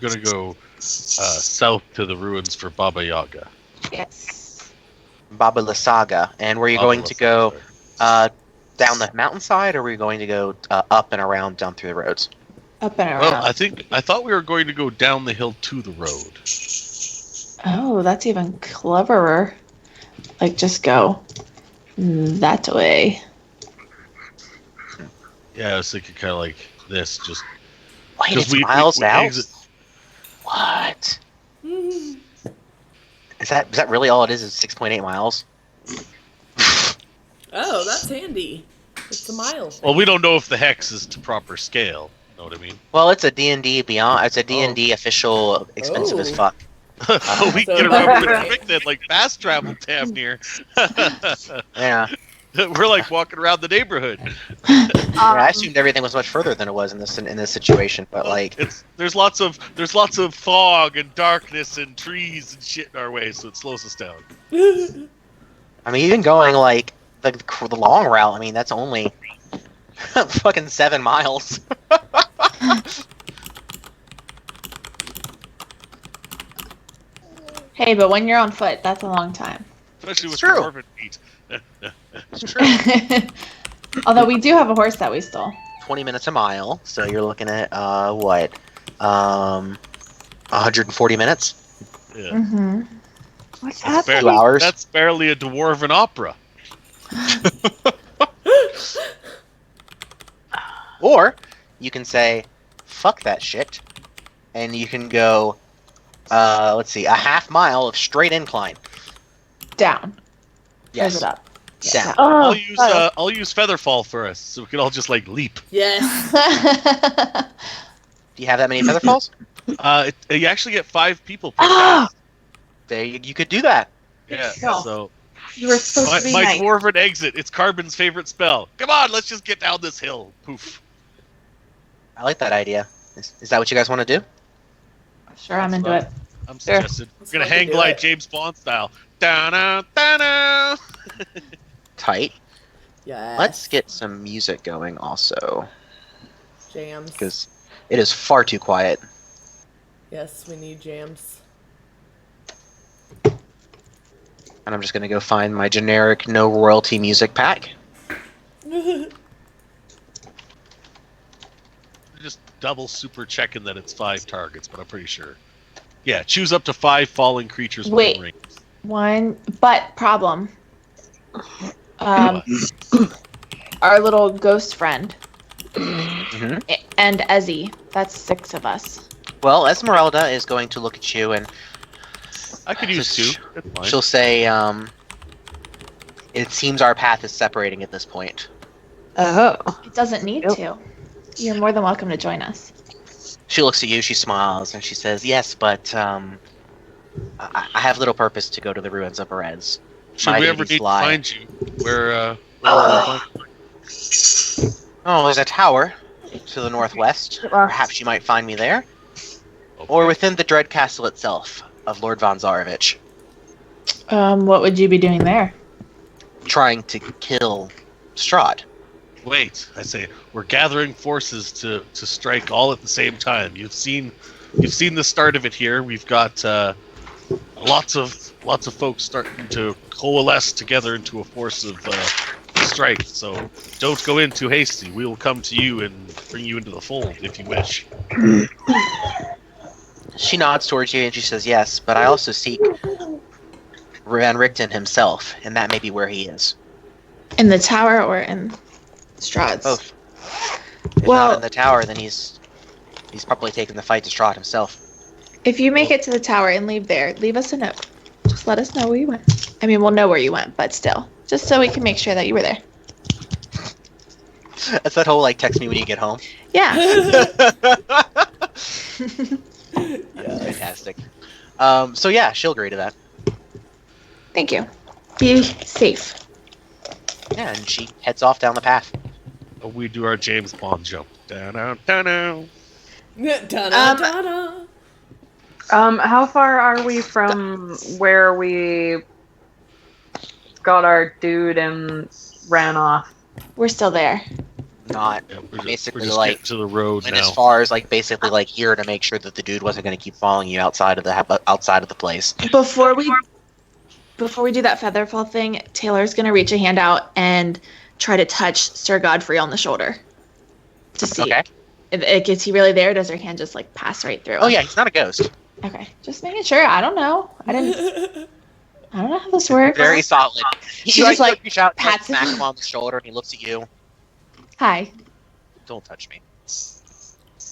gonna go south to the ruins for Baba Yaga. Yes. Baba Lysaga. And were you Baba going to go Lysaga. down the mountainside, or were you going to go up and around down through the roads? Up and Well, around. I thought we were going to go down the hill to the road. Oh, that's even cleverer. Like, just go that way. Yeah, I was thinking kind of like this, just Wait, because it's miles we out? exit. What? Is that really all it is 6.8 miles? Oh, that's handy. It's a mile thing. Well, we don't know if the hex is to proper scale. You know what I mean? Well, it's a D&D beyond. It's a D&D official, expensive as Oh. fuck. Oh, we can So- get around pretty quick then, like fast travel damn near. Yeah. We're like walking around the neighborhood. Yeah, I assumed everything was much further than it was in this situation, but like, There's lots of fog and darkness and trees and shit in our way, so it slows us down. I mean, even going like the long route, I mean, that's only fucking 7 miles. Hey, but when you're on foot, that's a long time. Especially with It's true. dwarven feet. It's true. Although we do have a horse that we stole. 20 minutes a mile, so you're looking at what, 140 minutes. Yeah. Mm-hmm. What's That's, happening? 2 hours. that's barely a dwarven opera. Or you can say, "Fuck that shit," and you can go, let's see, a half mile of straight incline. Down. Or Yes. is it up? Down. Oh, I'll use Featherfall for us, so we can all just like leap. Yes. Do you have that many feather falls? You actually get 5 people per Ah! cast. There, you could do that. Yeah. No. So You were supposed to be my nice. dwarven exit. It's Carbon's favorite spell. Come on, let's just get down this hill. Poof. I like that idea. Is that what you guys want to do? Sure, I'm That's into fun. it. I'm Sure. suggested. Let's We're gonna fucking hang do glide it. James Bond style. Da-na, da-na. Tight. Yes. Let's get some music going also, Jams. because it is far too quiet. Yes, we need jams. And I'm just gonna go find my generic no royalty music pack. Just double super checking that it's 5 targets, but I'm pretty sure. Yeah, choose up to 5 falling creatures Wait. within range. One, but problem. Our little ghost friend Mhm. and Ezzy. That's 6 of us. Well, Esmeralda is going to look at you and I could use Just- 2. That's fine. she'll say, "It seems our path is separating at this point." Oh. It doesn't need Nope. to. You're more than welcome to join us. She looks at you, she smiles, and she says, "Yes, but I have little purpose to go to the ruins of Perez. Should my we ever duties need to lie. find you, where will we find- Oh, there's a tower to the northwest. Perhaps you might find me there, or within the dread castle itself of Lord Von Zarevich, What would you be doing there? trying to kill Strahd." Wait, I say we're gathering forces to strike all at the same time. You've seen the start of it here. We've got lots of folks starting to coalesce together into a force of strike. So don't go in too hasty. We will come to you and bring you into the fold if you wish. She nods towards you and she says, "Yes, but I also seek Van Richten himself, and that may be where he is." In the tower or in Strahd's? Both. If Well- not in the tower, then he's probably taken the fight to Strahd himself. If you make it to the tower and leave there, leave us a note. Just let us know where you went. I mean, we'll know where you went, but still. Just so we can make sure that you were there. That's that whole like text me when you get home. Yeah. Yes. Fantastic. So yeah, she'll agree to that. Thank you. Be safe. Yeah, and she heads off down the path. We do our James Bond jump. Down, down. Da-da-da-da. How far are we from where we got our dude and ran off? We're still there. not Yeah, we're basically just like getting to the road went now. as far as like basically like here to make sure that the dude wasn't going to keep following you outside of the place. Before we do that featherfall thing, Taylor's gonna reach a hand out and try to touch Sir Godfrey on the shoulder to see Okay. if is he really there. Or does her hand just like pass right through? Oh him? yeah, he's not a ghost. Okay, just making sure. I don't know. I don't know how this works. Very solid. She just, like, reach out, like, pats him. smack him on the shoulder, and he looks at you. Hi. Don't touch me.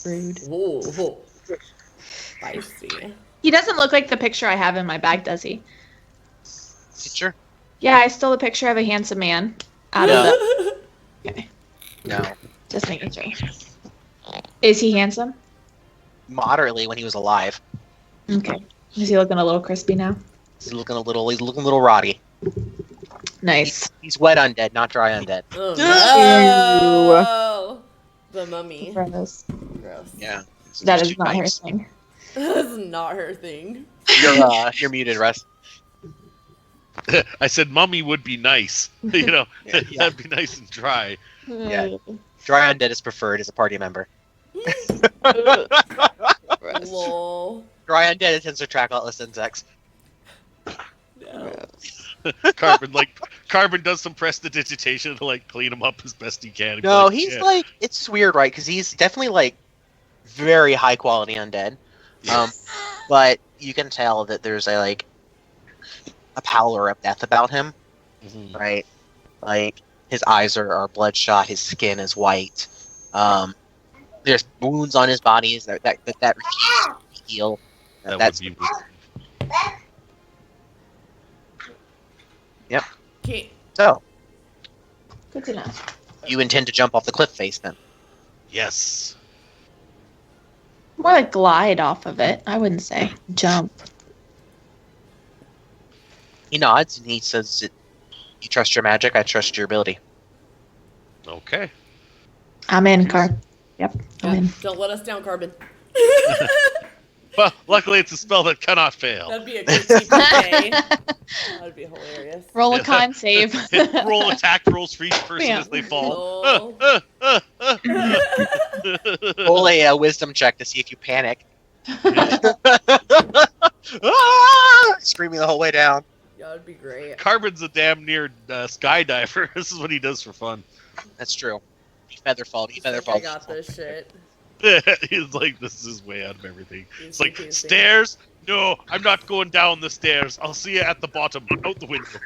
Rude. Ooh. Spicy. He doesn't look like the picture I have in my bag, does he? Picture? Yeah, I stole a picture of a handsome man out of the. Okay, No. just making sure. Is he handsome? Moderately when he was alive. Okay. Is he looking a little crispy now? He's looking a little rotty. Nice. He's wet undead, not dry undead. Oh, no. The mummy. Gross. Gross. Yeah. That There's is two not her types. thing. That's not her thing. You're muted, Russ. I said mummy would be nice. You know, Yeah. that'd be nice and dry. Yeah. Dry undead is preferred as a party member. Gross. Lol. Dry undead tends to attract less insects. No. Carbon does some prestidigitation to like clean him up as best he can. No, Like, he's yeah. like, it's weird, right? Because he's definitely like very high quality undead. But you can tell that there's a pallor of death about him, Mhm. right? Like his eyes are bloodshot, his skin is white. There's wounds on his body that refuse to heal. That That's would be weird. Okay. so. Good to know. You intend to jump off the cliff face then? Yes. More like glide off of it. I wouldn't say jump. He nods and he says, "You trust your magic. I trust your ability." Okay. I'm in, Carb. Yep, I'm Yeah, in. don't let us down, Carbon. Well, luckily it's a spell that cannot fail. That'd be a good TPK. That'd be hilarious. Roll a Yeah. con save. Roll attack rolls for each person Yeah. as they fall. Oh. Roll a wisdom check to see if you panic. Screaming the whole way down. Yeah, that'd be great. Carbon's a damn near skydiver. This is what he does for fun. That's true. He featherfall. He He's like, featherfall. I got this shit. He's like, this is way out of everything. He's It's like, thinking. stairs? No, I'm not going down the stairs. I'll see you at the bottom, out the window.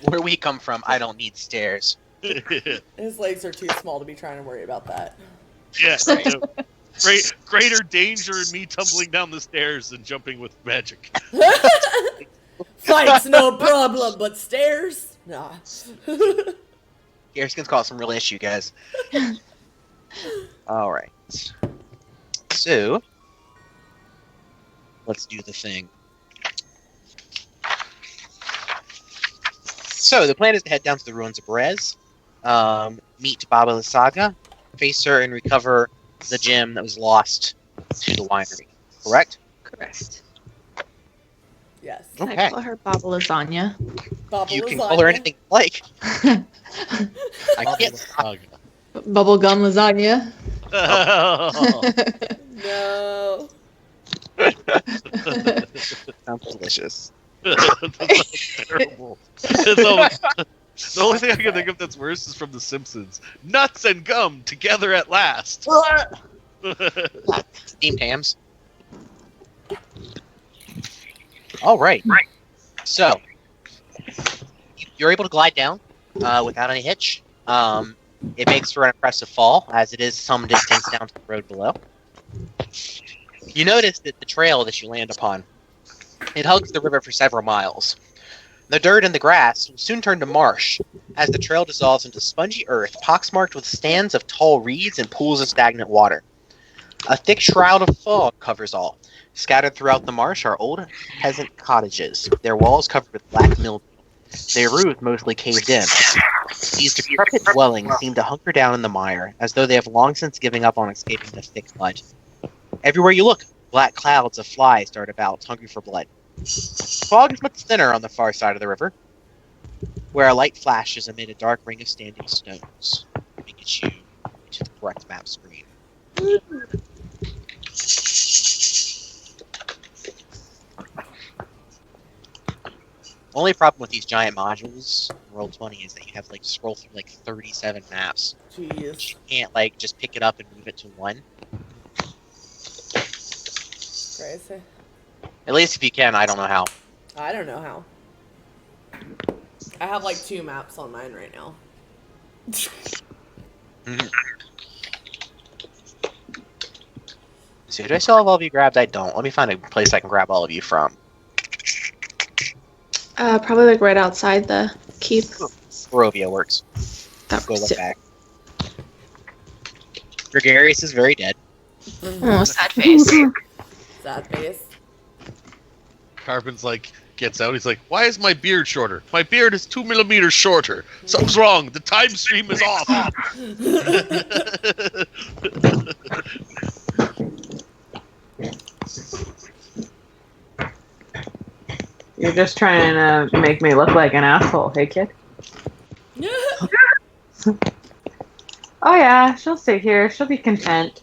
Where we come from, I don't need stairs. His legs are too small to be trying to worry about that. Yes. Greater danger in me tumbling down the stairs than jumping with magic. Fight's no problem, but stairs? Nah. Gareskin's caused some real issue, guys. Alright. So, let's do the thing. So, the plan is to head down to the ruins of Perez, meet Baba Lysaga, face her, and recover the gem that was lost to the winery. Correct? Correct. Yes. Can Okay. I call her Baba Lasagna? Baba You can lasagna. call her anything you like. I can't. Bubblegum lasagna. Oh, No. Sounds delicious. that's terrible. The only thing I can think of that's worse is from The Simpsons. Nuts and gum together at last. Steamed hams. All right. So you're able to glide down without any hitch. It makes for an impressive fall, as it is some distance down to the road below. You notice that the trail that you land upon, it hugs the river for several miles. The dirt and the grass will soon turn to marsh as the trail dissolves into spongy earth, poxmarked with stands of tall reeds and pools of stagnant water. A thick shroud of fog covers all. Scattered throughout the marsh are old peasant cottages, their walls covered with black mildew, their roofs mostly caved in. These decrepit dwellings seem to hunker down in the mire, as though they have long since given up on escaping the thick mud. Everywhere you look, black clouds of flies dart about, hungry for blood. Fog is much thinner on the far side of the river. where a light flashes amid a dark ring of standing stones. It gets you to the correct map screen. Only problem with these giant modules in Roll20 is that you have to scroll through 37 maps. Jeez. You can't just pick it up and move it to one. Crazy. At least if you can, I don't know how. I don't know how. I have 2 maps on mine right now. So do I still have all of you grabbed? I don't. Let me find a place I can grab all of you from. Probably right outside the keep. Barovia works. That Go was look it. back. Gregarious is very dead. Oh, sad face. Sad face. Carbon's gets out. He's like, "Why is my beard shorter? My beard is 2 millimeters shorter. Something's wrong. The time stream is off." You're just trying to make me look like an asshole, hey kid? Oh yeah, she'll stay here. She'll be content.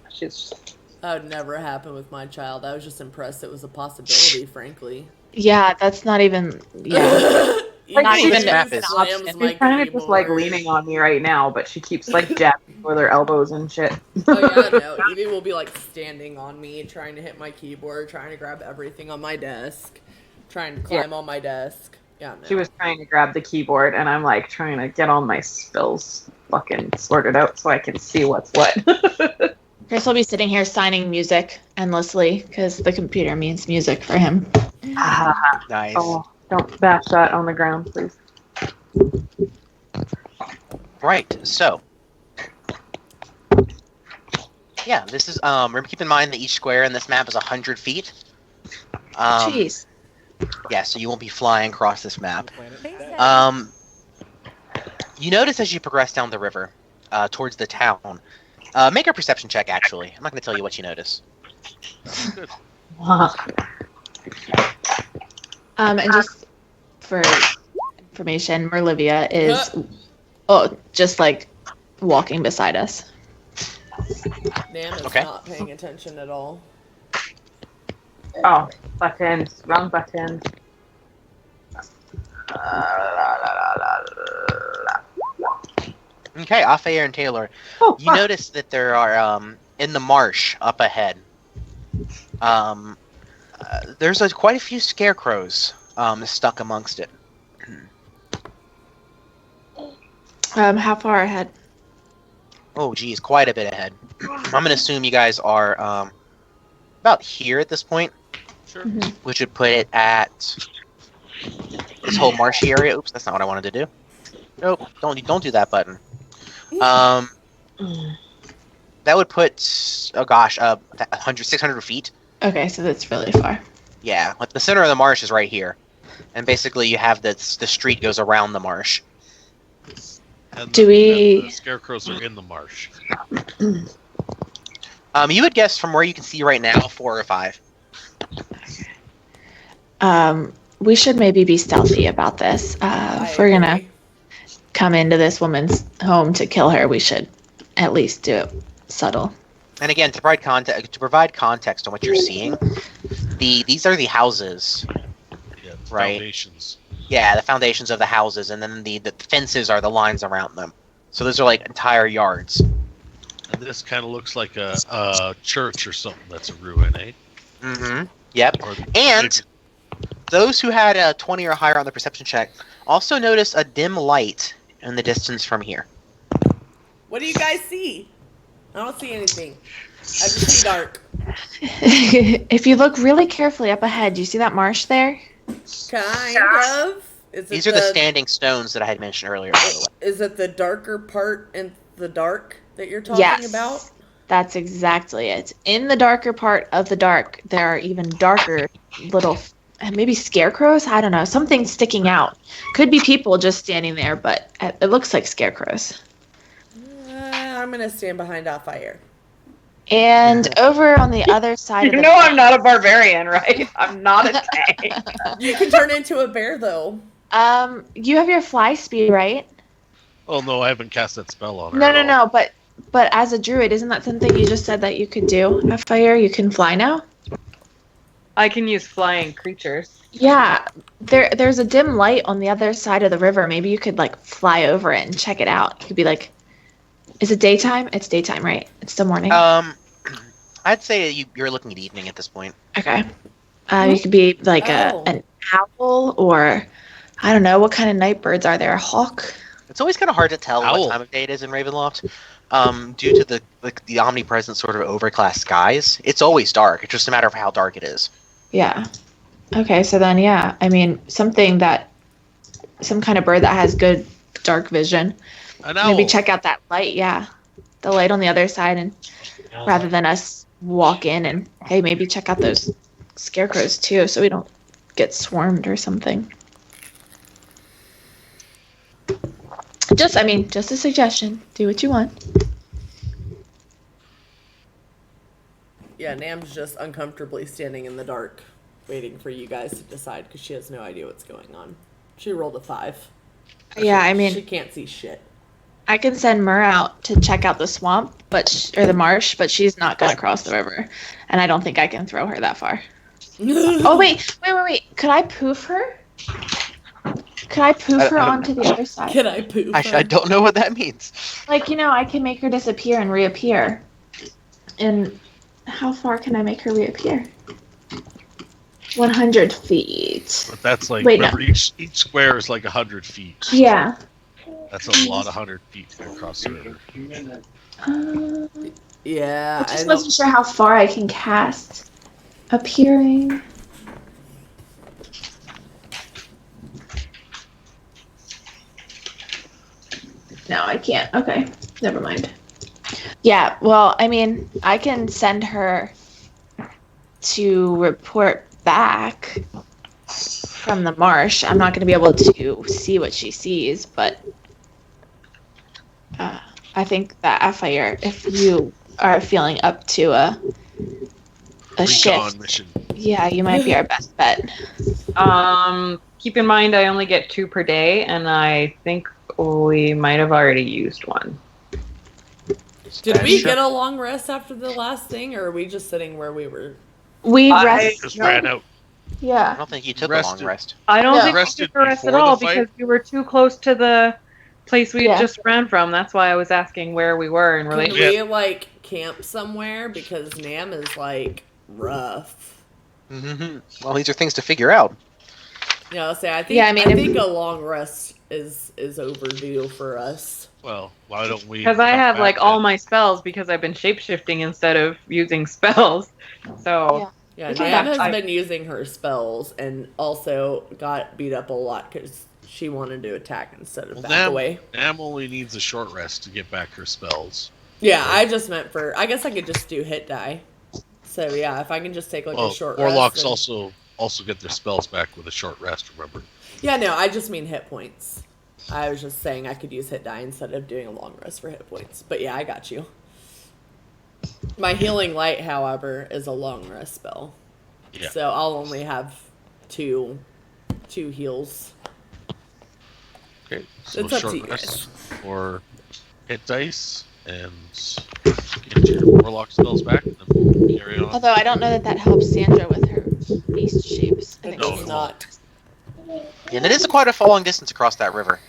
She's... That would never happen with my child. I was just impressed it was a possibility, frankly. Yeah, that's not even. Yeah. Not even Slams map is- my She's kind of just keyboard. leaning on me right now, but she keeps jabbing with her elbows and shit. Oh yeah, no. Evie will be standing on me, trying to hit my keyboard, trying to grab everything on my desk, trying to climb on my desk. Yeah, no. She was trying to grab the keyboard, and I'm trying to get all my spills fucking sorted out so I can see what's what. Chris will be sitting here signing music endlessly because the computer means music for him. Nice. Oh, don't bash that on the ground, please. Right, so. Yeah, this is, remember, keep in mind that each square in this map is 100 feet. Jeez. Yeah, so you won't be flying across this map. You notice as you progress down the river, towards the town, make a perception check, actually. I'm not going to tell you what you notice. Good. And just for information, Merlivia is just walking beside us. Dan is Okay. not paying attention at all. Oh, buttons. Wrong button. Okay, Afair and Taylor, Oh, you notice that there are, in the marsh up ahead, there's quite a few scarecrows stuck amongst it. How far ahead? Oh, geez, quite a bit ahead. I'm going to assume you guys are about here at this point, Sure. which would put it at this whole marshy area. Oops, that's not what I wanted to do. Nope, don't do that button. That would put, oh gosh, 600 feet. Okay, so that's really far. Yeah, like the center of the marsh is right here, and basically you have the street goes around the marsh. And Do we- the scarecrows are in the marsh. You would guess from where you can see right now 4 or 5. We should maybe be stealthy about this. If we're gonna come into this woman's home to kill her, we should at least do it subtle. And again, to provide context on what you're seeing, these are the houses. Yeah, Right. Foundations. Yeah, the foundations of the houses, and then the fences are the lines around them. So those are entire yards. And this kind of looks like a church or something that's a ruin, eh? Mm-hmm. Yep. Or And those who had a 20 or higher on the perception check also notice a dim light in the distance from here. What do you guys see? I don't see anything. I just see dark. If you look really carefully up ahead, do you see that marsh there? Kind of. These are the standing stones that I had mentioned earlier, by the way. Is it the darker part in the dark that you're talking Yes. about? That's exactly it. In the darker part of the dark, there are even darker little, maybe scarecrows? I don't know. Something sticking out. Could be people just standing there, but it looks like scarecrows. I'm gonna stand behind Fire. And over on the other side of You the know I'm not a barbarian, right? I'm not a tank. You can turn into a bear though. You have your fly speed, right? Oh no, I haven't cast that spell on her. No, at no, all. no. But as a druid, isn't that something you just said that you could do? At fire, you can fly now. I can use flying creatures. Yeah, there's a dim light on the other side of the river. Maybe you could like fly over it and check it out. You could be like, is it daytime? It's daytime, right? It's still morning. I'd say you're looking at evening at this point. Okay. You could be like Oh. an owl, or I don't know, what kind of night birds are there? A hawk? It's always kind of hard to tell Owl. what time of day it is in Ravenloft, due to the omnipresent sort of overcast skies. It's always dark. It's just a matter of how dark it is. Yeah. Okay, so then yeah, I mean some kind of bird that has good dark vision. An owl. Maybe check out that light, yeah. The light on the other side, and rather than us walk in and hey, maybe check out those scarecrows too, so we don't get swarmed or something. Just a suggestion. Do what you want. Yeah, Nam's just uncomfortably standing in the dark, waiting for you guys to decide because she has no idea what's going on. She rolled a 5. Yeah, I She mean, can't see shit. I can send Mur out to check out the swamp, or the marsh, but she's not gonna cross the river, and I don't think I can throw her that far. Oh wait! Could I poof her? Could I poof her I don't- onto the other side? Can I poop? I don't know what that means. Like, I can make her disappear and reappear. And how far can I make her reappear? 100 feet. But that's like, Wait, no. remember, each square is like 100 feet. Yeah. That's a lot of 100 feet to go across the river. Yeah, I just wasn't sure how far I can cast appearing. No, I can't. Okay, never mind. Yeah, well, I mean, I can send her to report back from the marsh. I'm not going to be able to see what she sees, but I think that Afire, if you are feeling up to a Recon shift, mission. yeah, you might be our best bet. Keep in mind I only get 2 per day, and I think we might have already used one. Did we get a long rest after the last thing, or are we just sitting where we were? We I- rest. Just ran out. I Yeah. don't think you took a long Rested. rest. I don't No. think we Rested took a rest at before all the fight? because we were too close to the place we Yeah. just ran from. That's why I was asking where we were in Can relation. we like camp somewhere because Nam is like rough. Well, these are things to figure out. Yeah, I'll say I think Yeah, I mean, I if- think a long rest is overdue for us. Well, why don't we? Because I come have back like then? all my spells because I've been shapeshifting instead of using spells. So Yeah. Yeah, We can Nam back- has been using her spells and also got beat up a lot because she wanted to attack instead of Well, back away. Nam only needs a short rest to get back her spells. Yeah, I just meant for. I guess I could just do hit die. So yeah, if I can just take like Well, a short warlocks rest. and- also get their spells back with a short rest. Remember? Yeah, no, I just mean hit points. I was just saying I could use hit die instead of doing a long rest for hit points. But yeah, I got you. My healing light, however, is a long rest spell. Yeah. So I'll only have two heals. Okay. So It's up to short you rest for hit dice and get your warlock spells back, and then we'll carry on. Although I don't know that helps Sandra with her beast shapes. I It think No, does she's- not. And it is quite a long distance across that river.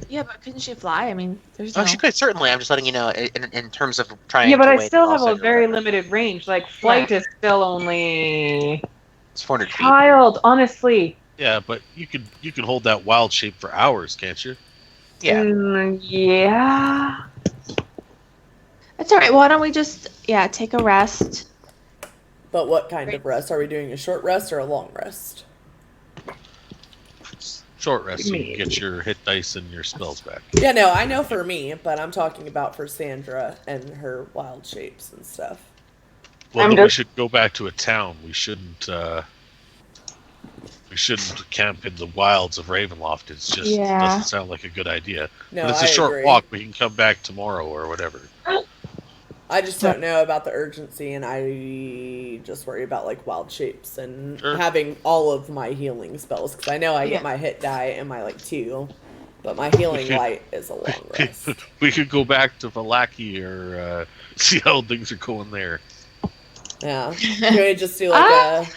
Yeah, but couldn't she fly? I mean, there's no. Oh, she could certainly. I'm just letting you know in terms of trying. yeah, but to I wait still have across a it or very whatever. limited range. Like flight is still only It's 400 feet. child. Honestly, Yeah, but you could hold that wild shape for hours, can't you? Yeah. Yeah. That's all right. Why don't we just take a rest? But what kind of rest? Are we doing a short rest or a long rest? Short rest, so you can get your hit dice and your spells back. Yeah, no, I know for me, but I'm talking about for Sandra and her wild shapes and stuff. Well, I'm then we just- should go back to a town. We shouldn't camp in the wilds of Ravenloft. It's just Yeah. doesn't sound like a good idea. No, but it's a I short agree. walk. We can come back tomorrow or whatever. I just don't know about the urgency, and I just worry about like wild shapes and Sure. having all of my healing spells because I know I get my hit die and my like 2, but my healing light is a long rest. We could go back to Valaki or see how things are going there. Yeah, can we just do like a?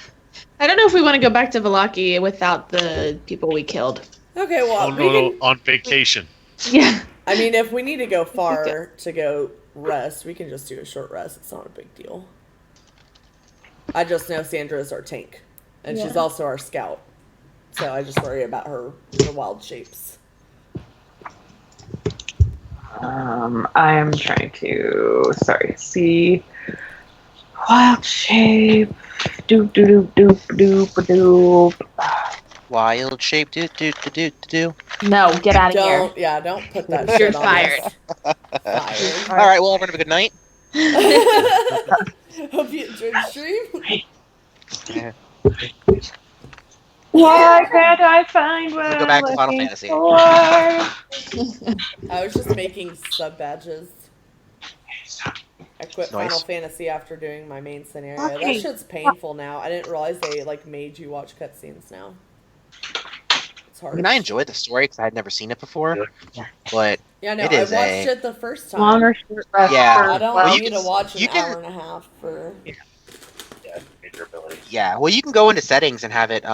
I don't know if we want to go back to Valaki without the people we killed. Okay, well Oh we no, can. on vacation. Yeah. I mean, if we need to go far to go rest, we can just do a short rest. It's not a big deal. I just know Sandra is our tank, and she's also our scout. So I just worry about her wild shapes. I am trying to see wild shape. Doop doop doop doop doop doop. Wild shape, do. No, get out of here. Don't put that shit You're on fired. us. Fired. All right, well, everyone have a good night. Hope you enjoyed the stream. Yeah. Why can't I find what Go back I'm to Final looking Fantasy. for? I was just making sub badges. I quit Nice. Final Fantasy after doing my main scenario. Okay. That shit's painful now. I didn't realize they like made you watch cutscenes now. It's hard. I mean, I enjoyed the story because I had never seen it before, but Yeah, no, it I is watched it the first time. Long or short rest Yeah. for I don't Well, you need can- to watch an you can- hour and a half for. yeah, well, you can go into settings and have it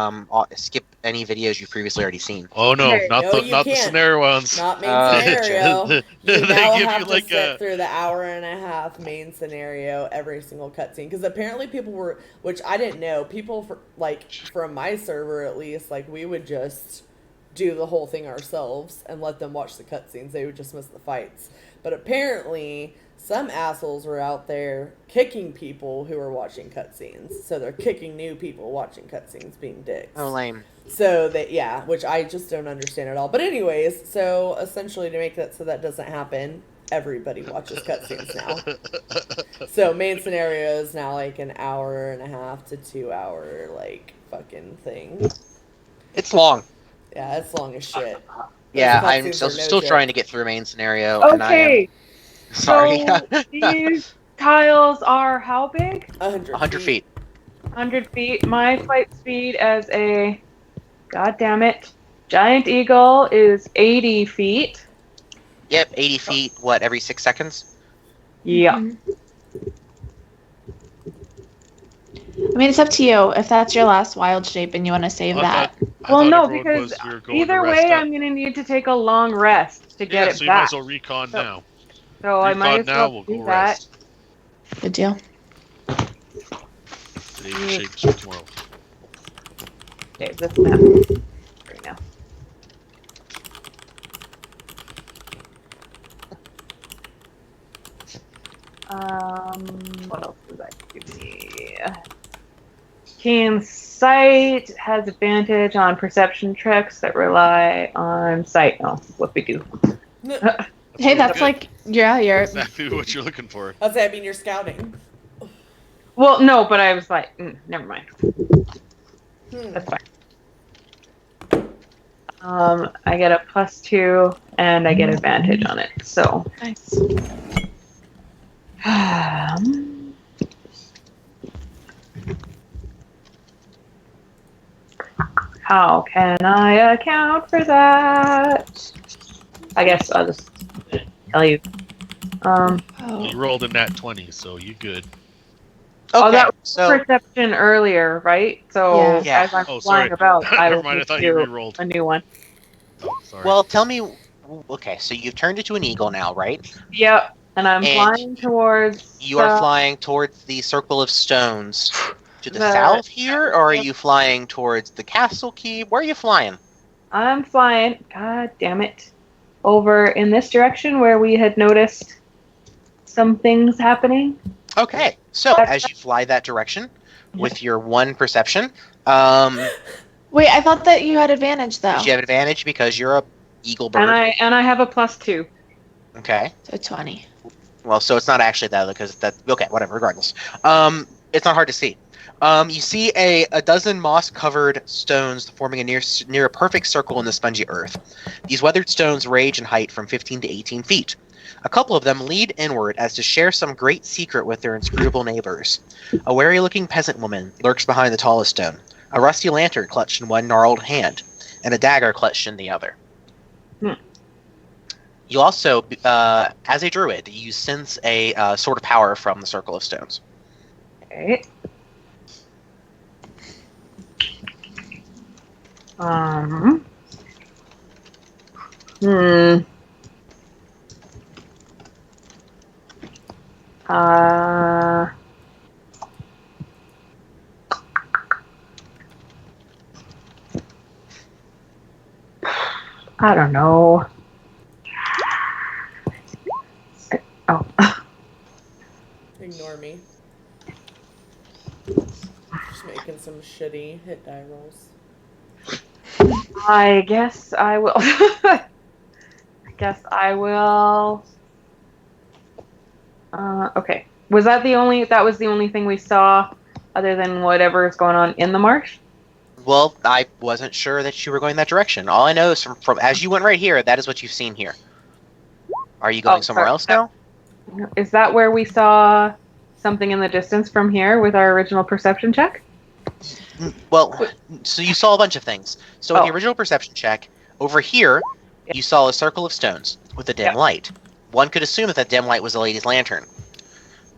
skip any videos you've previously already seen. Oh no, Okay. not No, the you not the can't. scenario ones. Not main Okay. scenario. You They now give have you to like sit a through the hour and a half main scenario every single cutscene because apparently people were, which I didn't know, people for like from my server at least, like we would just do the whole thing ourselves and let them watch the cutscenes. They would just miss the fights. But apparently some assholes were out there kicking people who were watching cutscenes. So they're kicking new people watching cutscenes being dicks. Oh, lame. So that, yeah, which I just don't understand at all. But anyways, so essentially to make that so that doesn't happen, everybody watches cutscenes now. So main scenario is now like an hour and a half to 2 hour like fucking thing. It's long. Yeah, it's long as shit. Yeah, Those I'm cutscenes still, are no still joke. trying to get through main scenario, and I am Okay, sorry. so these tiles are how big? 100 feet. 100 feet. My flight speed as a, god damn it, giant eagle is 80 feet. Yep, 80 feet. What, every 6 seconds? Yeah. I mean, it's up to you. If that's your last wild shape and you want to save that. I Well, thought no, everyone because was we were going either to rest way, up. I'm gonna need to take a long rest to get Yeah, it so you might back. as well recon So- now. So I might Recon as now, well we'll do go that. rest. Good deal. Today's shapes for tomorrow. Okay, this map right now. What else does that give me? Keen sight has advantage on perception checks that rely on sight. Oh, whoopie-doo. Hey, that's Good. like, yeah, you're. Exactly what you're looking for. I'd say, I mean, you're scouting. Well, no, but I was like, never mind. That's fine. I get a +2 and I get advantage on it. So, Nice. how can I account for that? I guess I'll just tell you. Oh. You rolled a nat 20, so you good. Oh, that was so perception earlier, right? So Yeah. as I'm Oh, flying sorry. about, I Never will mind, I just thought you do re-rolled. a new one. Oh, sorry. well, tell me. Okay, so you've turned into an eagle now, right? Yep, and I'm And flying towards. You are flying towards the circle of stones to the south here, or are you flying towards the castle keep? Where are you flying? I'm flying. God damn it! Over in this direction where we had noticed some things happening. Okay, so as you fly that direction with your 1 perception, Wait, I thought that you had advantage though. you have advantage because you're a eagle bird. And I have a +2. Okay. So 20. Well, so it's not actually that because that. Okay, whatever. Regardless, it's not hard to see. You see a dozen moss-covered stones forming a near a perfect circle in the spongy earth. These weathered stones range in height from 15 to 18 feet. A couple of them lead inward as to share some great secret with their inscrutable neighbors. A wary-looking peasant woman lurks behind the tallest stone, a rusty lantern clutched in one gnarled hand, and a dagger clutched in the other. You also, as a druid, you sense a sort of power from the Circle of Stones. Okay. Hmm. I don't know. Oh. Ignore me. Just making some shitty hit die rolls. I guess I will. I guess I will. Okay. That was the only thing we saw other than whatever is going on in the marsh? Well, I wasn't sure that you were going that direction. All I know is from as you went right here, that is what you've seen here. Are you going somewhere sorry. else now? Is that where we saw something in the distance from here with our original perception check? Well, so you saw a bunch of things. So with the original perception check, over here, you saw a circle of stones with a dim light. One could assume that dim light was a lady's lantern.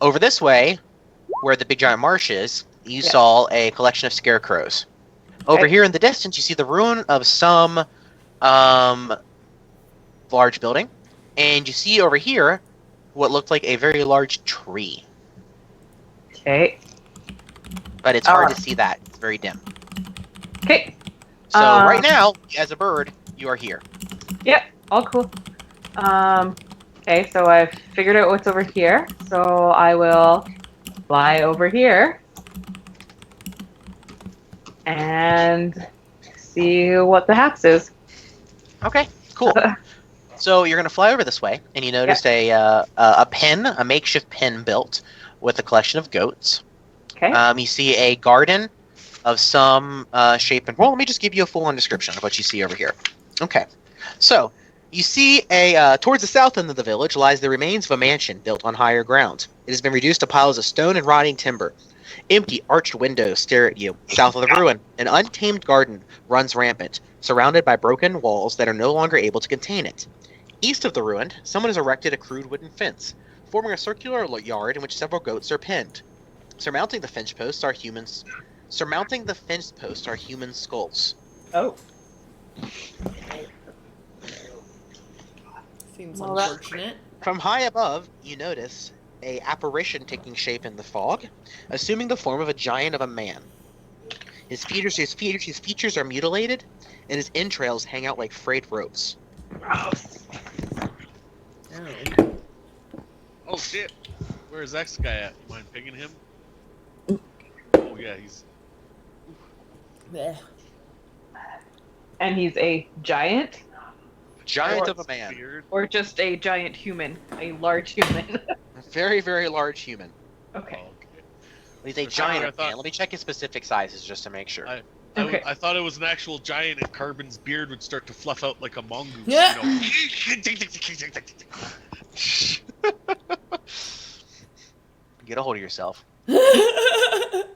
Over this way, where the big giant marsh is, you saw a collection of scarecrows. Over here in the distance, you see the ruin of some large building, and you see over here what looked like a very large tree. Okay. But it's hard to see that. It's very dim. Okay. So right now, as a bird, you are here. Yep. All cool. Okay, so I've figured out what's over here. So I will fly over here and see what the haps is. Okay, cool. So you're going to fly over this way, and you noticed a pen, a makeshift pen built with a collection of goats. Okay. You see a garden of some shape and... Well, let me just give you a full-on description of what you see over here. Okay. So, you see towards the south end of the village lies the remains of a mansion built on higher ground. It has been reduced to piles of stone and rotting timber. Empty, arched windows stare at you. South of the ruin, an untamed garden runs rampant, surrounded by broken walls that are no longer able to contain it. East of the ruin, someone has erected a crude wooden fence, forming a circular yard in which several goats are penned. Surmounting the fence posts are human skulls. Oh. Seems unfortunate. From high above, you notice a apparition taking shape in the fog, assuming the form of a giant of a man. His features are mutilated, and his entrails hang out like frayed ropes. Oh shit! Where's X guy at? You mind pinging him? Oh yeah, he's... Blech. And he's a giant? Giant of a man. Beard. Or just a giant human? A large human? Very, very large human. Okay. Oh, okay. He's a For some reason, giant I of thought- man. Let me check his specific sizes just to make sure. Okay. I thought it was an actual giant, and Carbon's beard would start to fluff out like a mongoose. Yeah. You know? Get a hold of yourself. Let's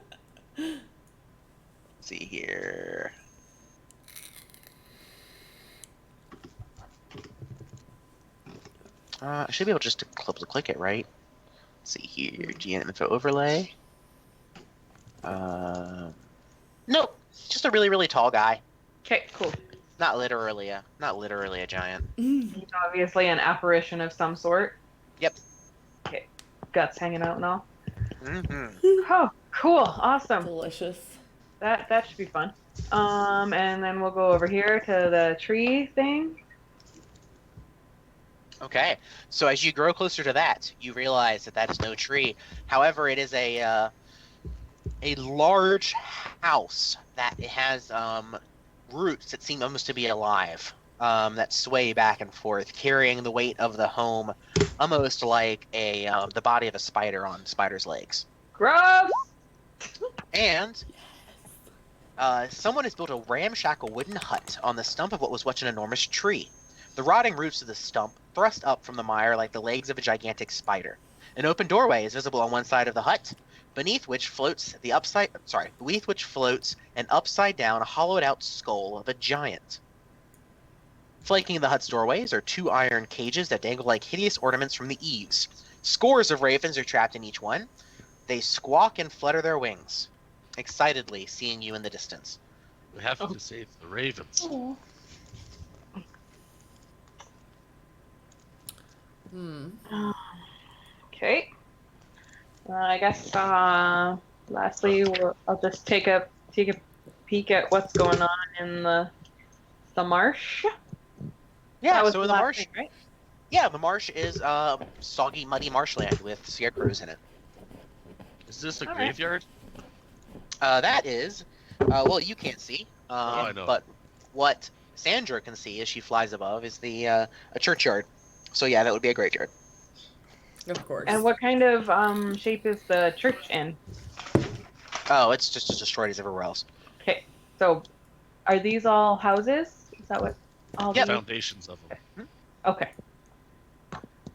see here. I should be able just to click it, right? Let's see here. GN info overlay. Nope. Just a really, really tall guy. Okay, cool. Not literally a giant. He's obviously an apparition of some sort. Yep. Okay. Guts hanging out and all. Mm-hmm. Oh, cool. Awesome. Delicious. That should be fun. And then we'll go over here to the tree thing. Okay. So as you grow closer to that, you realize that is no tree. However, it is a large house that it has roots that seem almost to be alive, that sway back and forth, carrying the weight of the home, almost like the body of a spider on spider's legs. Gross! And someone has built a ramshackle wooden hut on the stump of what was once an enormous tree. The rotting roots of the stump thrust up from the mire like the legs of a gigantic spider. An open doorway is visible on one side of the hut, beneath which floats an upside-down, hollowed-out skull of a giant. Flanking the hut's doorways are 2 iron cages that dangle like hideous ornaments from the eaves. Scores of ravens are trapped in each one. They squawk and flutter their wings, excitedly seeing you in the distance. We have to save the ravens. Oh. Okay. I guess lastly I'll just take a peek at what's going on in the marsh. Yeah, That was so in the last marsh, thing, right? yeah, the marsh is soggy, muddy marshland with scarecrows in it. Is this a All right. graveyard? That is, well, you can't see, I know. but what Sandra can see as she flies above is the a churchyard. So yeah, that would be a graveyard. Of course. And what kind of shape is the church in? Oh, it's just as destroyed as everywhere else. Okay. So are these all houses? Is that what all Yep. these? Foundations of them. Okay.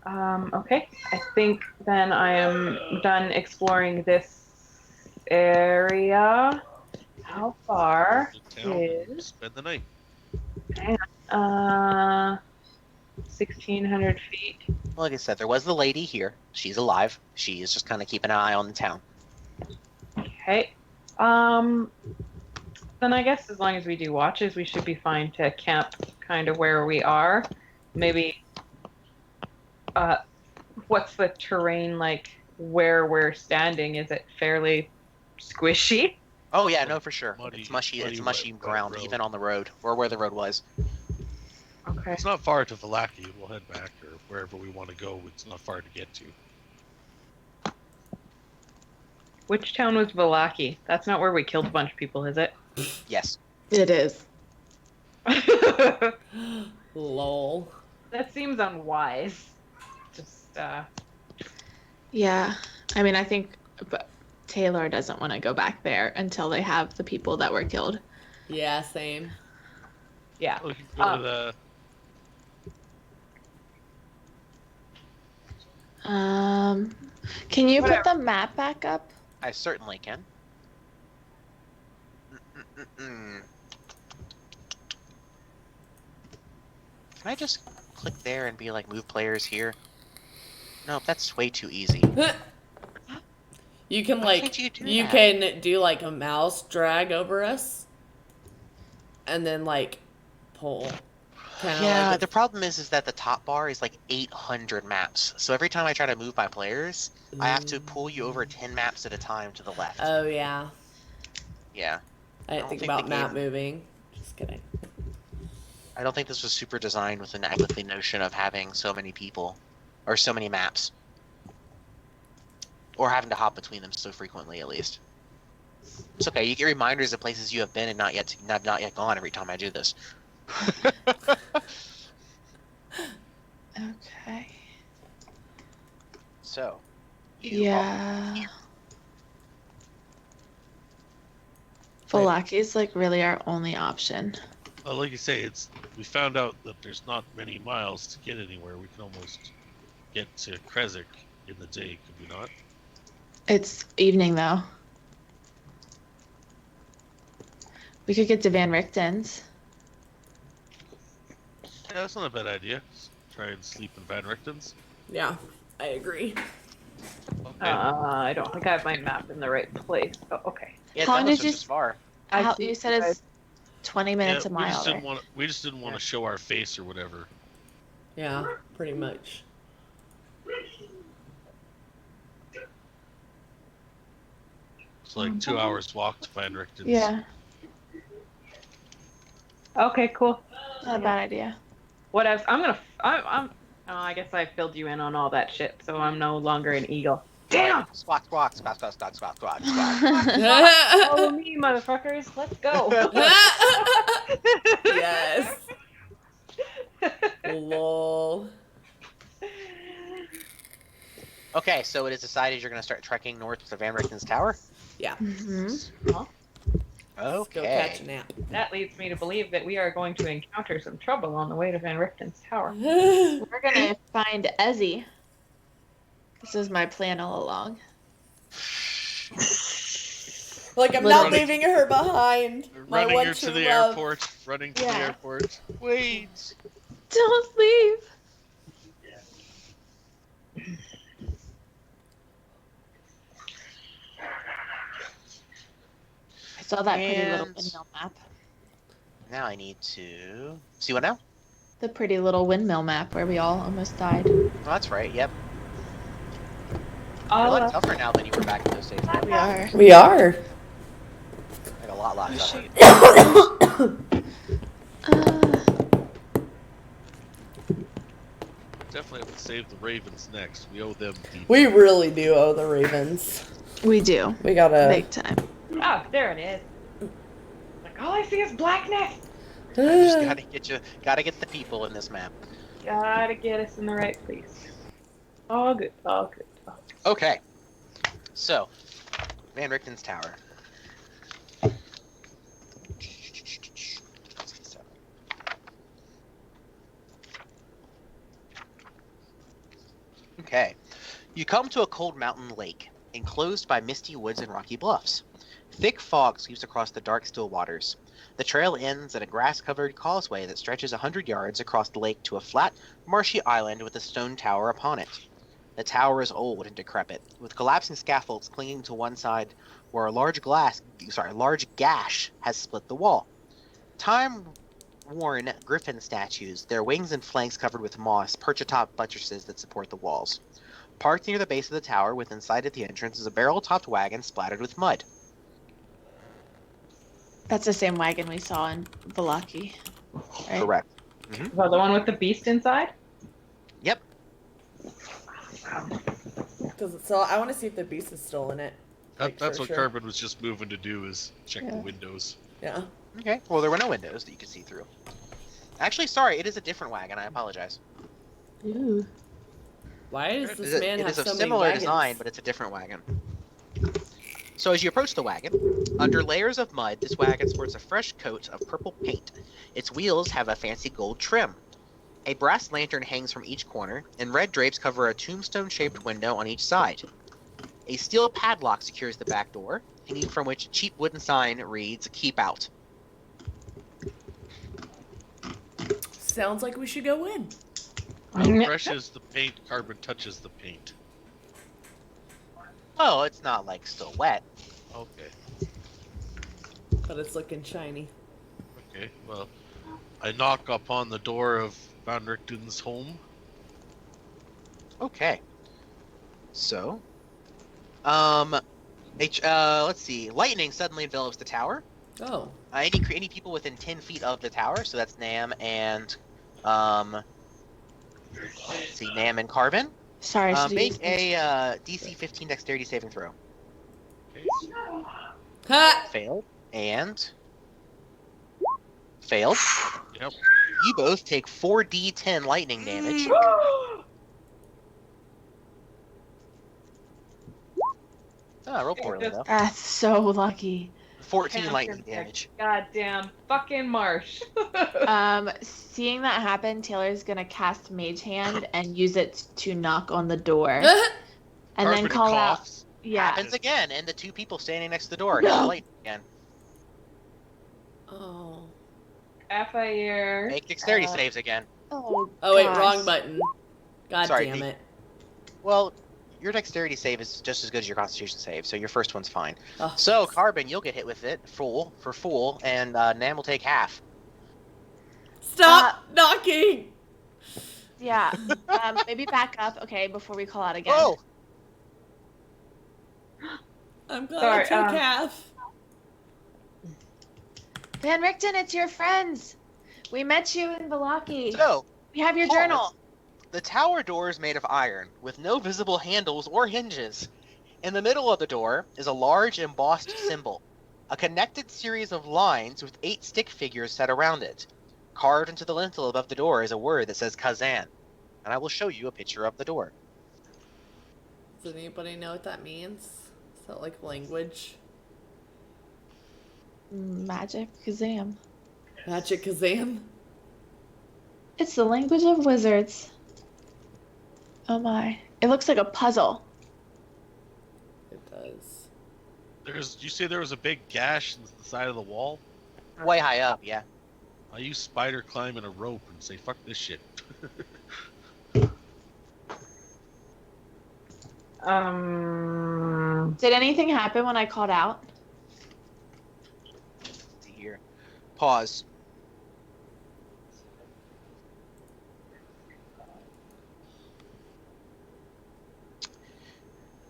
Okay. I think then I am done exploring this area. How far The town and is spend the night. 1,600 feet? Like I said, there was the lady here. She's alive. She is just kind of keeping an eye on the town. Okay. Then I guess as long as we do watches, we should be fine to camp kind of where we are. Maybe, what's the terrain like where we're standing? Is it fairly squishy? Oh yeah, no, for sure. Muddy- It's mushy. muddy It's mushy wet ground, road. even on the road or where the road was. Okay. It's not far to Valaki. We'll head back or wherever we want to go. It's not far to get to. Which town was Valaki? That's not where we killed a bunch of people, is it? Yes. It is. Lol. That seems unwise. Just, Yeah. I mean, I think but Taylor doesn't want to go back there until they have the people that were killed. Yeah, same. yeah. Oh, we can go to the. Can you Whatever. put the map back up? I certainly can. Mm-mm-mm-mm. Can I just click there and be like, move players here? No, that's way too easy. You can Why like can't you do you that? can do like a mouse drag over us, and then like pull. Kinda Yeah, like the problem is that the top bar is like 800 maps. So every time I try to move my players, I have to pull you over 10 maps at a time to the left. Oh yeah, Yeah. I didn't don't think think about the map game- moving. Just kidding. I don't think this was super designed with the notion of having so many people, or so many maps, or having to hop between them so frequently. At least it's okay. You get reminders of places you have been and not yet gone every time I do this. Okay. So, Yeah. Valaki is like really our only option. Well, like you say, we found out that there's not many miles to get anywhere. We can almost get to Krezk in the day, could we not? It's evening though. We could get to Van Richten's. Yeah, that's not a bad idea. Try and sleep in Van Richten's. Yeah, I agree. Okay. I don't think I have my map in the right place. Oh, okay. yeah, How that did was you just far. I How, see you said it's 20 minutes a we mile. just didn't right? want. We just didn't want to show our face or whatever. Yeah, pretty much. It's like 2 hours walk to Van Richten's. Yeah, Okay, cool. not a bad idea. What else? I'm I guess I filled you in on all that shit, so I'm no longer an eagle. Damn! Squawk, squawk, squawk, squawk, squawk, squawk, squawk, squawk. Follow me, motherfuckers. Let's go. Yes. Lol. Okay, so it is decided you're going to start trekking north to Van Richten's Tower. Yeah. Mhm. Let's go catch a Okay. nap. That leads me to believe that we are going to encounter some trouble on the way to Van Richten's tower. We're gonna find Ezzy. This was my plan all along. Like, I'm not Literally. leaving her behind. My Running one her to true the love. airport. Running to the Yeah. airport. Wait. Don't leave. I saw that pretty little And- windmill map. Now I need to see what now? The pretty little windmill map where we all almost died. Oh, that's right. Yep. You're a lot Oh, tougher now than you were back in those days. We are. We are. Like a lot Oh, tougher. shoot. Uh, Definitely have to save the Ravens next. We owe them deep. We really do owe the Ravens. we do. We gotta. Big time. oh, there it is. Like, all I see is blackness. Just gotta get the people in this map. Gotta get us in the right place. All good, all good. All good. Okay. So, Van Richten's tower. Okay. You come to a cold mountain lake, enclosed by misty woods and rocky bluffs. Thick fog sweeps across the dark, still waters. The trail ends at a grass-covered causeway that stretches 100 yards across the lake to a flat, marshy island with a stone tower upon it. The tower is old and decrepit, with collapsing scaffolds clinging to one side where a large gash has split the wall. Time-worn griffin statues, their wings and flanks covered with moss, perch atop buttresses that support the walls. Parked near the base of the tower, within sight at the entrance, is a barrel-topped wagon splattered with mud. That's the same wagon we saw in Valaki. Right? Correct. Is that the one with the beast inside? Yep. So I want to see if the beast is still in it. Like, That's for what sure. Carbon was just moving to do, is check the Yeah. windows. Yeah. Okay. Well, there were no windows that you could see through. Actually, sorry, it is a different wagon. I apologize. Ooh. Why does It this is man it have is a so many similar wagons? design, but it's a different wagon. So as you approach the wagon, under layers of mud, this wagon sports a fresh coat of purple paint. Its wheels have a fancy gold trim. A brass lantern hangs from each corner, and red drapes cover a tombstone-shaped window on each side. A steel padlock secures the back door, hanging from which a cheap wooden sign reads, "Keep out." Sounds like we should go in. How fresh is the paint? Carbon touches the paint. Oh, it's not, like, still wet. Okay. But it's looking shiny. Okay. Well, I knock upon the door of Van Richten's home. Okay. So, let's see. Lightning suddenly envelops the tower. Oh. Any people within 10 feet of the tower, so that's Nam and, let's see, Nam and Carbon. Sorry, I should Make use a DC 15 dexterity saving throw. Okay. Ha! Failed. And failed. Yep. You both take 4d10 lightning damage. Roll poorly though. That's so lucky. 14 lightning damage. Goddamn fucking marsh. Seeing that happen, Taylor's gonna cast Mage Hand and use it to knock on the door, and then Carbon call out. coughs. Yeah. Happens again, and the two people standing next to the door No. hit the lightning again. Oh. F.I.R. Make dexterity Uh, saves again. Oh. Oh wait, gosh. wrong button. God Sorry, damn the- it. Well, your dexterity save is just as good as your constitution save, so your first one's fine. Oh. So, Carbon, you'll get hit with it, full, and Nam will take half. Stop knocking! Yeah. Maybe back up, okay, before we call out again. Oh! I'm glad Sorry, I took half. Van Richten, it's your friends. We met you in Valaki. So, We have your Paul, journal. the tower door is made of iron, with no visible handles or hinges. In the middle of the door is a large embossed symbol, a connected series of lines with 8 stick figures set around it. Carved into the lintel above the door is a word that says Kazan, and I will show you a picture of the door. Does anybody know what that means? Is that like language? Magic Kazam. Magic Kazam. It's the language of wizards. Oh my. It looks like a puzzle. It does. You say there was a big gash in the side of the wall? Way high up, yeah. I use spider climb and a rope and say, fuck this shit. Did anything happen when I called out? Let's see here. Pause.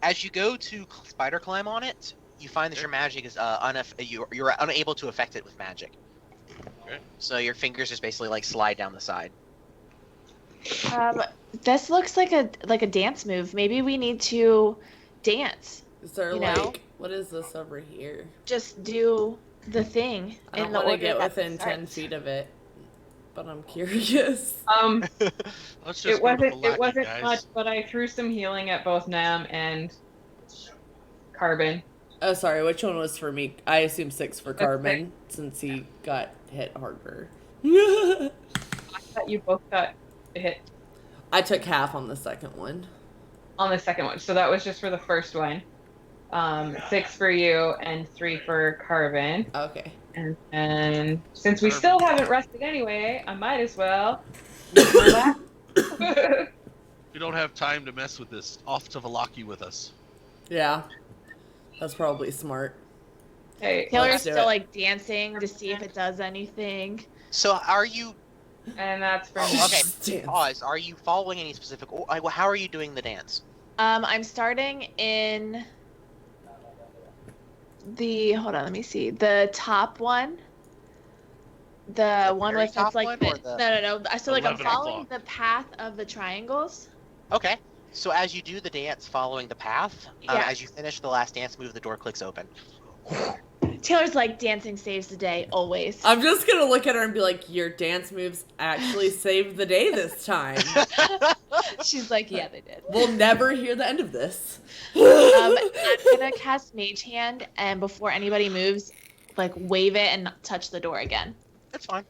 As you go to spider climb on it, you find that your magic is you're unable to affect it with magic. Okay. So your fingers just basically like slide down the side. This looks like a dance move. Maybe we need to dance. Is there You like know? what is this over here? Just do the thing I don't in the want to order get that within it 10 starts. feet of it, but I'm curious. Let's just It go to wasn't Palaki, guys. much, but I threw some healing at both Nam and Carbon. Oh, sorry. Which one was for me? I assume 6 for That's Carbon since he got hit harder. I thought you both got hit I took half on the second one. on the second one, so that was just for the first one. 6 for you and 3 for Carbon. Okay. And since we still haven't rested anyway, I might as well use my last. We don't have time to mess with this. Off to Valaki with us. Yeah. That's probably smart. Hey, Taylor's Let's do still it. like dancing to see if it does anything. So are you and that's for me. okay? Dance. Pause. Are you following any specific? How are you doing the dance? I'm starting in hold on, let me see. The top one. The one very with top it's like one, the, or the- no. So like I'm 11 following o'clock. the path of the triangles. Okay. So as you do the dance, following the path, Yeah. as you finish the last dance move, the door clicks open. Taylor's like dancing saves the day always. I'm just gonna look at her and be like, your dance moves actually saved the day this time. She's like, yeah, they did. We'll never hear the end of this. I'm gonna cast Mage Hand, and before anybody moves, like wave it and touch the door again. That's fine.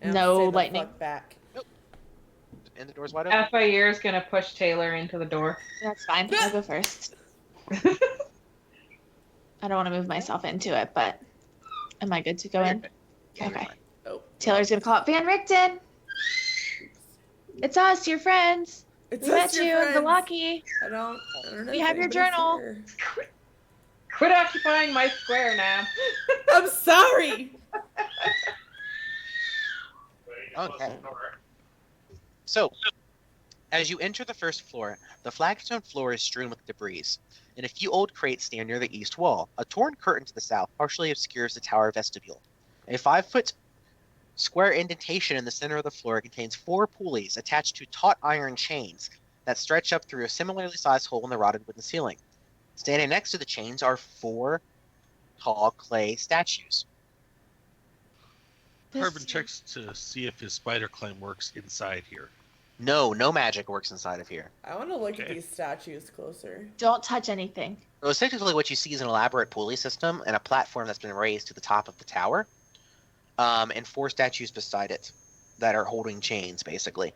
And No stay the lightning. fuck back. And the door's wide open. FIR is gonna push Taylor into the door. That's fine. I'll go first. I don't want to move myself into it, but am I good to go in? Yeah, you're Okay. fine. Oh. Taylor's gonna call it Van Richten. It's us, your friends. It's We met us, your you in friends. Valaki. I don't know. We if have your anybody's journal. here. Quit occupying my square now. I'm sorry. Okay. So, as you enter the first floor, the flagstone floor is strewn with debris, and a few old crates stand near the east wall. A torn curtain to the south partially obscures the tower vestibule. A 5-foot square indentation in the center of the floor contains 4 pulleys attached to taut iron chains that stretch up through a similarly sized hole in the rotted wooden ceiling. Standing next to the chains are 4 tall clay statues. Carbon checks to see if his spider climb works inside here. No magic works inside of here. I want to look at Okay. these statues closer. Don't touch anything. So essentially what you see is an elaborate pulley system and a platform that's been raised to the top of the tower, and 4 statues beside it that are holding chains, basically.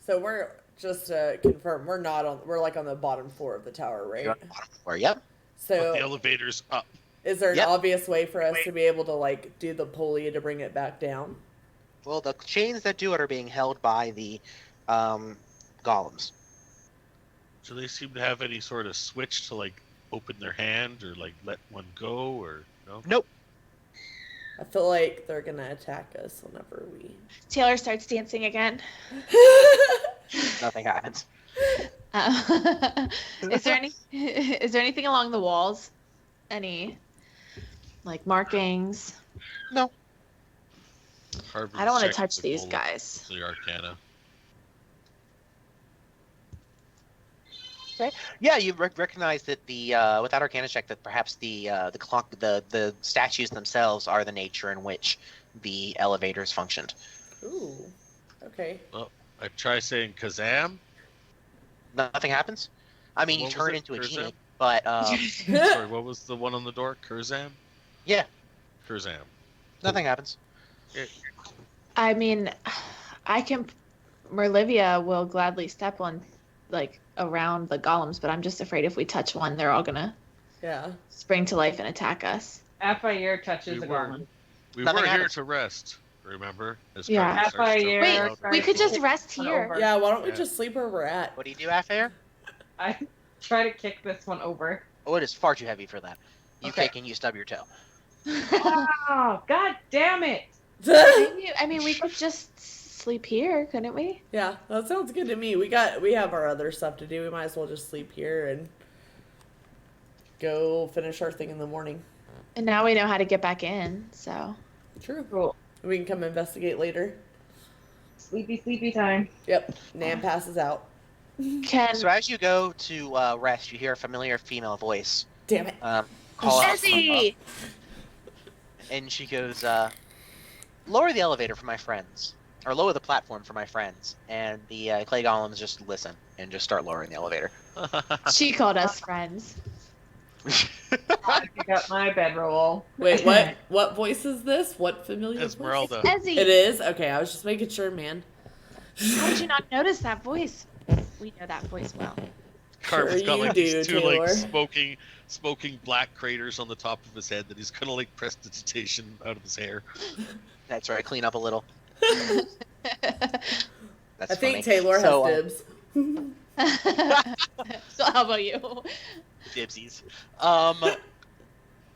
So we're just to confirm, we're like on the bottom floor of the tower, right? You're on the bottom floor. Yep. But So the elevator's up. is there an Yep. obvious way for us to be able to like do the pulley to bring it back down? Well, the chains that do it are being held by the golems. Do they seem to have any sort of switch to like open their hand or like let one go or no? Nope. I feel like they're gonna attack us whenever we. Taylor starts dancing again. Nothing happens. Is there anything along the walls? Any like markings? No. Carbon I don't want to checks touch the these gold- guys. The Arcana. Yeah, you recognize that the without Arcana check that perhaps the clock the statues themselves are the nature in which the elevators functioned. Ooh. Okay. I try saying Kazam. Nothing happens. I mean, you What was turn it? into a Kazam? genie. But Sorry, what was the one on the door? Kurzam? yeah, Kurzam. nothing happens. I mean, I can. Merlivia will gladly step on, like, around the golems, but I'm just afraid if we touch one, they're all gonna Yeah. spring to life and attack us. Afair touches We a were golem. we Nothing were here happens. to rest. Remember? As Yeah. Carmen starts choking Wait, louder. we could just rest One here. over. Yeah, why don't we Yeah. just sleep where we're at? What do you do, Affair? I try to kick this one over. Oh, it is far too heavy for that. You Okay. kick and you stub your toe. Oh, god damn it! Maybe, I mean, we could just sleep here, couldn't we? Yeah, that sounds good to me. We have our other stuff to do. We might as well just sleep here and go finish our thing in the morning. And now we know how to get back in, so. True. Cool. We can come investigate later. Sleepy time. Yep. Nan passes out. Can So as you go to rest, you hear a familiar female voice Damn it. call out from above, Jesse! and she goes, "Lower the elevator for my friends, or lower the platform for my friends." And the clay golems just listen and just start lowering the elevator. She called us friends. I pick up my bedroll. Wait, what? What voice is this? What familiar voice? Esmeralda. Ezzy! It is? Okay, I was just making sure, man. How did you not notice that voice? We know that voice well. Carmen's got you like do, these two Taylor. like smoking black craters on the top of his head that he's gonna like prestidigitation out of his hair. That's right. Clean up a little. That's I think funny. Taylor has So, dibs. So how about you? Dibsies.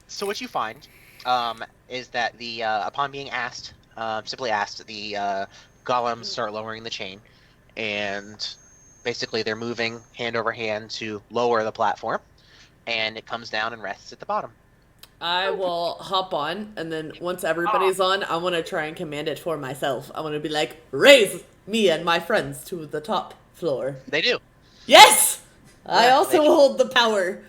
So what you find is that the upon being asked, simply asked, the golems start lowering the chain, and basically they're moving hand over hand to lower the platform, and it comes down and rests at the bottom. I will hop on, and then once everybody's on, I want to try and command it for myself. I want to be like, raise me and my friends to the top floor. They do. Yes! I Yeah, also they- hold the power.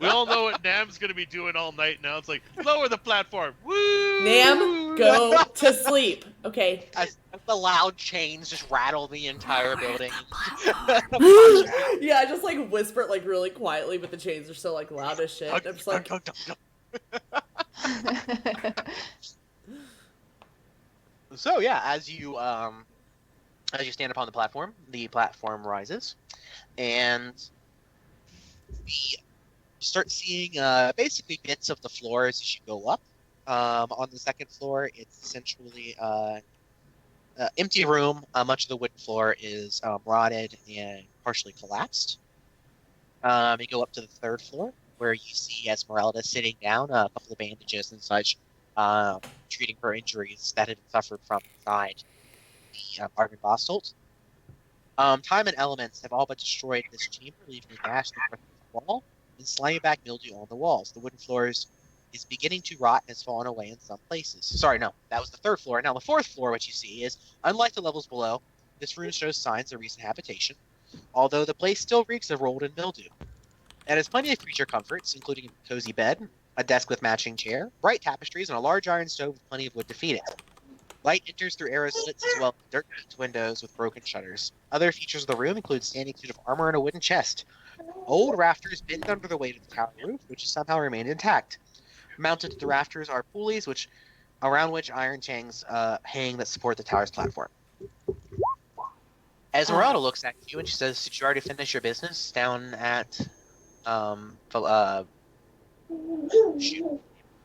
We all know what Nam's gonna be doing all night now. It's like lower the platform. Woo! Nam, go to sleep. Okay. As the loud chains just rattle the entire building. Yeah, I just like whisper it like really quietly, but the chains are still like loud as shit. I'm just like, So yeah, as you stand upon the platform rises, and we start seeing basically bits of the floor as you go up. On the second floor, it's essentially empty room. Much of the wooden floor is rotted and partially collapsed. You go up to the third floor, where you see Esmeralda sitting down, a couple of bandages and such, treating her injuries that had been suffered from inside the Argon Basalt. Time and elements have all but destroyed this chamber, leaving a gash in the wall and slimy back mildew on the walls. The wooden floors is beginning to rot and has fallen away in some places. Sorry, no, that was the third floor. Now the fourth floor, what you see is, unlike the levels below, this room shows signs of recent habitation, although the place still reeks of mold and mildew. It has plenty of creature comforts, including a cozy bed, a desk with matching chair, bright tapestries, and a large iron stove with plenty of wood to feed it. Light enters through arrow slits as well as dirt-baked windows with broken shutters. Other features of the room include standing suit of armor and a wooden chest. Old rafters bent under the weight of the tower roof, which has somehow remained intact. Mounted to the rafters are pulleys around which iron chains hang that support the tower's platform. Esmeralda looks at you and she says, "Did you already finish your business down at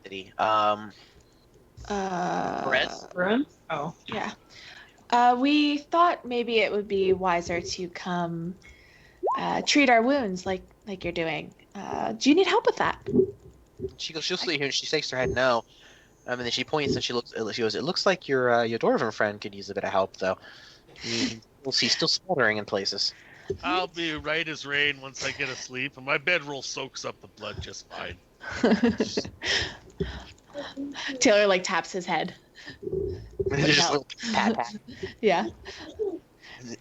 city? Perez?" Ruins? Oh. Yeah. We thought maybe it would be wiser to come treat our wounds like you're doing. Do you need help with that? She'll see you and she shakes her head no. And then she points and she goes, "It looks like your dwarven friend could use a bit of help though. We'll see, still smoldering in places." I'll be right as rain once I get asleep, and my bedroll soaks up the blood just fine. Taylor like taps his head. Just a little pat pat. Yeah.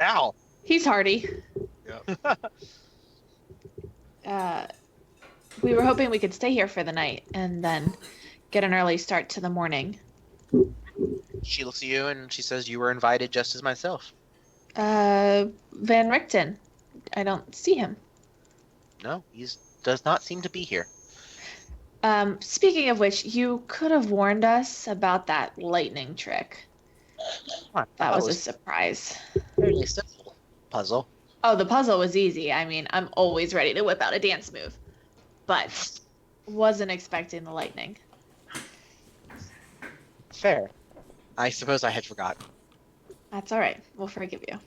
Ow! He's hardy. We were hoping we could stay here for the night and then get an early start to the morning. She looks at you and she says, "You were invited just as myself." Van Richten. I don't see him. No, he does not seem to be here. Speaking of which, you could have warned us about that lightning trick. Huh, That it was a surprise. fairly simple puzzle. Oh, the puzzle was easy. I mean, I'm always ready to whip out a dance move, but wasn't expecting the lightning. Fair. I suppose I had forgotten. That's all right. We'll forgive you.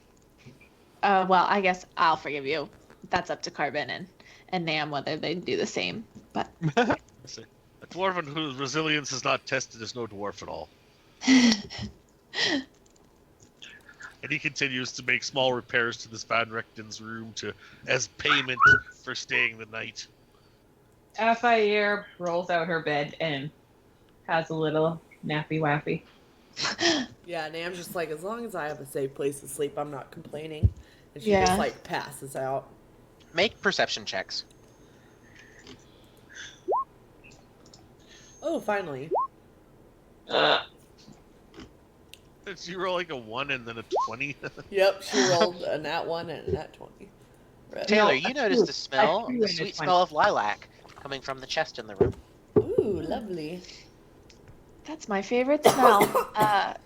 Well, I guess I'll forgive you. That's up to Carbon and Nam whether they do the same. But I say, a dwarven whose resilience is not tested is no dwarf at all. And he continues to make small repairs to this Van Rechten's room as payment for staying the night. Afire rolls out her bed and has a little nappy wappy. Yeah, Nam's just like, as long as I have a safe place to sleep, I'm not complaining. And she Yeah. just like passes out. Make perception checks. Oh, finally. Did you roll like a 1 and then a 20? Yep, she rolled a nat 1 and a nat 20. Red. Taylor, you notice the smell, I the threw in a sweet 20. smell of lilac coming from the chest in the room. Ooh, lovely. that's my favorite smell.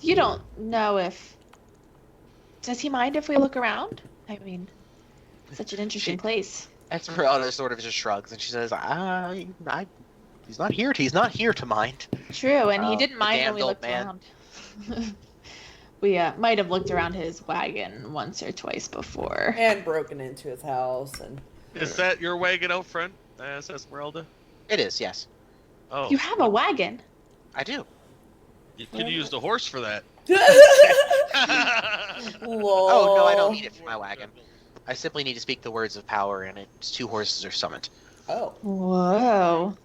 You don't know if. Does he mind if we look around? I mean, such an interesting place. Esmeralda sort of just shrugs and she says, he's not here. He's not here to mind. True, and he didn't the mind when damned we old looked man. around. We might have looked around his wagon once or twice before. And broken into his house. And Is that your wagon out front? Asked Esmeralda. It is, yes. Oh, You have a wagon. I do. you could have used a horse for that. Lol. Oh, no, I don't need it for my wagon. I simply need to speak the words of power, and its 2 horses are summoned. Oh, Whoa.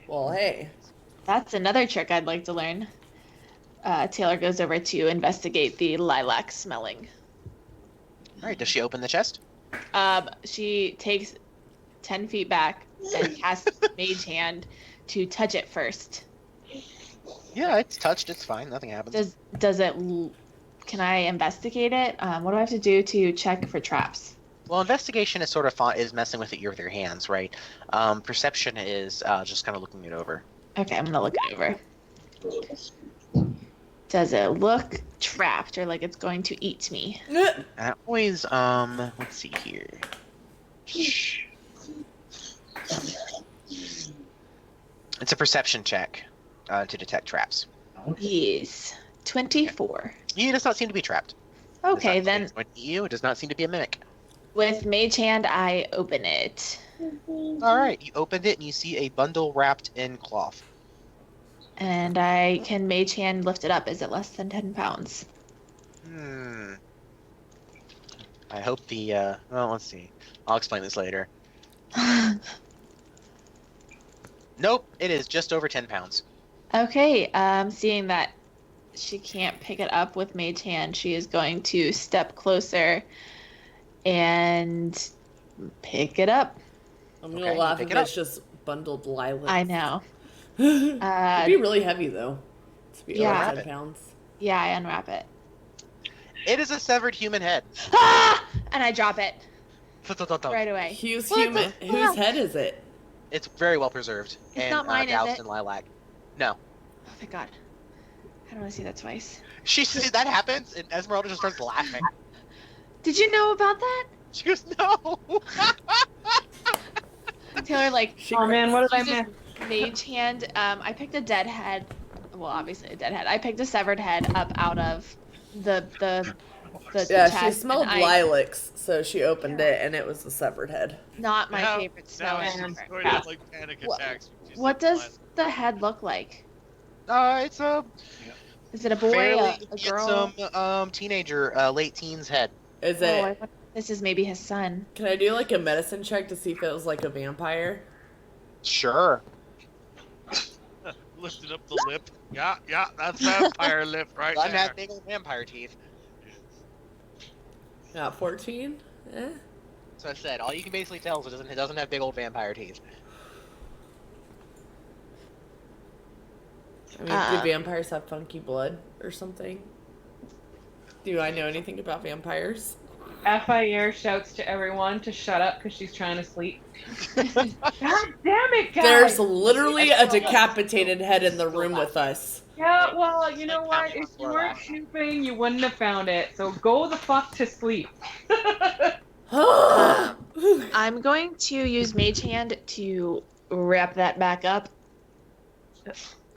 well, hey. That's another trick I'd like to learn. Taylor goes over to investigate the lilac smelling. All right, does she open the chest? She takes 10 feet back and casts Mage Hand to touch it first. Yeah, it's touched. It's fine. Nothing happens. Does it? Can I investigate it? What do I have to do to check for traps? Well, investigation is sort of is messing with it with your hands, right? Perception is just kind of looking it over. Okay, I'm gonna look it over. Does it look trapped or like it's going to eat me? I always, let's see here. It's a perception check to detect traps. Yes. 24. He does not seem to be trapped. Okay, then It does not seem to be a mimic. with Mage Hand, I open it. All right, you opened it and you see a bundle wrapped in cloth. And I can Mage Hand lift it up. Is it less than 10 pounds? I hope the, well, let's see. I'll explain this later. Nope, it is just over 10 pounds. Okay, seeing that she can't pick it up with Mage Hand, she is going to step closer and pick it up. I'm gonna Okay, you laugh pick if it up. it's just bundled lilac. I know. It'd be really heavy, though. To be Yeah. over 10 pounds. Yeah, I unwrap it. It is a severed human head. Ah! And I drop it right away. Whose What the whose fuck? head is it? It's very well preserved. It's and not mine, is doused it? in lilac. No. Oh, thank God. I don't want to see that twice. She says that happens, and Esmeralda just starts laughing. Did you know about that? She goes, no! Taylor, like, Oh man, what did I she miss? just Mage Hand. I picked a dead head. Well, obviously a dead head. I picked a severed head up out of the Yeah, chest, she smelled and lilacs, so she opened it, and it was the severed head. Not my Now- favorite Now smell. she's ever. going to have like panic What- attacks. when she What sees does the head look like? It's a Is it a boy, fairly a girl? handsome teenager, late teens head. Is Oh, I it? wonder if this is maybe his son. Can I do like a medicine check to see if it was like a vampire? Sure. lifted up the lip. Yeah, that's vampire lip right Doesn't there. have big old vampire teeth. Not 14? Eh? So I said, all you can basically tell is it doesn't have big old vampire teeth. I mean, do vampires have funky blood or something? Do I know anything about vampires? FIR shouts to everyone to shut up because she's trying to sleep. God damn it, guys! There's literally a decapitated head in the room with us. Yeah, well, you know Like what? pounding If on you the weren't floor snooping, you wouldn't have found it. So go the fuck to sleep. I'm going to use Mage Hand to wrap that back up,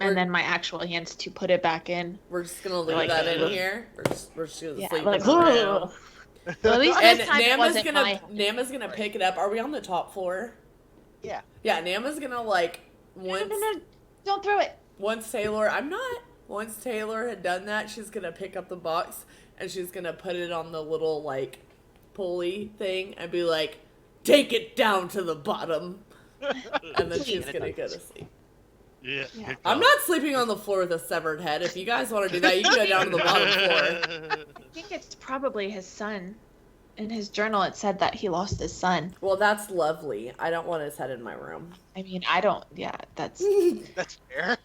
and then my actual hands to put it back in. We're just gonna leave Like, that in ugh. here. We're just gonna Yeah, sleep like, in the room. ugh. Well, at least And this time it wasn't my. Nama's gonna Right. pick it up. Are we on the top floor? Yeah. Yeah, Nama's gonna like once No, don't throw it. once Taylor I'm not once Taylor had done that, she's gonna pick up the box and she's gonna put it on the little like pulley thing and be like, take it down to the bottom. And then she's gonna go to sleep. Yeah. Yeah. I'm not sleeping on the floor with a severed head. If you guys want to do that, you can go down to the bottom floor. I think it's probably his son. In his journal, it said that he lost his son. Well, that's lovely. I don't want his head in my room. I mean, I don't. Yeah, that's. That's fair.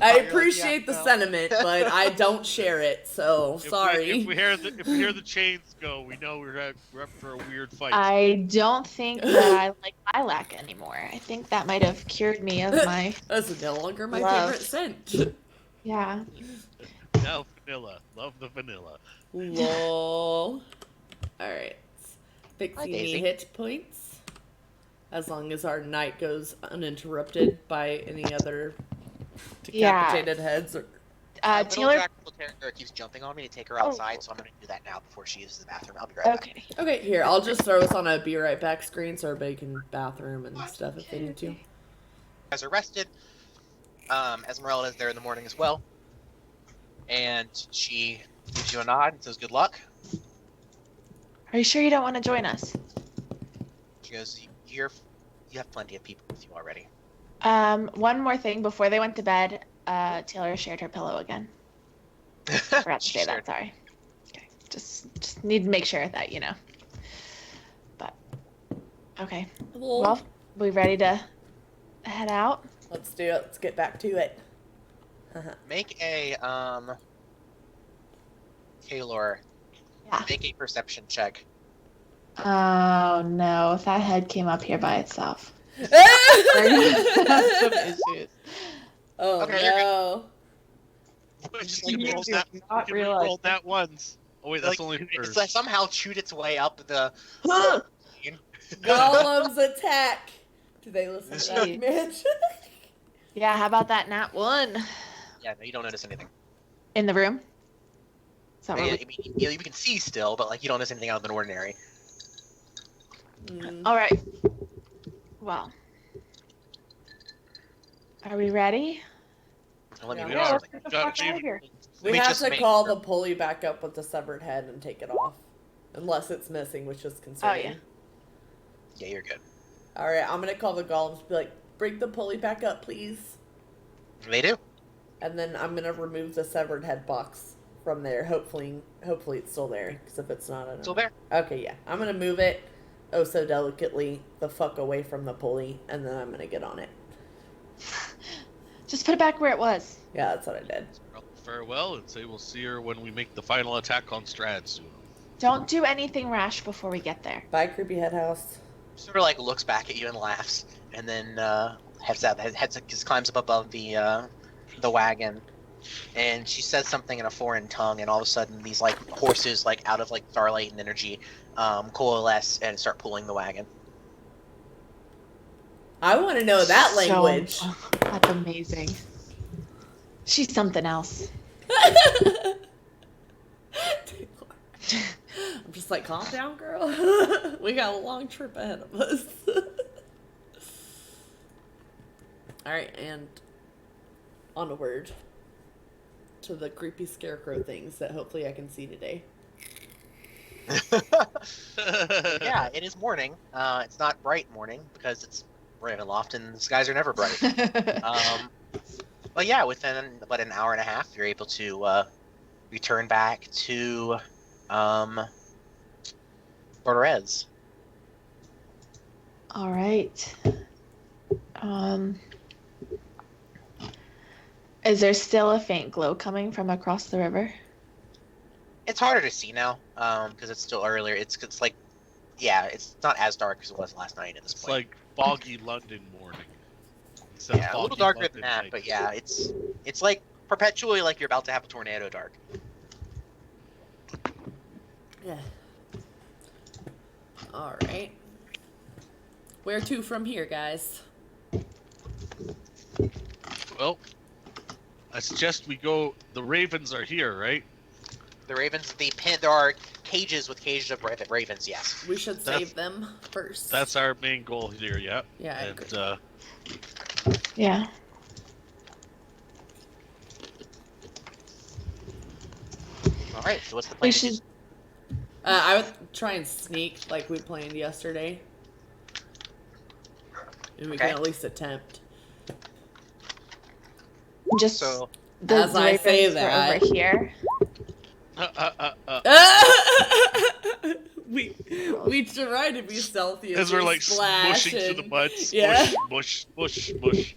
I appreciate the sentiment, but I don't share it. So sorry. If we hear the chains go, we know we're up for a weird fight. I don't think that I like lilac anymore. I think that might have cured me of my. That's no longer my Love. favorite scent. Yeah. Now vanilla. Love the vanilla. Lol. Alright. Fixing Hi, me Daisy. hit points. As long as our night goes uninterrupted by any other decapitated heads. Or... Taylor. Taylor keeps jumping on me to take her outside, so I'm going to do that now before she uses the bathroom. I'll be right back. Okay. Okay, here. I'll just throw us on a be right back screen so everybody can bathroom and stuff if they need to. You guys are rested. Esmeralda is there in the morning as well. And she gives you a nod and says, good luck. Are you sure you don't want to join us? She goes, you have plenty of people with you already. One more thing before they went to bed. Taylor shared her pillow again. Forgot to say that. Sorry. Okay. Just need to make sure that you know. But okay. Well, we ready to head out? Let's do it. Let's get back to it. Make a, Taylor, Yeah. make a perception check. Oh no! If that head came up here by itself. Some issues. Oh Okay, no. Just You rolls do that, not We realize. rolled that once. Oh wait, that's like, only it's hers. like somehow chewed its way up the... Golems attack. Do they listen to that Jeez. bitch? Yeah. How about that nat one Yeah, no, you don't notice anything. in the room? Is that I what mean, you can see still, but like you don't notice anything out of the ordinary. All right. Well, are we ready? Let me Yeah. do Yeah, something. let's get the Got fuck you. out of here. We me have just to make call sure. the pulley back up with the severed head and take it off. Unless it's missing, which is concerning. Oh, yeah. Yeah, you're good. Alright, I'm gonna call the golems and be like, bring the pulley back up, please. They do. And then I'm gonna remove the severed head box from there. Hopefully it's still there. Because if it's not, I don't Still know. there. Okay, yeah. I'm gonna move it, oh so delicately, the fuck away from the pulley, and then I'm gonna get on it. Just put it back where it was. Yeah, that's what I did. Farewell, and say we'll see her when we make the final attack on Strahd soon. Don't do anything rash before we get there. Bye, creepy head house. Sort of like looks back at you and laughs, and then just climbs up above the wagon, and she says something in a foreign tongue, and all of a sudden these like horses like out of like starlight and energy coalesce and start pulling the wagon. I want to know that language. That's amazing. She's something else. I'm just like, calm down, girl. We got a long trip ahead of us. Alright, and onward to the creepy scarecrow things that hopefully I can see today. Yeah, it is morning. It's not bright morning because it's Ravenloft and the skies are never bright. But yeah, within about an hour and a half, you're able to return back to Borderez. All right. Is there still a faint glow coming from across the river? It's harder to see now, because it's still earlier. It's like, yeah, it's not as dark as it was last night at this It's point. like foggy London morning. Instead of Yeah, a little foggy darker London than that, night. but yeah, it's like perpetually like you're about to have a tornado dark. Yeah. All right. Where to from here, guys? Well, I suggest we go. The ravens are here, right? The ravens, there are cages with cages of ravens. Yes. We should That's- save them first. That's our main goal here. Yeah. Yeah, I And agree. Yeah. All right. So what's the We plan? should. I would try and sneak like we planned yesterday. And we Okay. can at least attempt. Just So the As I say ravens were that- over here. we try to be stealthy as we're like splash smushing through the and- mud. Yeah. Smush, mush, mush.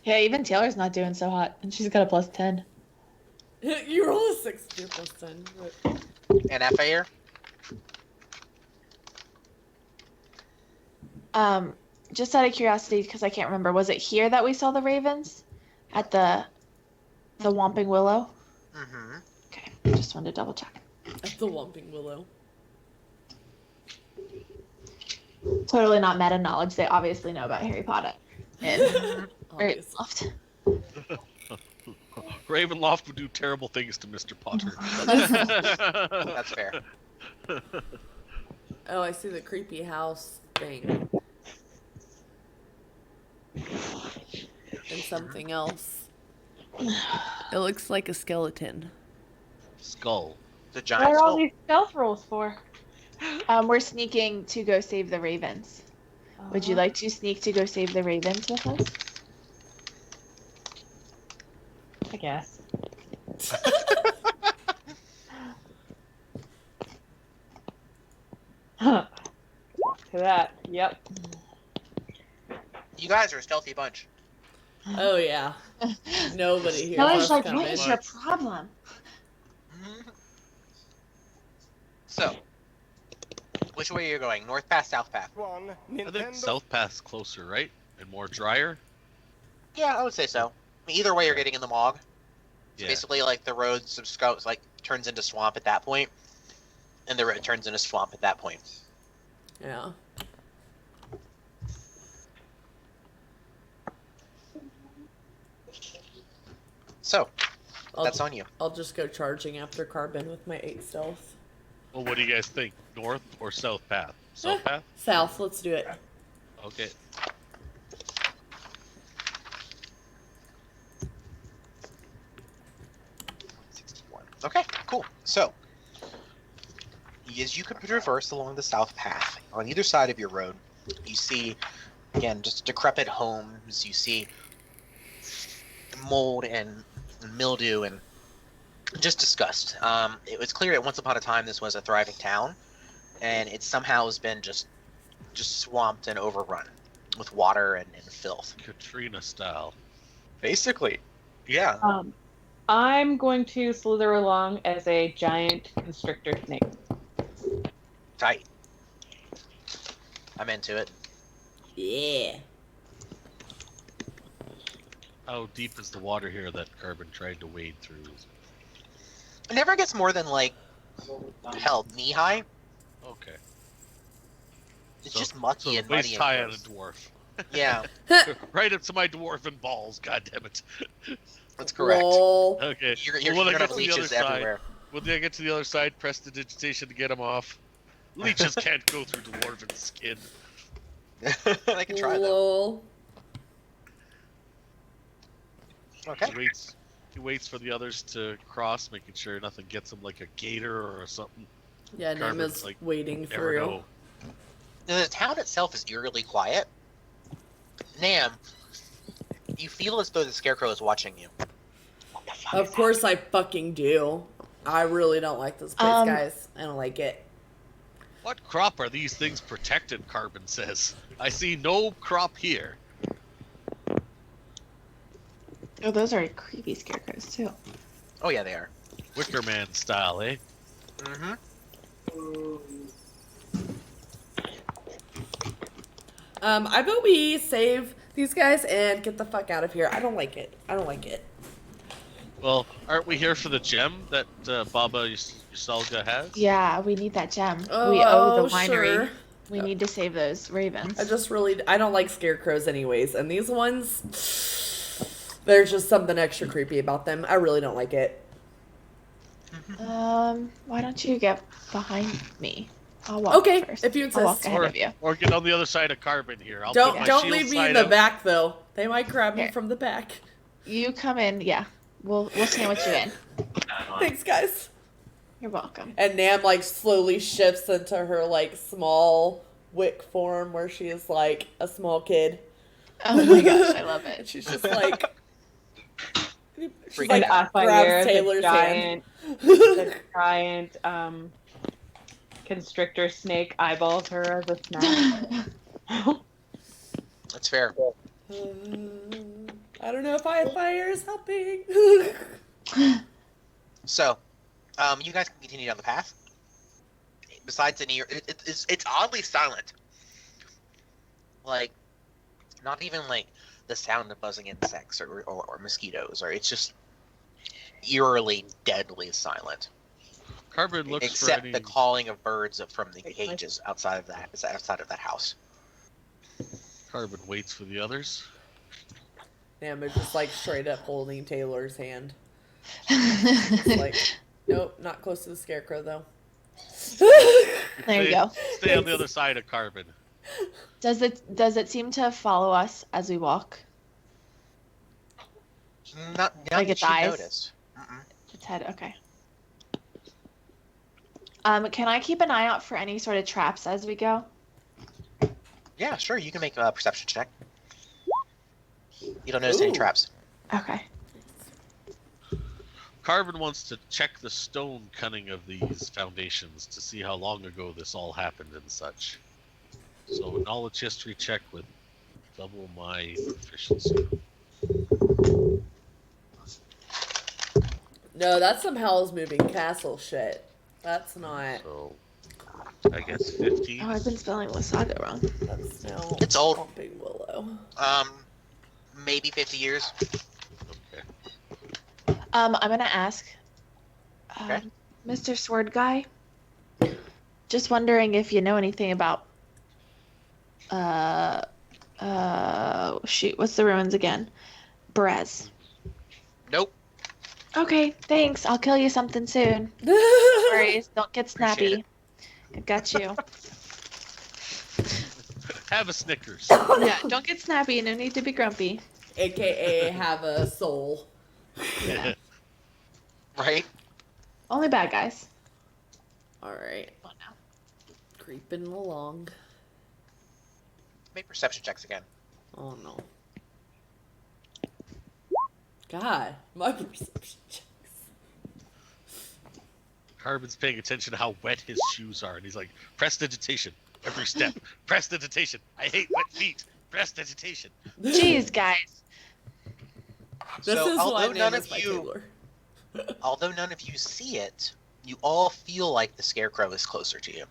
Yeah, even Taylor's not doing so hot, and she's got a +10. You roll a 6 2 plus 10. But... and FAR. Just out of curiosity, because I can't remember, was it here that we saw the ravens? At the Whomping Willow? Mm-hmm. Okay, just wanted to double check. At the Whomping Willow. Totally not meta knowledge. They obviously know about Harry Potter. And Obvious. Ravenloft. Ravenloft would do terrible things to Mr. Potter. That's fair. Oh, I see the creepy house thing. And something else. It looks like a skeleton. Skull. The What giant are all skull. these stealth rolls for? We're sneaking to go save the ravens. Would you like to sneak to go save the ravens with us? I guess. Huh. To that. Yep. You guys are a stealthy bunch. Oh yeah. Nobody here. Taylor's like, coming. what is your problem? So, which way are you going? North path, south path? One I think Nintendo South Path's closer, right? And more drier. Yeah, I would say so. I mean, either way, you're getting in the Mog. So Yeah. basically, like the road like turns into swamp at that point, and the road turns into swamp at that point. Yeah. So I'll, that's on you. I'll just go charging after Carbon with my 8 stealth. Well, what do you guys think? North or South Path? South Path? South, let's do it. Okay. Okay, cool. So, as you can traverse along the south path, on either side of your road, you see, again, just decrepit homes. You see mold and mildew and just disgust. It was clear that once upon a time this was a thriving town, and it somehow has been just swamped and overrun with water and filth. Katrina style. Basically, yeah. I'm going to slither along as a giant constrictor snake. Tight. I'm into it. Yeah. How deep is the water here that Carbon tried to wade through? It never gets more than like hell knee high. Okay. It's So- just mucky So and muddy. waist and high on a gross. dwarf. Yeah, Right up to my dwarven balls. God damn it. that's correct. Lol. Okay. You're Well, when I gonna get have to the other leeches side, everywhere. when I get to the other side, press the digitation to get them off. Leeches can't go through dwarven skin. I can try though. Lol. Okay. He waits for the others to cross, making sure nothing gets him like a gator or something. Yeah, Carbon's Nema's like, waiting Never for you. know. The town itself is eerily quiet. Nam, you feel as though the scarecrow is watching you. What the fuck? Of course I fucking do. I really don't like this place, guys. I don't like it. What crop are these things protected? Carbon says. I see no crop here. Oh, those are creepy scarecrows too. Oh yeah, they are. Wicker Man style, eh? Mm-hmm. I vote we save these guys and get the fuck out of here. I don't like it. I don't like it. Well, aren't we here for the gem that Baba Yasalga has? Yeah, we need that gem. Oh, We owe the winery. sure. We need to save those ravens. I don't like scarecrows anyways, and these ones, there's just something extra creepy about them. I really don't like it. Why don't you get behind me? I'll walk Okay, first. if you I'll walk insist. ahead of you. Or get on the other side of Carbon here. I'll put Don't my don't shield leave me in side the out. back though. They might grab me Here. from the back. You come in, yeah. We'll sandwich you in. Thanks, guys. You're welcome. And Nam like slowly shifts into her like small wick form where she is like a small kid. Oh my gosh, I love And it. she's just like she's Freaking like And Apphire, grabs the Taylor's hand. giant constrictor snake eyeballs her as a snack. That's fair. I don't know if fire is helping. So, you guys can continue down the path. Besides any, it's oddly silent. Like, not even like the sound of buzzing insects or mosquitoes, or it's just eerily, deadly silent. Carbon looks Except for any... the calling of birds from the cages outside of that house. Carbon waits for the others. Nam is just like straight up holding Taylor's hand. It's like, nope, not close to the scarecrow though. There you go. Stay on the other side of Carbon. Does it seem to follow us as we walk? Not Like that its you eyes? noticed. Mm-mm. Its head, okay. Can I keep an eye out for any sort of traps as we go? Yeah, sure. You can make a perception check. You don't notice any Ooh. traps. Okay. Carbon wants to check the stone cunning of these foundations to see how long ago this all happened and such. So a knowledge history check with double my proficiency. No, that's some Hell's Moving Castle shit. That's not. So I guess 15. Oh, I've been spelling Wasaga wrong. That's now. It's old. Pumping Willow. Maybe 50 years. Okay. I'm gonna ask, Okay. Mr. Sword Guy. Just wondering if you know anything about. Shoot, what's the ruins again? Brez. Nope. Okay, thanks. I'll kill you something soon. No worries. Don't get snappy. I got you. Have a Snickers. Yeah, don't get snappy. No need to be grumpy. AKA have a soul. Yeah. Right? Only bad guys. Alright. Oh no. Creeping along. Make perception checks again. Oh no. God, my perception checks. Carbon's paying attention to how wet his shoes are, and he's like, prestidigitation. Every step. Prestidigitation. I hate wet feet. Prestidigitation. Jeez, guys. This So, is although why none name is of by you- Taylor. Although none of you see it, you all feel like the scarecrow is closer to you.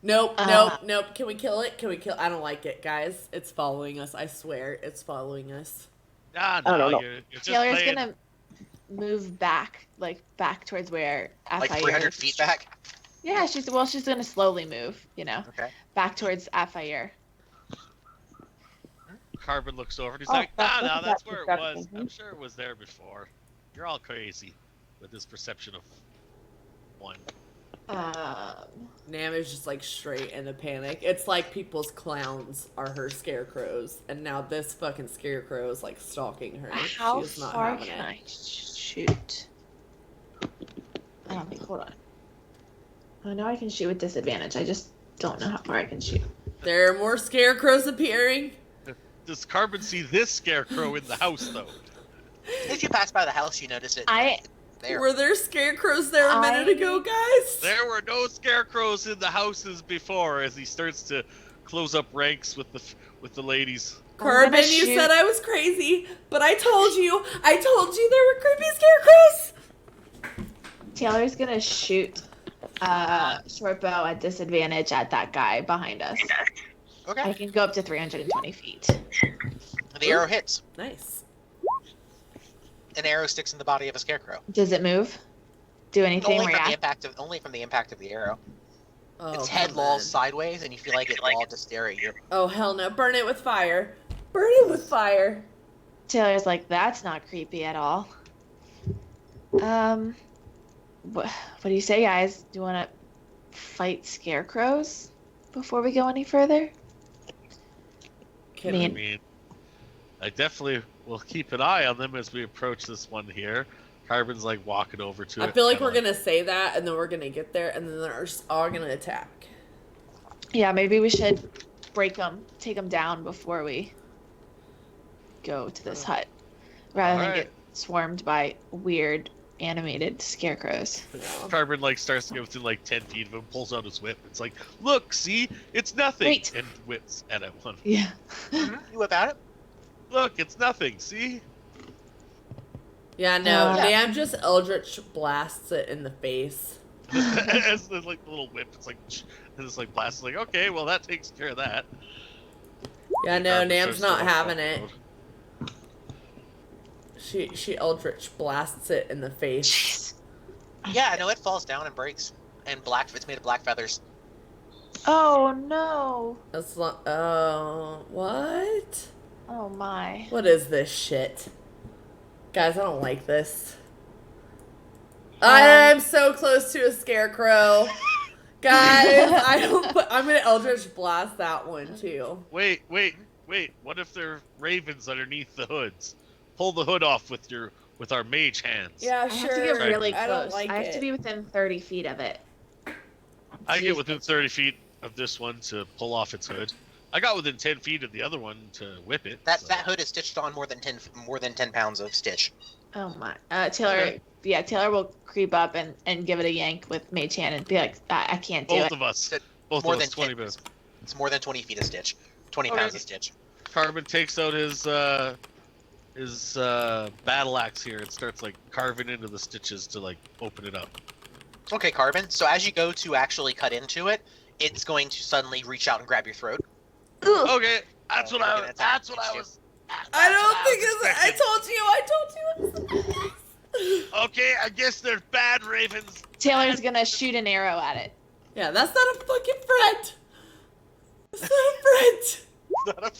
Nope, Uh. nope, nope. Can we kill it? Can we kill? I don't like it, guys. It's following us. I swear, it's following us. Ah, I no, don't know. you're just Taylor's playing. gonna move back, back towards where Like Afire 300 is. feet back? Yeah, she's gonna slowly move, Okay. back towards Afire. Carbon looks over and he's Oh, like, that's that's that where it perception. was. I'm sure it was there before. You're all crazy with this perception of one. Nam is just like straight in a panic. It's like people's clowns are her scarecrows, and now this fucking scarecrow is like stalking her. How She's not far having can it. I shoot? I don't think. Hold on. I know I can shoot with disadvantage. I just don't know how far I can shoot. There are more scarecrows appearing. Does Carbon see this scarecrow in the house, though? If you pass by the house, you notice it there. Were there scarecrows there a minute ago, guys? There were no scarecrows in the houses before. As he starts to close up ranks with the ladies. Carbon, gonna you shoot- said I was crazy, but I told you there were creepy scarecrows. Taylor's gonna shoot short bow at disadvantage at that guy behind us. Okay. I can go up to 320 feet. The arrow hits. Nice. An arrow sticks in the body of a scarecrow. Does it move? Do anything? Only from the React? impact of the arrow. Oh, Its head come lolls on. sideways, and you feel like it lolls to stare at you. Oh, hell no. Burn it with fire. Burn it with fire. Taylor's like, that's not creepy at all. What do you say, guys? Do you want to fight scarecrows before we go any further? Can Me I and- mean, I definitely will keep an eye on them as we approach this one here. Carbon's like walking over to it. I feel like kinda we're gonna say that, and then we're gonna get there, and then they're just all gonna attack. Yeah, maybe we should break them, take them down before we go to this hut, rather than Alright. get swarmed by weird animated scarecrows. Yeah. Carbon like starts to get within like 10 feet of him, pulls out his whip. It's like, look, see, it's nothing, Wait. and whips at it one. Yeah. You whip at it. Look, it's nothing. See? Yeah, no. Yeah. Nam just Eldritch blasts it in the face. As the like little whip, it's like, and it's like blasts. Like, okay, well that takes care of that. Yeah, no. Carbon Nam's starts not to walk having off it. the road. She Eldritch blasts it in the face. Jeez. Yeah, no, it falls down and breaks. And it's made of black feathers. Oh no. That's not. Oh, what? Oh my. What is this shit? Guys, I don't like this. I'm so close to a scarecrow. Guys, I'm gonna Eldritch blast that one too. Wait. What if there are ravens underneath the hoods? Pull the hood off with our mage hands. Yeah, I sure. have to get really I close. don't like I have it. to be within 30 feet of it. I get within 30 feet of this one to pull off its hood. I got within 10 feet of the other one to whip it. That so. that hood is stitched on more than 10 pounds of stitch. Oh my. Taylor. Okay. Yeah, Taylor will creep up and give it a yank with mage hand and be like, I can't do Both it. of us. Sit- Both more of us. than 20 10 minutes. It's more than 20 feet of stitch. 20 Okay. pounds of stitch. Carbon takes out his battle axe here and starts like carving into the stitches to like open it up. Okay, Carbon. So as you go to actually cut into it, it's going to suddenly reach out and grab your throat. Ugh. Okay, that's Oh, what we're I gonna was. attack That's what I you. was. I don't that's think what it's. I expecting. told you. Okay, I guess they're bad ravens. Taylor's gonna shoot an arrow at it. Yeah, that's not a fucking friend. That's not a friend. Not a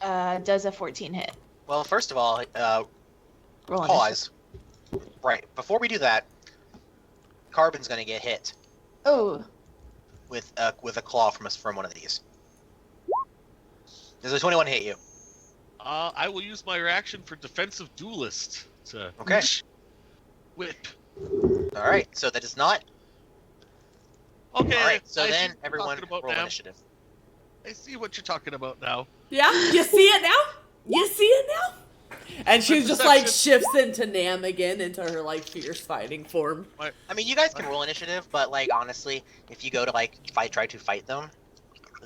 friend. Does a 14 hit? Well, first of all, Roll initiative. pause. Right. Before we do that, Carbon's going to get hit Oh, with a claw from one of these. Does a 21 hit you? I will use my reaction for defensive duelist to Okay. whip. All right. So that is not. Okay. All right. So I see then what you're everyone talking about roll now. initiative. I see what you're talking about now. Yeah, you see it now? You see it now? And she's just like Perception. shifts into Nam again, into her like fierce fighting form. I mean, you guys can roll initiative, but like honestly, if you go to like try to fight them,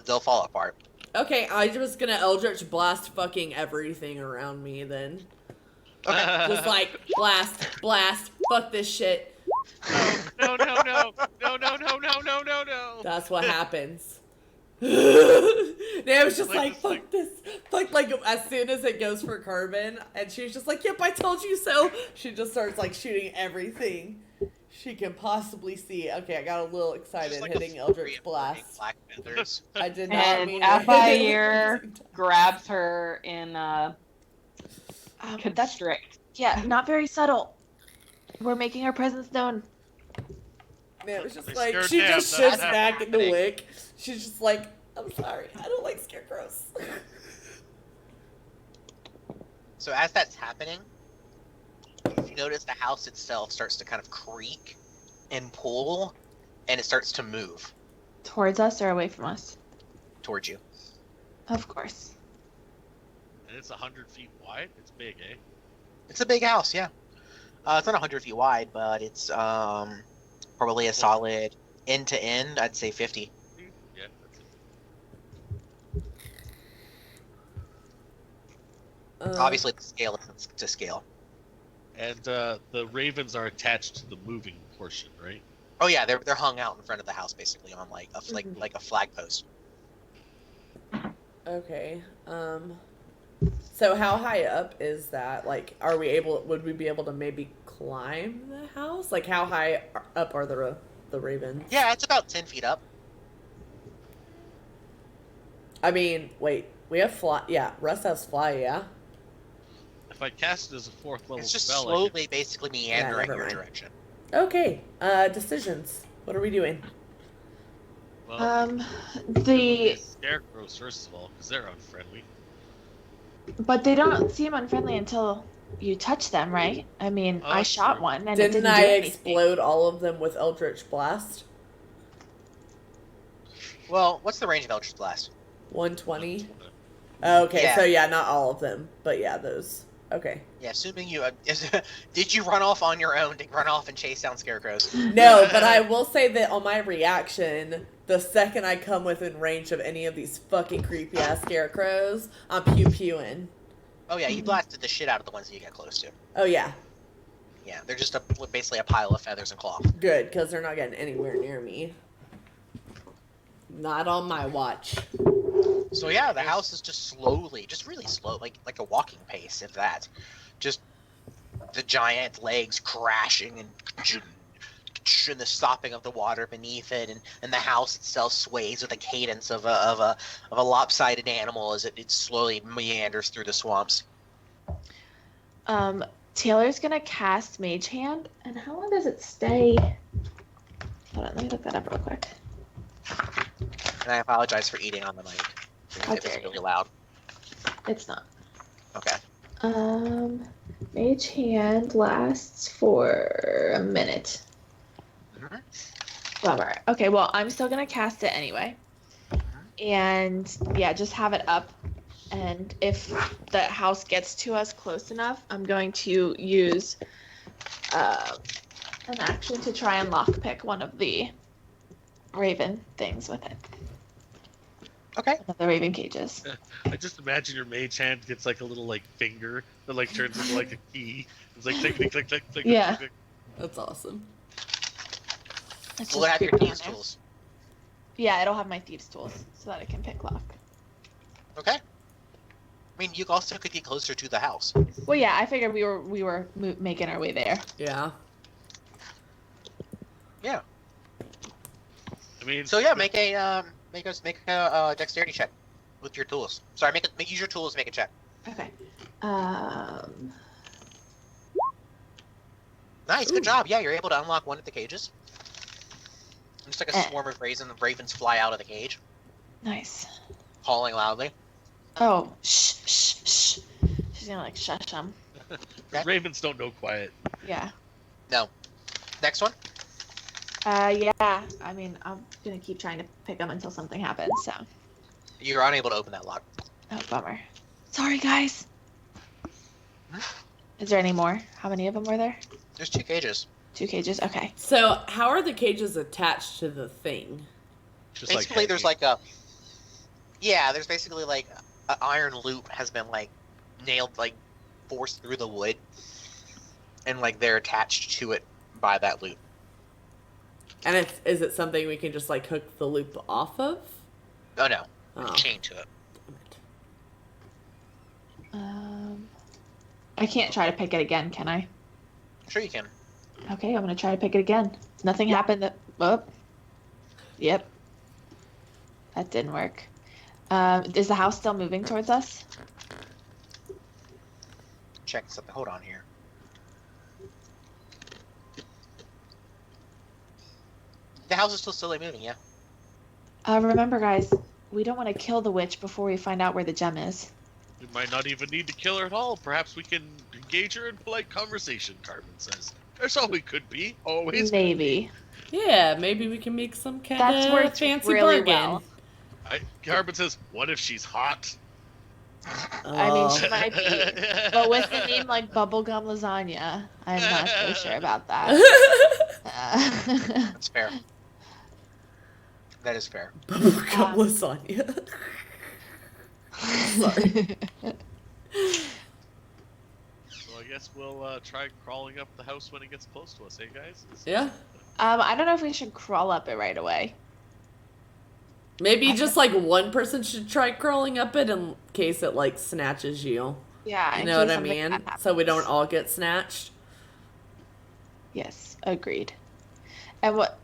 they'll fall apart. Okay, I'm just gonna Eldritch blast fucking everything around me then. Just like blast, fuck this shit. No. That's what happens. Nam's just like, fuck this. Fuck, like, as soon as it goes for Carbon, and she's just like, yep, I told you so. She just starts, like, shooting everything she can possibly see. Okay, I got a little excited Just like a hitting flurry Eldritch of burning Blast. black feathers. I did not mean And to hit it. Alfire grabs her in that's constrict. yeah, not very subtle. We're making our presence known. Man, it was just They like, scared she Nam, just that's shifts what's back into happening. Wick. She's just like, I'm sorry, I don't like scarecrows. So as that's happening, you notice the house itself starts to kind of creak and pull, and it starts to move Towards us or away from us? towards you. Of course. And it's 100 feet wide. It's big, eh? It's a big house, yeah. It's not 100 feet wide, but it's probably a solid end to end. I'd say 50. Yeah, that's it. Obviously, the scale isn't to scale. And the ravens are attached to the moving portion, right? Oh yeah, they're hung out in front of the house, basically on like a like a flag post. Okay. So how high up is that? Like, would we be able to maybe climb the house? Like, how high up are the ravens? Yeah, it's about 10 feet up. I mean, wait, we have fly. Yeah, Russ has fly. Yeah. If I cast it as a 4th level It's just spell, slowly, basically meandering never your mind. direction. Okay. Decisions. What are we doing? The scarecrows first of all, because they're unfriendly. but they don't seem unfriendly until you touch them, right? I mean, I that's shot true. one and it Didn't didn't I do anything. explode all of them with Eldritch Blast? Well, what's the range of Eldritch Blast? 120. Okay, Yeah. so yeah, not all of them, but yeah, those. Okay. Yeah, assuming you did you run off on your own to run off and chase down scarecrows? No, but I will say that on my reaction, the second I come within range of any of these fucking creepy ass scarecrows, I'm pew pewing. Oh yeah, you blasted the shit out of the ones that you get close to. Oh yeah, Yeah, they're just basically a pile of feathers and cloth. good, because they're not getting anywhere near me. Not on my watch. So yeah, the house is just slowly, just really slow, like a walking pace, if that. Just the giant legs crashing and the stopping of the water beneath it, and the house itself sways with the cadence of a lopsided animal as it slowly meanders through the swamps. Taylor's gonna cast Mage Hand, and how long does it stay? Hold on, let me look that up real quick. And I apologize for eating on the mic. It was really loud. It's not. Okay. Mage Hand lasts for a minute. Mm-hmm. Bummer. Okay, well, I'm still gonna cast it anyway. And yeah, just have it up. And if the house gets to us close enough, I'm going to use an action to try and lockpick one of the raven things with it. Okay. One of the raven cages. I just imagine your mage hand gets like a little like finger that like turns into like a key. It's like click click click click click. Yeah. Click, click. That's awesome. It's Will it just have your creepy thieves' on there. tools? Yeah, it'll have my thieves' tools so that it can pick lock. Okay. I mean, you also could get closer to the house. Well, yeah, I figured we were making our way there. Yeah. Yeah. I mean, So yeah, make a dexterity check with your tools. Sorry, use your tools to make a check. Okay. Nice, Ooh. good job. Yeah, you're able to unlock one of the cages. Just like a swarm of ravens fly out of the cage, Nice. calling loudly. Oh, shh, shh, shh. She's gonna like shush them. Okay. ravens don't know quiet. Yeah. No. Next one. Yeah. I mean, I'm gonna keep trying to pick them until something happens. So. You're unable to open that lock. Oh, bummer. Sorry, guys. Is there any more? How many of them were there? There's 2 cages. 2 cages. Okay. So, how are the cages attached to the thing? Just Basically, like there's like a. Yeah, there's basically like an iron loop has been like nailed, like forced through the wood, and like they're attached to it by that loop. And is it something we can just like hook the loop off of? Oh no, Oh. chained to it. I can't try to pick it again, can I? Sure you can. Okay, I'm gonna try to pick it again. Nothing happened. Oh. Yep. That didn't work. Is the house still moving towards us? Check something. Hold on here. The house is still slowly moving. Yeah. Remember, guys, we don't want to kill the witch before we find out where the gem is. we might not even need to kill her at all. Perhaps we can engage her in polite conversation. Carmen says. That's all we could be. Always. Maybe. Yeah, maybe we can make some kind That's of worked fancy really bargain. well. Carmen says, "What if she's hot?" I mean, Oh. she might be. But with a name like Bubblegum Lasagna, I'm not so sure about that. That's fair. That is fair. Bubblegum lasagna. Sorry. So I guess we'll try crawling up the house when it gets close to us, eh, guys? Yeah. I don't know if we should crawl up it right away. Maybe just like one person should try crawling up it in case it like snatches you. Yeah, You in know case what I something mean? bad So we don't happens. all get snatched. Yes, agreed. And what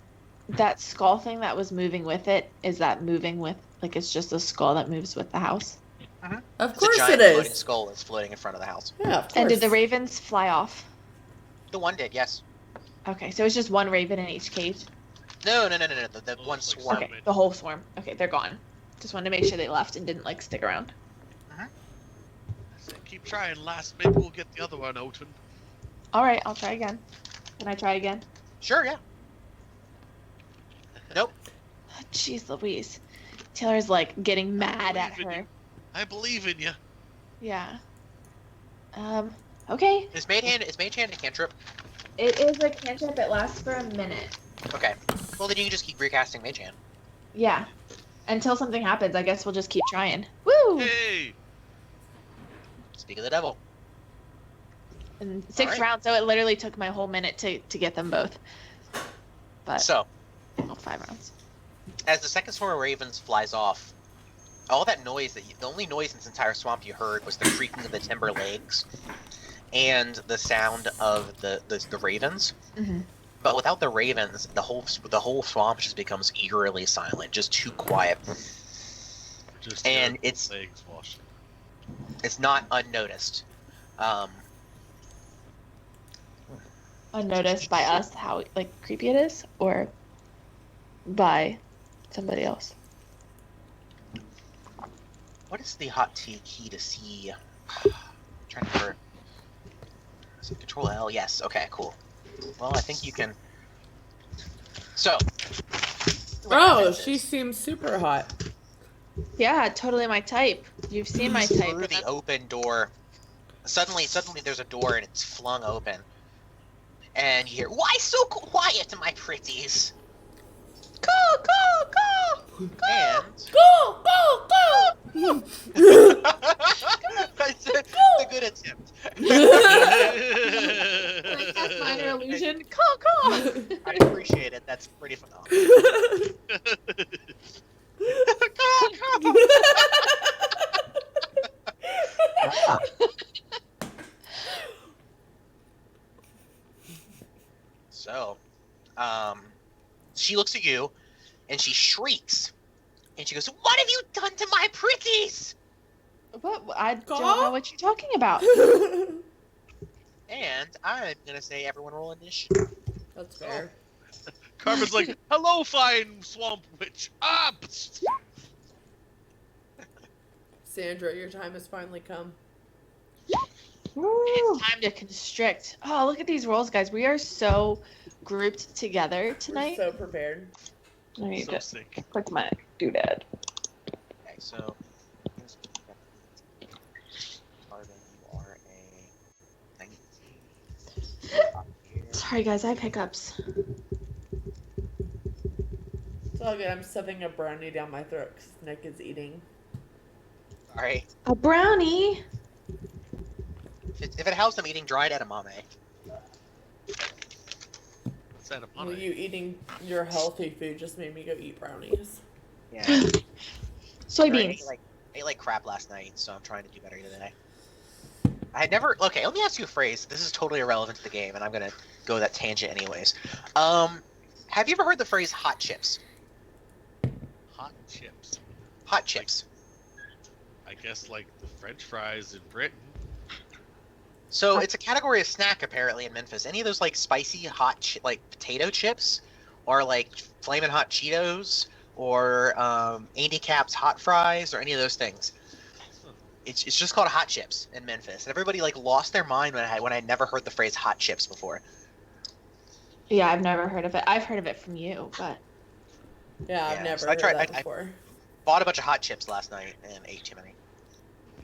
that skull thing that was moving with it, is that moving with, like, it's just a skull that moves with the house? Of It's a course giant it floating is. skull that's floating in front of the house. Yeah, of course. And did the ravens fly off? The one did, yes. Okay, so it's just one raven in each cage? No. The Oh, one it's like swarm. Okay, the whole swarm. Okay, they're gone. Just wanted to make sure they left and didn't, like, stick around. I say, keep trying, lass. Maybe we'll get the other one open. Alright, I'll try again. Can I try again? Sure, yeah. Nope. Oh, jeez Louise. Taylor's, like, getting mad at believe in her. you. I believe in you. Yeah. Okay. Is Mage Hand a cantrip? It is a cantrip. It lasts for a minute. Okay. Well, then you can just keep recasting Mage Hand. Yeah. Until something happens, I guess we'll just keep trying. Woo! Hey! Speak of the devil. And 6 Alright. rounds, so it literally took my whole minute to get them both. But So, well, 5 rounds. as the second swarm of ravens flies off, all that noise the only noise in this entire swamp you heard was the creaking of the timber legs and the sound of the ravens. Mm-hmm. But without the ravens, the whole swamp just becomes eerily silent, just too quiet. Just And your it's- legs washing. It's not unnoticed. Unnoticed by us how, like, creepy it is, or by somebody else. What is the hot key to see? trying to remember. Is it Control L? Yes. Okay. Cool. Well, I think you can. So. Oh, she seems super hot. Yeah, totally my type. You've seen my type. Through the open door. Suddenly, there's a door and it's flung open, and you hear, "Why so quiet, my pretties?" Go, go, go! And Go, go, go! that's a good attempt. Can I cast minor illusion? Go, go! I appreciate it. That's pretty phenomenal. So, she looks at you, and she shrieks, and she goes, "What have you done to my pretties?" What? I don't Go? know what you're talking about. And I'm gonna say, everyone roll initiative. That's fair. Carmen's like, hello, fine swamp witch. Ah! psst." Sandra, your time has finally come. Woo. It's time to constrict. Oh, look at these rolls, guys. We are so grouped together We're tonight. so prepared. I need So to sick. click my doodad. Okay, so. Carmen, you are a 19. Sorry, guys. I have hiccups. It's all good. I'm stuffing a brownie down my throat because Nick is eating. Sorry. A brownie. If it helps, I'm eating dried edamame. What's that Well, upon you eating your healthy food just made me go eat brownies. Yeah. Soybeans. I ate like crap last night, so I'm trying to do better today. I had never. Okay, let me ask you a phrase. This is totally irrelevant to the game, and I'm gonna go that tangent anyways. Have you ever heard the phrase "hot chips"? hot chips? Hot chips. I guess like the French fries in Britain. So it's a category of snack apparently in Memphis. Any of those like spicy hot like potato chips, or like flaming hot Cheetos, or Andy Cap's hot fries, or any of those things. It's just called hot chips in Memphis. And everybody like lost their mind when I never heard the phrase hot chips before. Yeah, I've never heard of it. I've heard of it from you, but Yeah, I've Yeah, never so I heard tried- that I- before. Bought a bunch of hot chips last night and ate too many.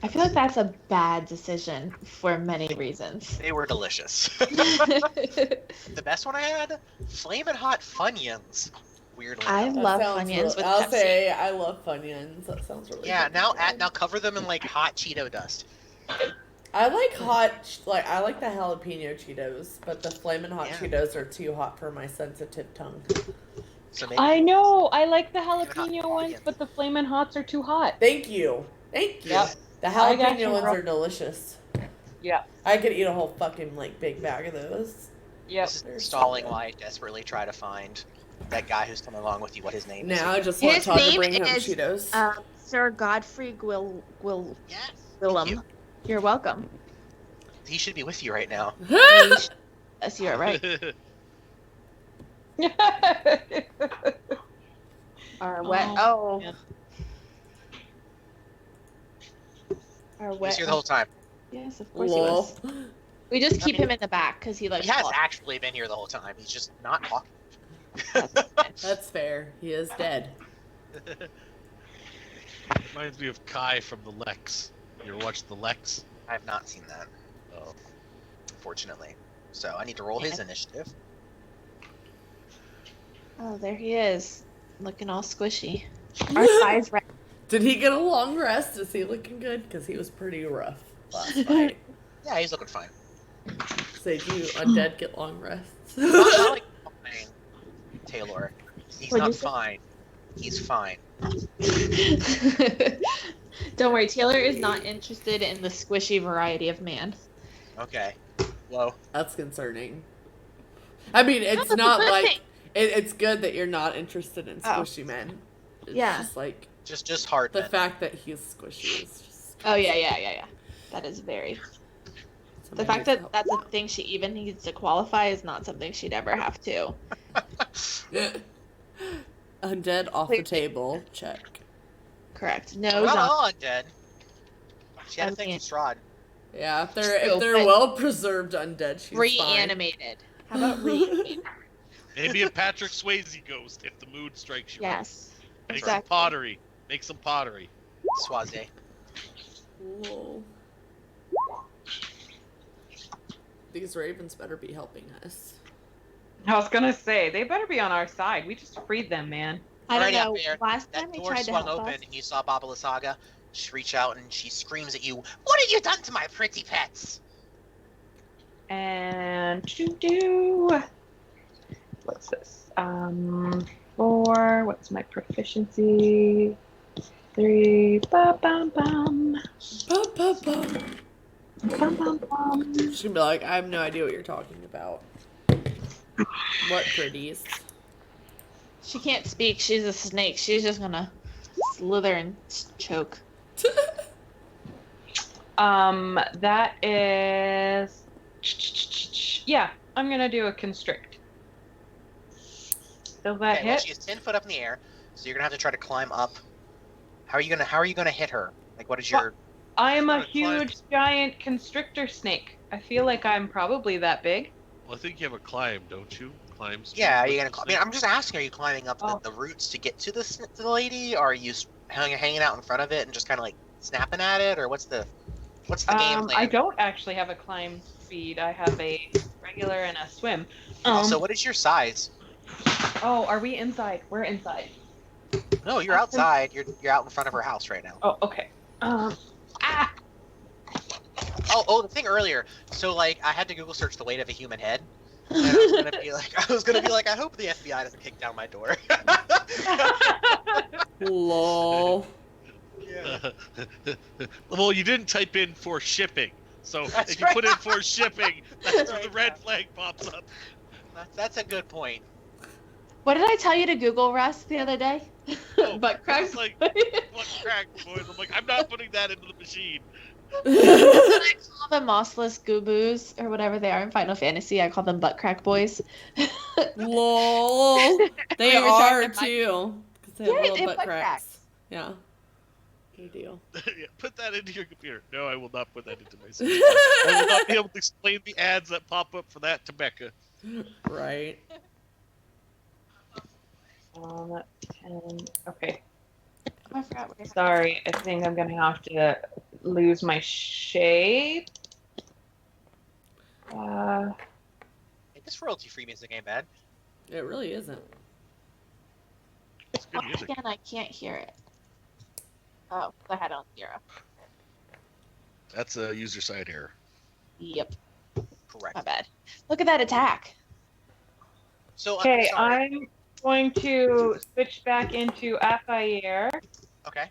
I feel like that's a bad decision for many reasons. They were delicious. The best one I had, flaming hot Funyuns. Weirdly. I enough. love sounds Funyuns with I'll Pepsi. say I love Funyuns. That sounds really Yeah, fucking now good. now cover them in like hot Cheeto dust. I like I like the jalapeno Cheetos, but the flamin' hot Yeah. Cheetos are too hot for my sensitive tongue. So maybe I know. I like the Hot jalapeno ones, again. but the flamin' hots are too hot. Thank you. Thank you. Yep. The I got jalapeno you, ones bro. are delicious. Yep. I could eat a whole fucking like big bag of those. Yep. This They're is so stalling good. while I desperately try to find that guy who's coming along with you. What his name is? Now I just want His Todd to name bring home is Cheetos. Sir Godfrey Yes. Thank Gwillem. you. You're welcome. He should be with you right now. Yes, you're right. Our wet. Oh. man. Our He was wet. here the whole time. Yes, of course he Lol. was. We just keep him in the back because he likes. He has fluff. actually been here the whole time. He's just not talking. That's fair. He is dead. Reminds me of Kai from the Lex. You ever watched the Lex? I've not seen that, Oh. unfortunately. So I need to roll his initiative. Oh, there he is, looking all squishy. Our thighs red. Did he get a long rest? Is he looking good? Because he was pretty rough last fight. Yeah, he's looking fine. Say, do you undead get long rests? Not like fine, Taylor. He's What'd you not say? fine. He's fine. Don't worry, Taylor is not interested in the squishy variety of man. Okay. Whoa. That's concerning. I mean, it's not like it's good that you're not interested in squishy men. It's Yeah. just like Just hard. the men. fact that he's squishy is just. Oh yeah. That is very. The fact that that's a thing she even needs to qualify is not something she'd ever have to. Undead off the table. Check. Correct. No, Well, zombie. all undead. She had I a thing mean- for Strahd. Yeah, if True, they're but- well preserved undead, she's Reanimated. How about reanimated? Maybe a Patrick Swayze ghost if the mood strikes you. Yes. Make Exactly. some pottery. Make some pottery. Swaze. fine. Whoa. These ravens better be helping us. I was gonna say they better be on our side. We just freed them, man. I don't Alrighty, know. up there. Last time That they door tried to swung help open us. and you saw Baba Lysaga. She reach out and she screams at you, "What have you done to my pretty pets?" And what's this? 4. What's my proficiency? 3. Ba bum bum. Ba, ba, ba. Bum bum bum. She's gonna be like, I have no idea what you're talking about. What pretties? She can't speak. She's a snake. She's just gonna slither and choke. That is. Yeah, I'm gonna do a constrict. Does that Okay, well, hit? she is 10 foot up in the air, so you're gonna have to try to climb up. How are you gonna hit her? Like, what is your? I am a Gotta climb. huge, giant constrictor snake. I feel like I'm probably that big. Well, I think you have a climb, don't you? Climb speed. Yeah, are you what's gonna? I the mean, thing? I'm just asking. Are you climbing up Oh. the roots to get to to the lady, or are you hanging out in front of it and just kind of like snapping at it, or what's the game plan? I don't actually have a climb speed. I have a regular and a swim. Also, what is your size? Oh, are we inside? We're inside. No, you're outside. You're out in front of her house right now. Oh, okay. Oh, the thing earlier. So like, I had to Google search the weight of a human head. And I was gonna be like, I hope the FBI doesn't kick down my door. Lol. Yeah. Well, you didn't type in for shipping, so That's if you right. put in for shipping, that's where the Right, red yeah. flag pops up. That's a good point. What did I tell you to Google, Russ, the other day? Oh, Butt crack. it's like, What crack, boys? I'm like, I'm not putting that into the machine. I call them mossless gooboos or whatever they are in Final Fantasy. I call them butt crack boys. Lol. They We were are talking about- too. Because they have Yeah, little they have butt butt cracks. cracks. Yeah. Good deal. Yeah, put that into your computer. No, I will not put that into my system. I will not be able to explain the ads that pop up for that to Becca. Right. 10. Okay. I forgot where. Sorry, I think I'm gonna have to lose my shape. Hey, this royalty-free music ain't bad. It really isn't. It's good music. Again, I can't hear it. Oh, I had it on zero. That's a user side error. Yep. Correct. My bad. Look at that attack. So Okay, sorry. I'm going to switch back into Affair Okay.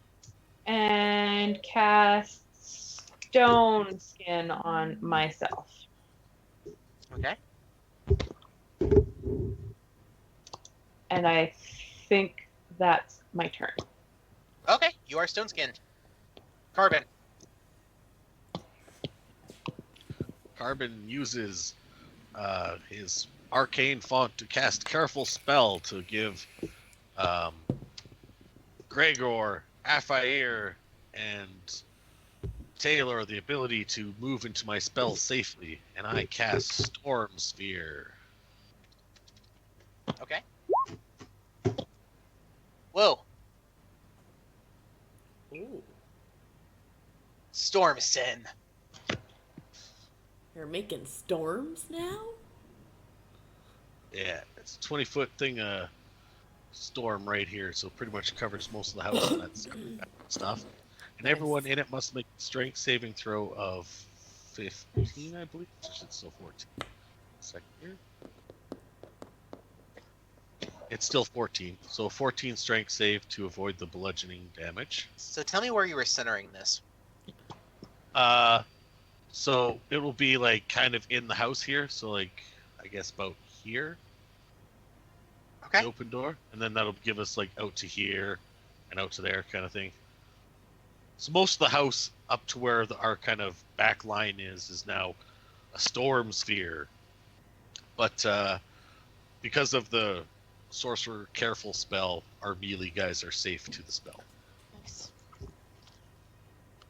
and cast Stone Skin on myself. Okay. And I think that's my turn. Okay. You are stone skinned. Carbon. Carbon uses his arcane font to cast Careful Spell to give Gregor, Affair, and Taylor the ability to move into my spell safely, and I cast Storm Sphere. Okay. Whoa. Ooh. Storm Sin. You're making storms now? Yeah, it's a 20-foot thing, storm right here, so pretty much covers most of the house and that's stuff. And Nice. everyone in it must make a strength saving throw of 15, I believe. It's still 14. Second here. It's still 14, so 14 strength save to avoid the bludgeoning damage. So tell me where you were centering this. So it will be like kind of in the house here, so like I guess about here. Okay. The open door, and then that'll give us like out to here and out to there kind of thing. So most of the house up to where our kind of back line is now a storm sphere. But because of the sorcerer careful spell, our melee guys are safe to the spell. Nice.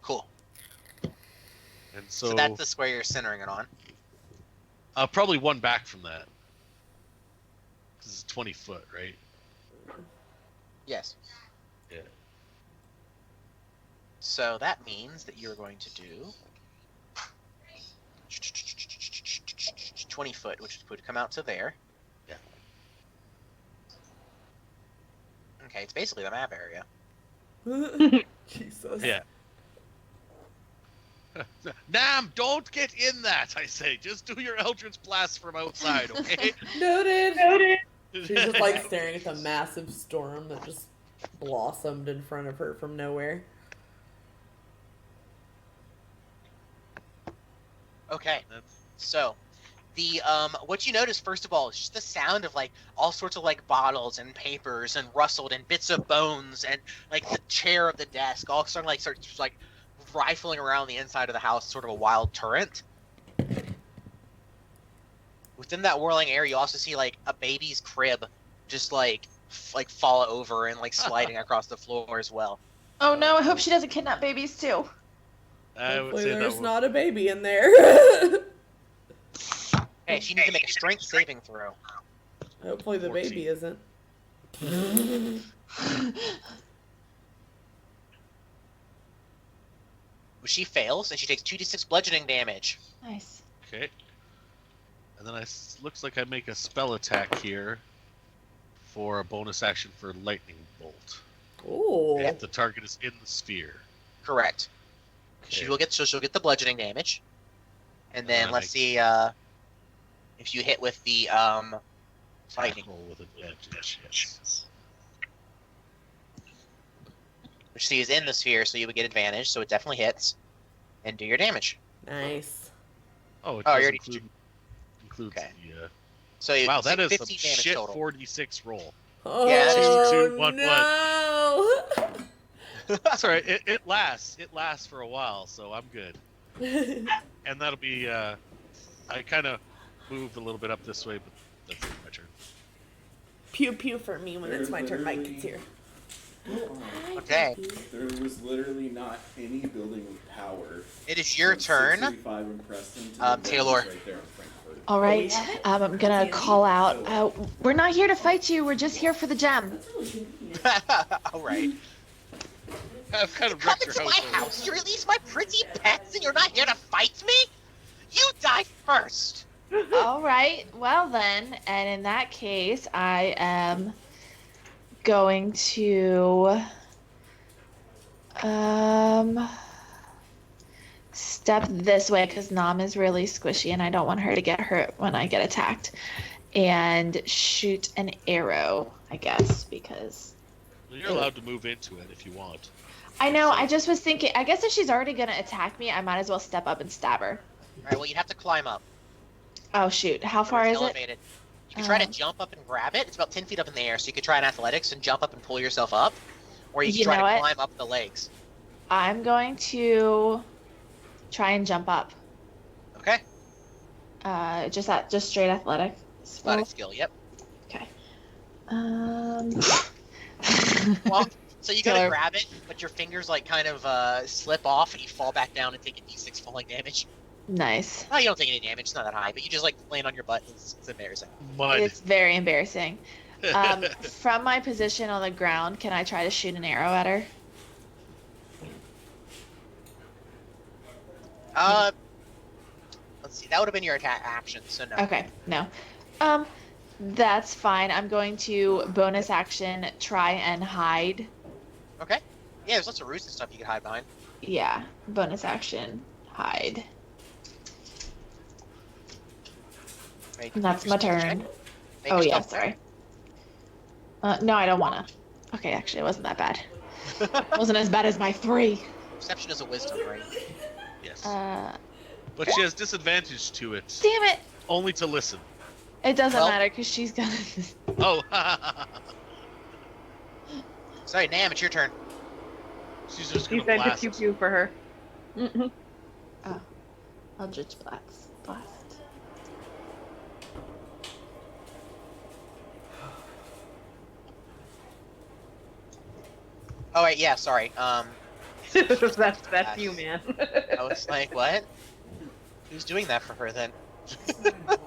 Cool. And So that's the square you're centering it on. probably one back from that. This is 20 foot, right? Yes. Yeah. So that means that you're going to do 20 foot, which would come out to there. Yeah. Okay, it's basically the map area. Jesus. Yeah. Nam, don't get in that, I say. Just do your Eldritch Blast from outside, okay? Noted. She's just like staring at the massive storm that just blossomed in front of her from nowhere. Okay, That's- so the what you notice first of all is just the sound of like all sorts of like bottles and papers and rustled and bits of bones and like the chair of the desk all starting like starts like rifling around the inside of the house, sort of a wild torrent. Within that whirling air, you also see like a baby's crib just like fall over and like sliding across the floor as well. Oh no, I hope she doesn't kidnap babies too. I would Hopefully say there's that not a baby in there. Okay, she needs to make a strength saving throw. Hopefully the 14. baby isn't. She fails and she takes 2d6 bludgeoning damage. Nice. Okay. And then looks like I make a spell attack here for a bonus action for lightning bolt. Ooh. If the target is in the sphere. Correct. Okay. She'll get the bludgeoning damage, and then I let's make- see if you hit with the lightning, Roll with advantage. Yes. which she is in the sphere, so you would get advantage. So it definitely hits, and do your damage. Nice. Oh, it Oh, does you already- includes Okay. the. So you Wow, that is 50 some damage shit total. 4d6 roll. Oh, Yeah, that is true. 1, no. That's alright. It lasts. It lasts for a while, so I'm good. And that'll be. I kind of moved a little bit up this way, but that's my turn. Pew pew for me when it's my turn. Mike gets here. Okay, There was literally not any building with power. it is your from turn. 685 in Preston to the Taylor. buildings right there in Frankfurt. All right, yeah? I'm gonna call out. We're not here to fight you. We're just here for the gem. All right. I've kind of Come wrecked your into my house. house. You release my pretty pets, and you're not here to fight me. You die first. All right. Well then, and in that case, I am going to step this way because Nam is really squishy and I don't want her to get hurt when I get attacked. And shoot an arrow, I guess, because You're allowed to move into it if you want. I know, I just was thinking, I guess if she's already gonna attack me, I might as well step up and stab her. Alright, well, you'd have to climb up. Oh shoot, how So far it's is it? elevated. You can try to Um, jump up and grab it. It's about 10 feet up in the air, so you could try an athletics and jump up and pull yourself up. Or you can You try know to what? climb up the legs. I'm going to try and jump up. Okay? Just straight athletic. Athletic skill, yep. Okay. Well, so you gotta Killer. grab it, but your fingers like kind of slip off and you fall back down and take a d6 falling damage. Nice. Oh, you don't take any damage, it's not that high, but you just like land on your butt. It's embarrassing. Mud. It's very embarrassing. From my position on the ground, can I try to shoot an arrow at her? Let's see, that would have been your attack action, so no. Okay, no. That's fine. I'm going to bonus action try and hide. Okay. Yeah, there's lots of roots and stuff you can hide behind. Yeah, bonus action hide. Make And that's my your stealth turn. check. Make Oh your yeah, stealth sorry. No, I don't wanna. Okay, actually, it wasn't that bad. It wasn't as bad as my 3. check. Perception is a wisdom, right? Yes. Damn But she has disadvantage to it. it! Only to listen. It doesn't Well- matter because she's gonna. Oh, Sorry, Nam, it's your turn. she's just He gonna sent a blast. pew pew for her. Mhm. Eldritch Blast. Oh wait, yeah, sorry. That's you, man. I was like, what? Who's doing that for her then? I didn't know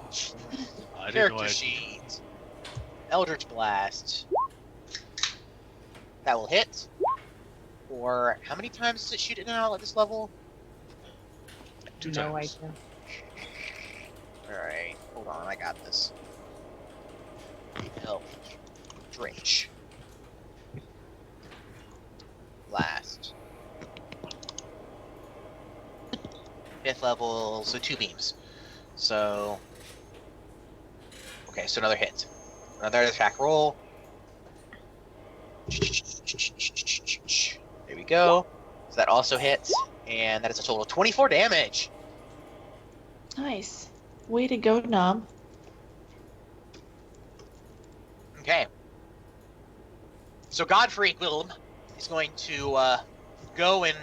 Character I... sheet. Eldritch Blast. That will hit. Or how many times does it shoot it now at this level? 2 no times. idea. Alright, hold on, I got this. Eldritch. Blast. 5th level, so 2 beams. So... Okay, so another hit. Another attack roll. There we go. So that also hits, and that is a total of 24 damage. Nice. Way to go, Nom. Okay. So Godfrey Willem is going to go and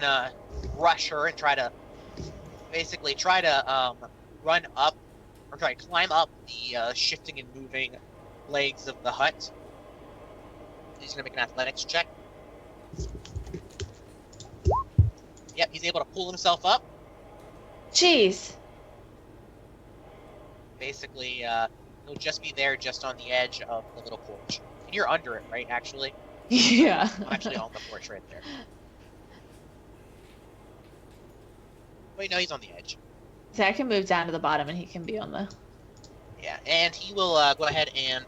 rush her and try to run up or try to climb up the shifting and moving legs of the hut. He's going to make an athletics check. Yep, he's able to pull himself up. Jeez. Basically, he'll just be there just on the edge of the little porch. And you're under it, right, actually? Yeah. I'm actually on the porch right there. Wait, no, he's on the edge. So I can move down to the bottom and he can be on the. Yeah, and he will go ahead and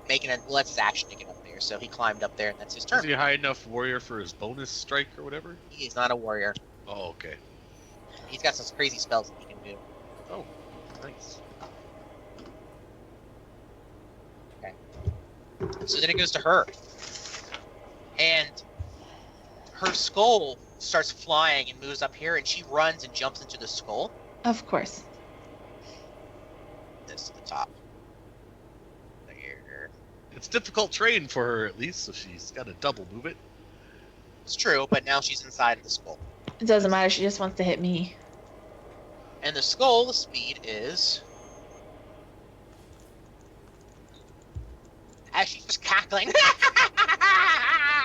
make an... Well, that's his action to get up there, so he climbed up there, and that's his Is turn. he a high enough warrior for his bonus strike or whatever? He is not a warrior. Oh, okay. He's got some crazy spells that he can do. Oh, nice. So then it goes to her. And her skull starts flying and moves up here, and she runs and jumps into the skull. Of course. This to the top. There. It's difficult terrain for her at least, so she's got to double move it. It's true, but now she's inside of the skull. It doesn't matter. She just wants to hit me. And the skull, the speed is... As she's just cackling.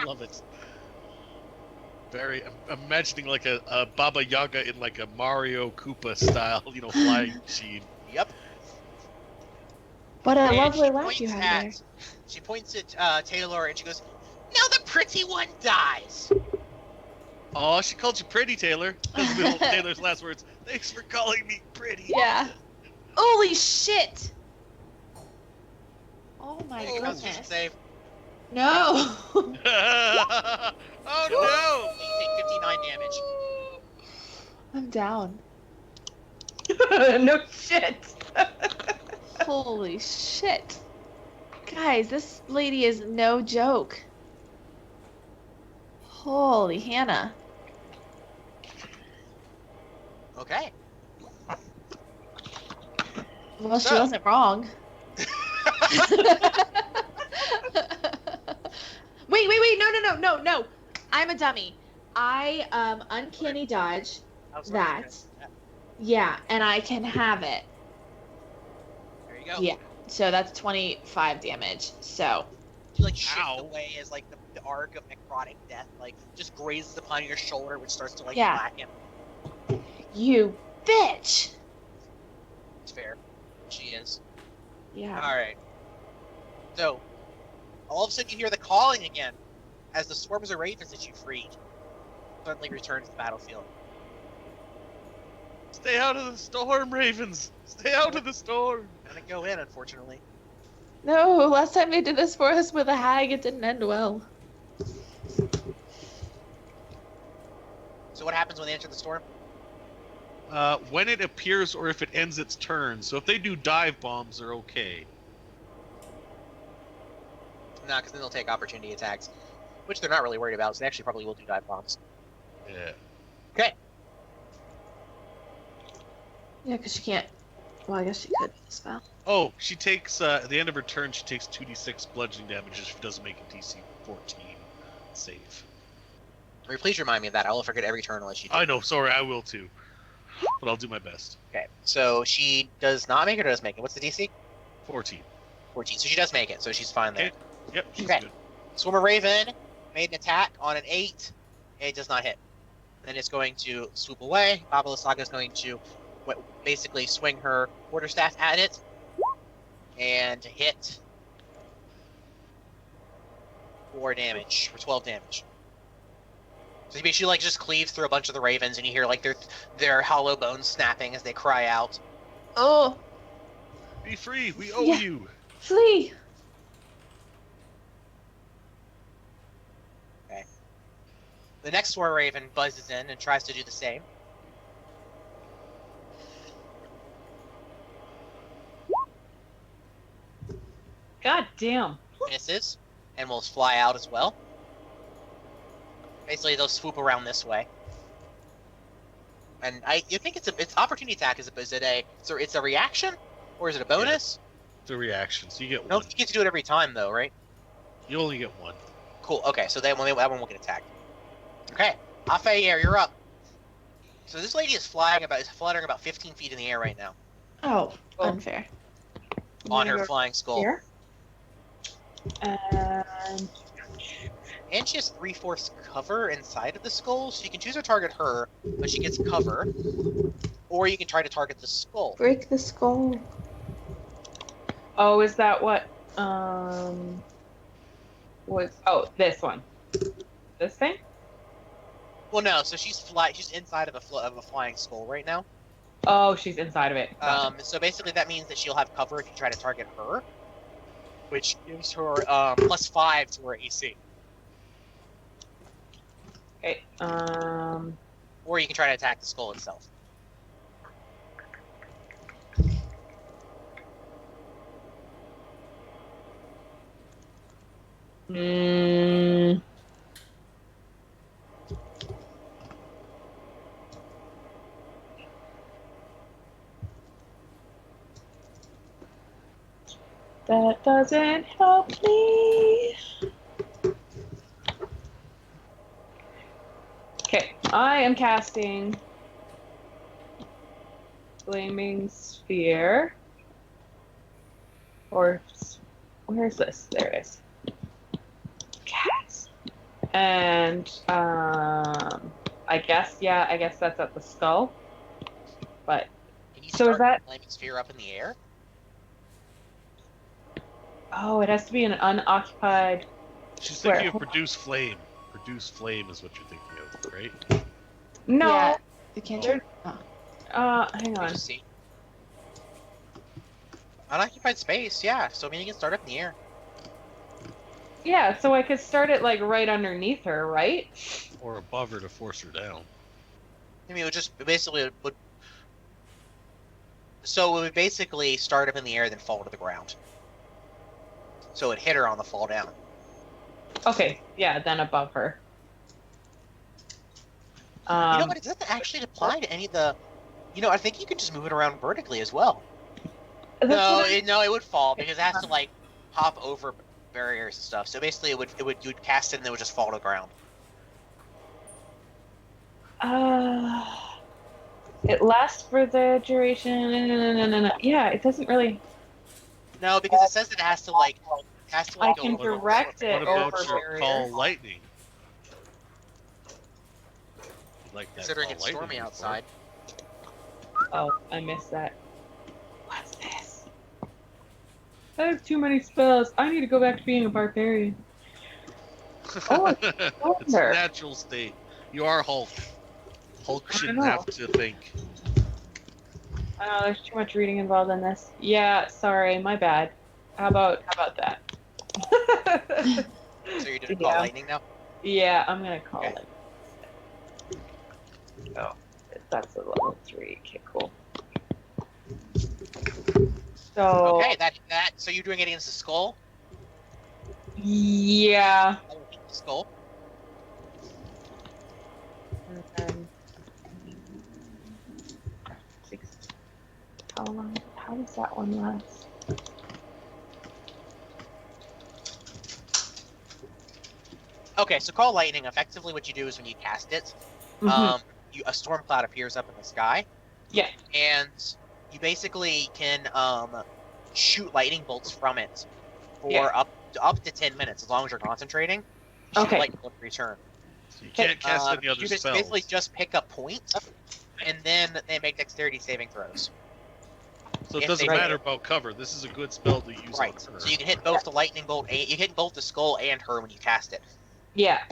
Love it. Very. I'm imagining like a Baba Yaga in like a Mario Koopa style, flying machine. Yep. What a And lovely she laugh points you have there. She points at Taylor and she goes, "Now the pretty one dies." Oh, she called you pretty, Taylor. Those were Taylor's last words. Thanks for calling me pretty. Yeah. Holy shit! Oh my Constitution goodness. save. No! Oh You take 59 damage. I'm down. No shit. Holy shit. Guys, this lady is no joke. Holy Hannah. Okay. Well, she So- wasn't wrong. Wait, no. I'm a dummy. I uncanny dodge I was that. wondering. Yeah, and I can have it. There you go. Yeah. So that's 25 damage. So, You like shift Ow. away as like the arc of necrotic death like just grazes upon your shoulder, which starts to like Yeah. blacken. you bitch. It's fair. She is. Yeah. All right. So, all of a sudden you hear the calling again, as the swarms of ravens that you freed suddenly return to the battlefield. Stay out of the storm, Ravens. Stay out of the storm. I'm gonna go in, unfortunately. No, last time they did this for us with a hag, it didn't end well. So what happens when they enter the storm? When it appears or if it ends its turn. So if they do dive bombs, they're okay. Nah, because then they'll take opportunity attacks, which they're not really worried about. So they actually probably will do dive bombs. Yeah. Okay. Yeah, because she can't. Well, I guess she could with the spell. Oh, she takes at the end of her turn. She takes 2d6 bludgeoning damage if she doesn't make a DC 14 save. Please remind me of that. I will forget every turn unless you do. I know. Sorry, I will too. But I'll do my best. Okay. So she does not make it or does make it. What's the DC? 14. 14. So she does make it. So she's fine there. Okay. Yep. She's Okay. good. Swimmer Raven made an attack on an 8. It does not hit. Then it's going to swoop away. Baba Saga is going to basically swing her quarterstaff at it and hit 4 damage, for 12 damage. So she like just cleaves through a bunch of the ravens, and you hear like their hollow bones snapping as they cry out. Oh, Be free. We owe Yeah. you. flee! The next Sword Raven buzzes in and tries to do the same. God damn. Misses, and will fly out as well. Basically, they'll swoop around this way. And you think it's opportunity attack? Is it's a reaction, or is it a bonus? It's a reaction, so you get No, one. you get to do it every time though, right? You only get one. Cool. Okay, so that one won't get attacked. Okay, Afair, you're up. So this lady is fluttering about 15 feet in the air right now Oh, Oh. unfair. on her flying skull, Here. And and she has 3/4 cover inside of the skull, so you can choose to target her, but she gets cover, or you can try to target the skull. Break the skull. oh, is that what was this one? This thing? Well, no. So she's inside of a flying skull right now. Oh, she's inside of it. Gotcha. So basically, that means that she'll have cover if you try to target her, which gives her +5 to her AC. Okay. Or you can try to attack the skull itself. Mm, that doesn't help me. Okay, I am casting Flaming Sphere. Or where's this? There it is. Cast. And I guess that's at the skull. But Can you So start is that- the flaming sphere up in the air? oh, it has to be an unoccupied. She's Where? thinking of produce flame. Produce flame is what you're thinking of, right? No. Yeah. You can't. There- Oh. Hang Let me on. just see. Unoccupied space, yeah. So I mean, you can start up in the air. Yeah, so I could start it like right underneath her, right? Or above her to force her down. I mean, it would just basically it would. So it would basically start up in the air, then fall to the ground. So it hit her on the fall down. Okay, yeah, then above her. You know what? It doesn't actually apply to any of the. I think you could just move it around vertically as well. That's No, what it would fall because it has to like hop over barriers and stuff. So basically, you'd cast it and it would just fall to the ground. it lasts for the duration. No. Yeah, it doesn't really. No, because it says it has to like I go can over the direct floor. it What about over your barriers. call lightning? You like that Considering call it's stormy lightning outside. Oh, I missed that. What's this? I have too many spells. I need to go back to being a barbarian. Oh, before. It's wonder. a natural state. You are Hulk. Hulk shouldn't know. have to think. I know there's too much reading involved in this. Yeah, sorry, my bad. How about that? So you're doing call lightning now? Yeah, I'm gonna call Okay. it. Oh, that's a level 3. Okay, cool. So Okay, that. So you're doing it against the skull? yeah. The skull. And then 6. How long? How does that one last? Okay, so call lightning. Effectively, what you do is when you cast it, Mhm. a storm cloud appears up in the sky. Yeah. And you basically can shoot lightning bolts from it for Yeah. up to 10 minutes as long as you're concentrating. Shoot Okay. a lightning bolt every turn. So you can't cast any other You just spells. basically just pick a point, and then they make dexterity saving throws. So it if doesn't they- matter about cover. This is a good spell to use Right. on her. So you can hit both the lightning bolt, and you hit both the skull and her when you cast it. Yeah.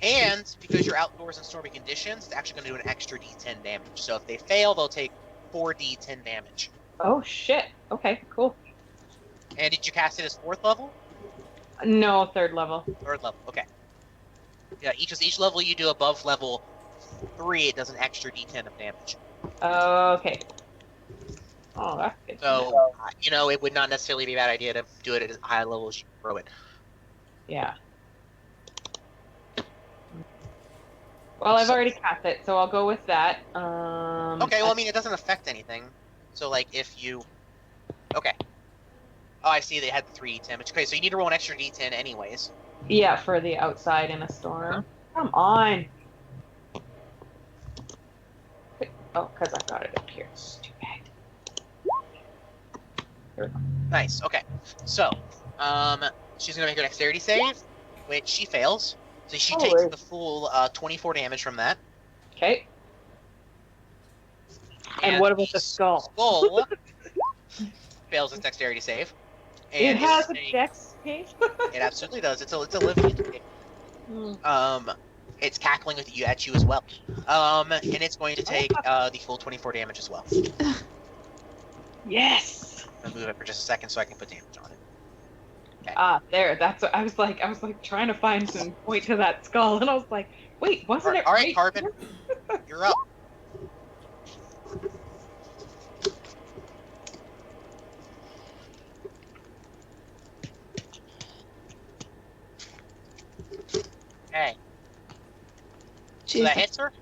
And because you're outdoors in stormy conditions, it's actually going to do an extra D10 damage. So if they fail, they'll take 4d10 damage. Oh shit. Okay, cool. And did you cast it as 4th level? No, 3rd level. 3rd level. Okay. Yeah, each level you do above level 3, it does an extra D10 of damage. Okay. Oh, that's good. So, it would not necessarily be a bad idea to do it at as high level as you can throw it. Yeah. Well, I've already cast it, so I'll go with that. Okay, well, I mean, it doesn't affect anything. So, like, if you... Okay. Oh, I see they had the 3 damage. Okay, so you need to roll an extra D10 anyways. Yeah, for the outside in a storm. Come on. Oh, because I've got it up here. Stupid. Nice, okay. So, she's going to make her dexterity save, which she fails. So she takes Alright. the full 24 damage from that. Okay. And what about the skull? Skull fails its dexterity save. It And has a it's dex page? It absolutely does. It's a living entity. It's cackling at you as well. And it's going to take the full 24 damage as well. Yes. I'll move it for just a second so I can put damage on it. There. That's what I was like trying to find some point to that skull, and I was like, wait, wasn't it? All right, right Carbon, here? you're up. Okay. So that hits her?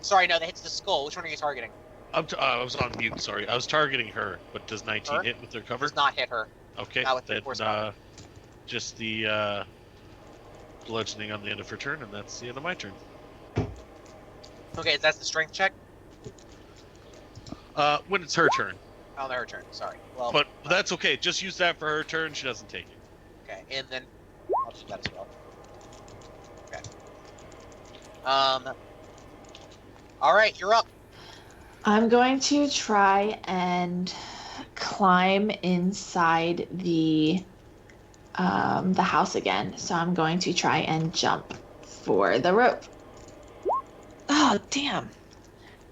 Sorry, no, that hits the skull. Which one are you targeting? I was on mute, sorry. I was targeting her, but does 19 Her? hit with their cover? Does not hit her. Okay, Not with the then force cover. just the bludgeoning on the end of her turn, and that's the end of my turn. Okay, that's the strength check? When it's her turn. Oh, her turn. Sorry. Well, But that's okay, just use that for her turn, she doesn't take it. okay, and then I'll do that as well. Okay. All right, you're up. I'm going to try and climb inside the house again. So I'm going to try and jump for the rope. Oh, damn.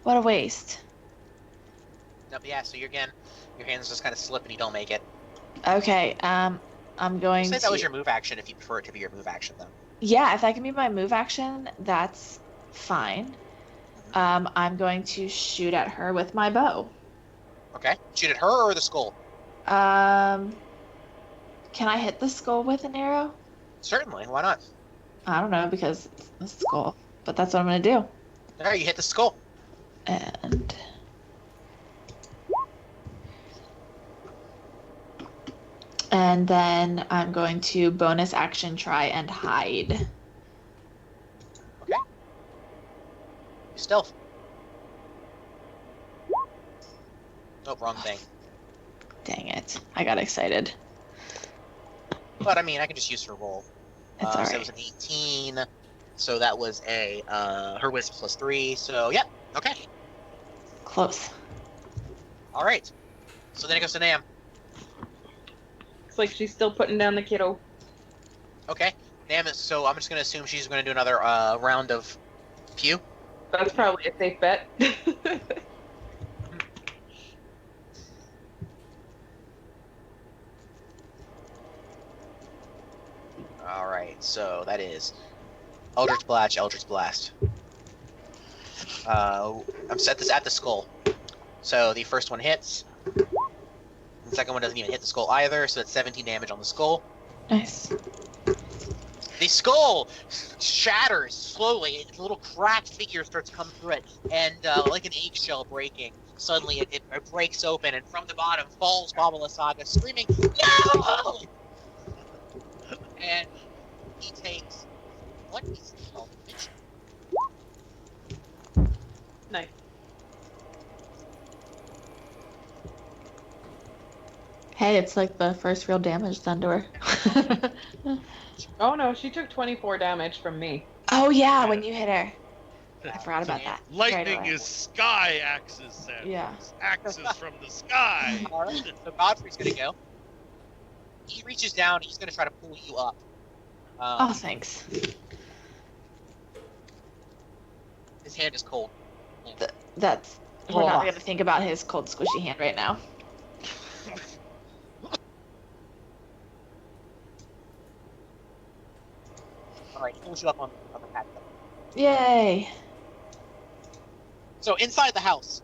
What a waste. No, but yeah, so your hands just kind of slip and you don't make it. Okay, I'm going Say to... that was your move action if you prefer it to be your move action, though. Yeah, if that can be my move action, that's fine. I'm going to shoot at her with my bow. Okay. Shoot at her or the skull? Um, can I hit the skull with an arrow? Certainly. Why not? I don't know because it's a skull, but that's what I'm gonna do. All right, you hit the skull. And then I'm going to bonus action try and hide. Okay. Stealth. Oh, wrong thing. Dang it. I got excited. But I mean, I can just use her roll. It's So it alright. was an 18. So that was a her wisdom +3. So yeah. Okay. Close. All right. So then it goes to Nam. Looks like she's still putting down the kiddo. Okay. Nam is, so I'm just gonna assume she's gonna do another round of pew. That's probably a safe bet. All right. So that is Eldritch Blast, Eldritch Blast. I'm set this at the skull. So the first one hits. The second one doesn't even hit the skull either, so it's 17 damage on the skull. Nice. The skull shatters slowly. A little cracked figure starts to come through it, and like an eggshell breaking, suddenly it breaks open, and from the bottom falls Baba Lysaga, screaming, "No!" And he takes 1 piece of health damage. Nice. Hey, it's like the first real damage done to her. Oh no, she took 24 damage from me. Oh yeah, when you hit her. I forgot about that. Lightning Right away. is sky axes, Sam. Yeah. Axes from the sky. All right, so Godfrey's gonna go. He reaches down. He's gonna try to pull you up. Oh, thanks. His hand is cold. That's. We're not going to think about his cold, squishy hand right now. All right, he pulls you up on the patio. Yay! So inside the house,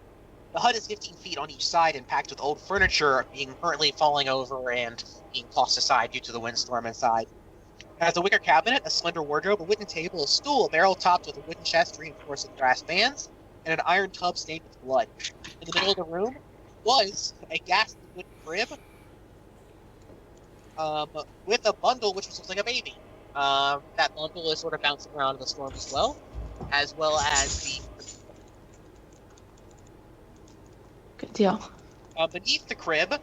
the hut is 15 feet on each side and packed with old furniture being currently falling over and being tossed aside due to the windstorm inside. It has a wicker cabinet, a slender wardrobe, a wooden table, a stool, a barrel topped with a wooden chest reinforced with brass bands, and an iron tub stained with blood. In the middle of the room was a ghastly wooden crib with a bundle which looks like a baby. That bundle is sort of bouncing around in the storm as well as the Good deal. beneath the crib,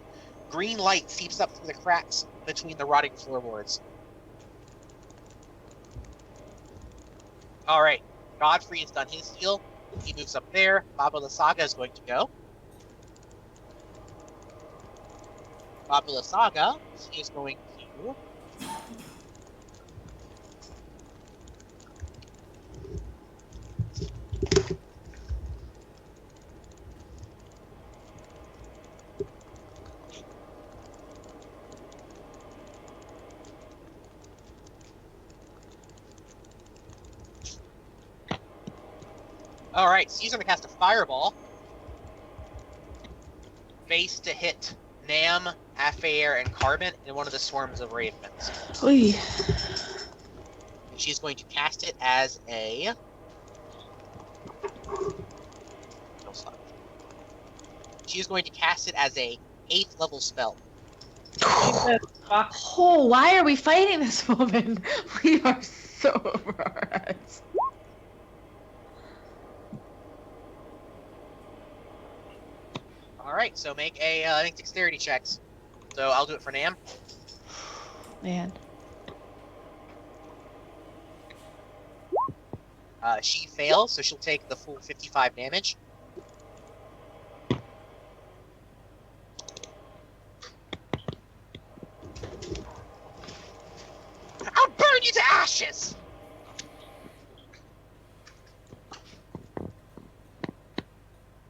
green light seeps up through the cracks between the rotting floorboards. Alright, Godfrey has done his deal. He moves up there. Baba Lysaga is going to go. Baba Lysaga, he is going to... Alright, so he's going to cast a fireball. Base to hit Nam, Afair, and Carbon in one of the swarms of ravens. Oy. And she's going to cast it as a... She's going to cast it as a 8th level spell. Jesus fuck. Oh, why are we fighting this woman? We are so over our heads. Alright, so make dexterity checks. So I'll do it for Nam. Man. She fails, so she'll take the full 55 damage. I'll burn you to ashes!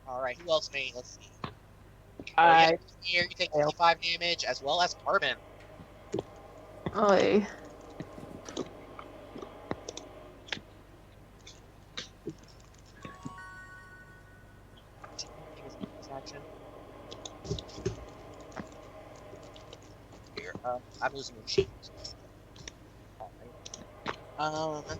Alright, who else may? Let's see. Here, you take 55 damage, as well as Carbon. Oy. I'm losing your sheet. Alright.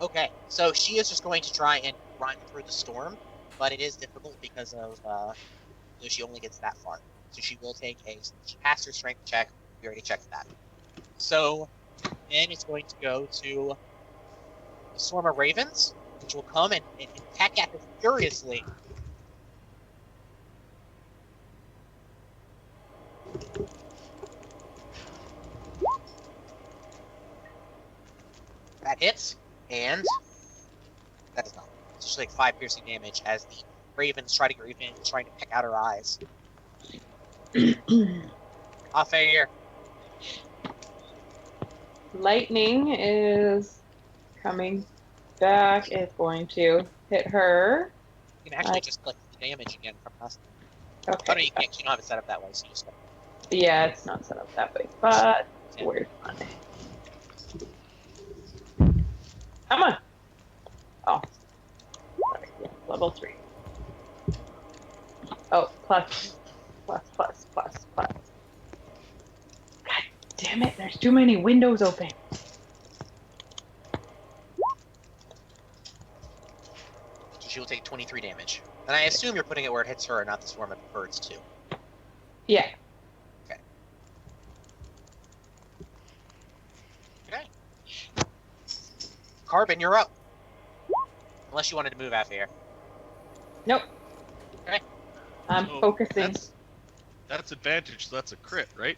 Okay, so she is just going to try and run through the storm, but it is difficult because of so she only gets that far. So she will take she passed her strength check. We already checked that. So then it's going to go to the swarm of ravens, which will come and peck at her furiously. That hits, and that does not. It's just like 5 piercing damage as the ravens try to get revenge, trying to peck out her eyes. Off here. Lightning is coming back. It's going to hit her. You can actually just click the damage again from last time. Okay. Oh no, you can't. You don't have it set up that way, so you just. Yeah, it's not set up that way, but we're fine. Come on. Oh. Sorry. Yeah, level 3. Oh, plus. God damn it, there's too many windows open. So she will take 23 damage. And I assume you're putting it where it hits her and not the swarm of birds too. Yeah. Okay. Carbon, you're up. Unless you wanted to move out here. Nope. Okay. I'm So focusing. That's advantage, so that's a crit, right?